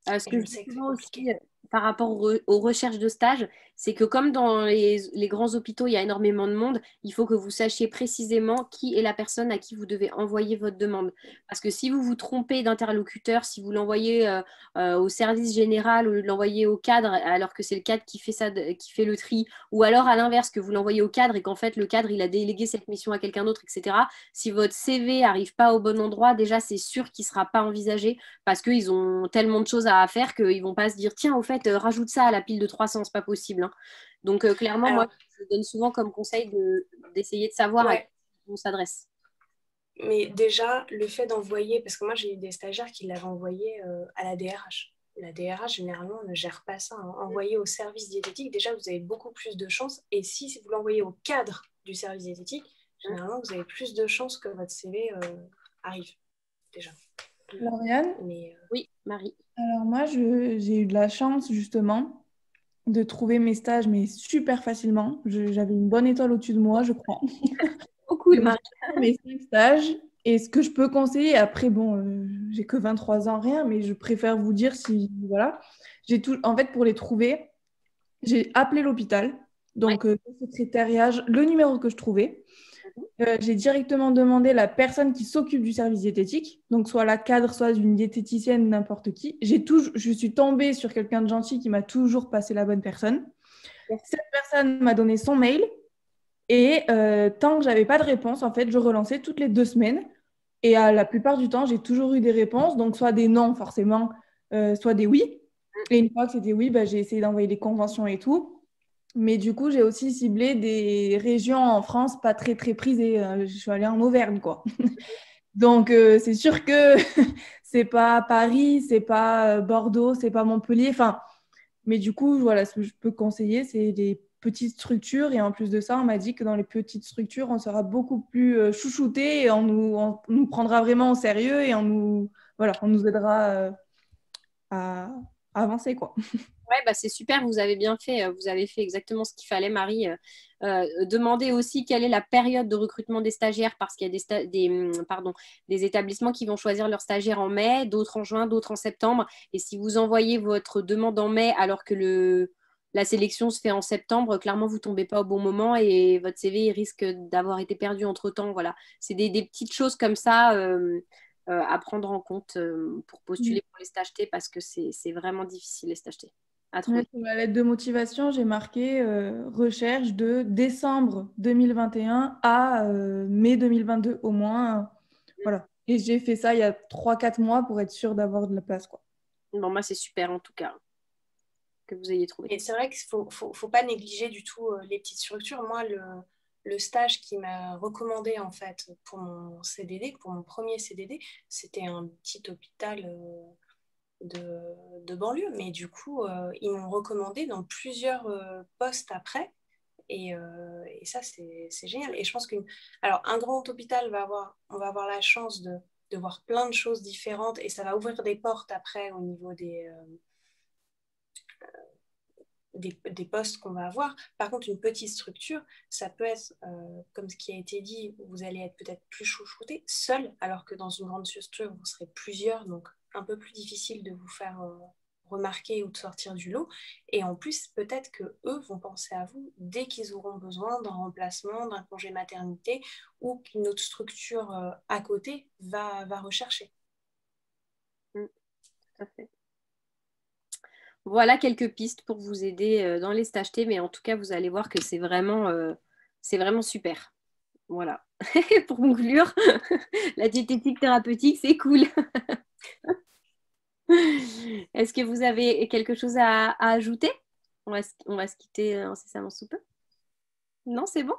Ce que je dis souvent aussi par rapport aux recherches de stage, c'est que comme dans les grands hôpitaux, il y a énormément de monde, il faut que vous sachiez précisément qui est la personne à qui vous devez envoyer votre demande. Parce que si vous vous trompez d'interlocuteur, si vous l'envoyez au service général ou l'envoyez au cadre, alors que c'est le cadre qui fait ça, qui fait le tri, ou alors à l'inverse, que vous l'envoyez au cadre et qu'en fait le cadre il a délégué cette mission à quelqu'un d'autre, etc. Si votre CV n'arrive pas au bon endroit, déjà c'est sûr qu'il ne sera pas envisagé parce qu'ils ont tellement de choses à faire qu'ils vont pas se dire tiens au fait rajoute ça à la pile de 300, c'est pas possible hein. Donc clairement moi je donne souvent comme conseil d'essayer de savoir à qui on s'adresse. Mais déjà le fait d'envoyer, parce que moi j'ai eu des stagiaires qui l'avaient envoyé à la DRH. La DRH généralement ne gère pas ça, hein. Envoyer au service diététique, déjà vous avez beaucoup plus de chances, et si vous l'envoyez au cadre du service diététique, généralement vous avez plus de chances que votre CV arrive déjà. Lauriane? Oui, Marie. Alors moi, j'ai eu de la chance justement de trouver mes stages, mais super facilement. J'avais une bonne étoile au-dessus de moi, je crois. Oh cool, Marie. Mes 5 stages. Et ce que je peux conseiller, après, bon, j'ai que 23 ans, rien, mais je préfère vous dire si, voilà. En fait, pour les trouver, j'ai appelé l'hôpital, donc le secrétariat, le numéro que je trouvais. J'ai directement demandé la personne qui s'occupe du service diététique, donc soit la cadre, soit une diététicienne, n'importe qui. Je suis tombée sur quelqu'un de gentil qui m'a toujours passé la bonne personne. Cette personne m'a donné son mail et tant que j'avais pas de réponse, en fait, je relançais toutes les 2 semaines. Et la plupart du temps, j'ai toujours eu des réponses, donc soit des non forcément, soit des oui. Et une fois que c'était oui, j'ai essayé d'envoyer des conventions et tout. Mais du coup, j'ai aussi ciblé des régions en France pas très, très prisées. Je suis allée en Auvergne, quoi. Donc, c'est sûr que c'est pas Paris, c'est pas Bordeaux, c'est pas Montpellier. Enfin, mais du coup, voilà, ce que je peux conseiller, c'est des petites structures. Et en plus de ça, on m'a dit que dans les petites structures, on sera beaucoup plus chouchouté et on nous prendra vraiment au sérieux et on nous aidera à avancer, quoi. Ouais, c'est super, vous avez bien fait. Vous avez fait exactement ce qu'il fallait, Marie. Demandez aussi quelle est la période de recrutement des stagiaires, parce qu'il y a des établissements qui vont choisir leurs stagiaires en mai, d'autres en juin, d'autres en septembre. Et si vous envoyez votre demande en mai alors que la sélection se fait en septembre, clairement, vous ne tombez pas au bon moment et votre CV risque d'avoir été perdu entre-temps. Voilà. C'est des petites choses comme ça à prendre en compte pour postuler pour les stages T, parce que c'est vraiment difficile les stages T. Sur ma lettre de motivation, j'ai marqué recherche de décembre 2021 à mai 2022 au moins. Voilà. Et j'ai fait ça il y a 3-4 mois pour être sûre d'avoir de la place, quoi. Bon, moi, c'est super en tout cas que vous ayez trouvé. Et c'est vrai qu'il ne faut pas négliger du tout les petites structures. Moi, le stage qui m'a recommandé en fait pour mon CDD, pour mon premier CDD, c'était un petit hôpital de banlieue, mais du coup ils m'ont recommandé dans plusieurs postes après et ça c'est génial. Et je pense un grand hôpital on va avoir la chance de voir plein de choses différentes et ça va ouvrir des portes après au niveau des postes qu'on va avoir. Par contre, une petite structure, ça peut être, comme ce qui a été dit, vous allez être peut-être plus chouchouté seul, alors que dans une grande structure, vous serez plusieurs, donc un peu plus difficile de vous faire remarquer ou de sortir du lot. Et en plus, peut-être qu'eux vont penser à vous dès qu'ils auront besoin d'un remplacement, d'un congé maternité, ou qu'une autre structure à côté va rechercher. Tout à fait. Voilà quelques pistes pour vous aider dans les stages T, mais en tout cas, vous allez voir que c'est vraiment super. Voilà. Pour conclure, la diététique thérapeutique, c'est cool. Est-ce que vous avez quelque chose à ajouter? On va se quitter incessamment sous peu. Non, c'est bon?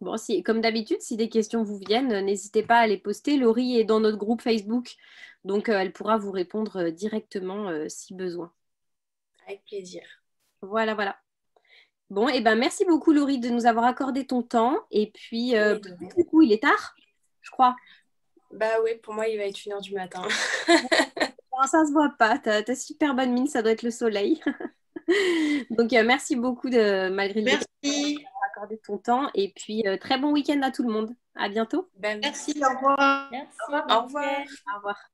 Bon, comme d'habitude, si des questions vous viennent, n'hésitez pas à les poster. Laurie est dans notre groupe Facebook, donc elle pourra vous répondre directement si besoin. Avec plaisir. Voilà, voilà. Bon, et ben merci beaucoup Laurie de nous avoir accordé ton temps. Et puis, du coup, il est tard, je crois. Bah oui, pour moi, il va être 1h du matin. Non, ça se voit pas. T'as super bonne mine, ça doit être le soleil. Donc, merci beaucoup malgré le Merci. d'avoir accordé ton temps. Et puis, très bon week-end à tout le monde. À bientôt. Ben, Merci, au revoir. Merci. Au revoir. Au revoir.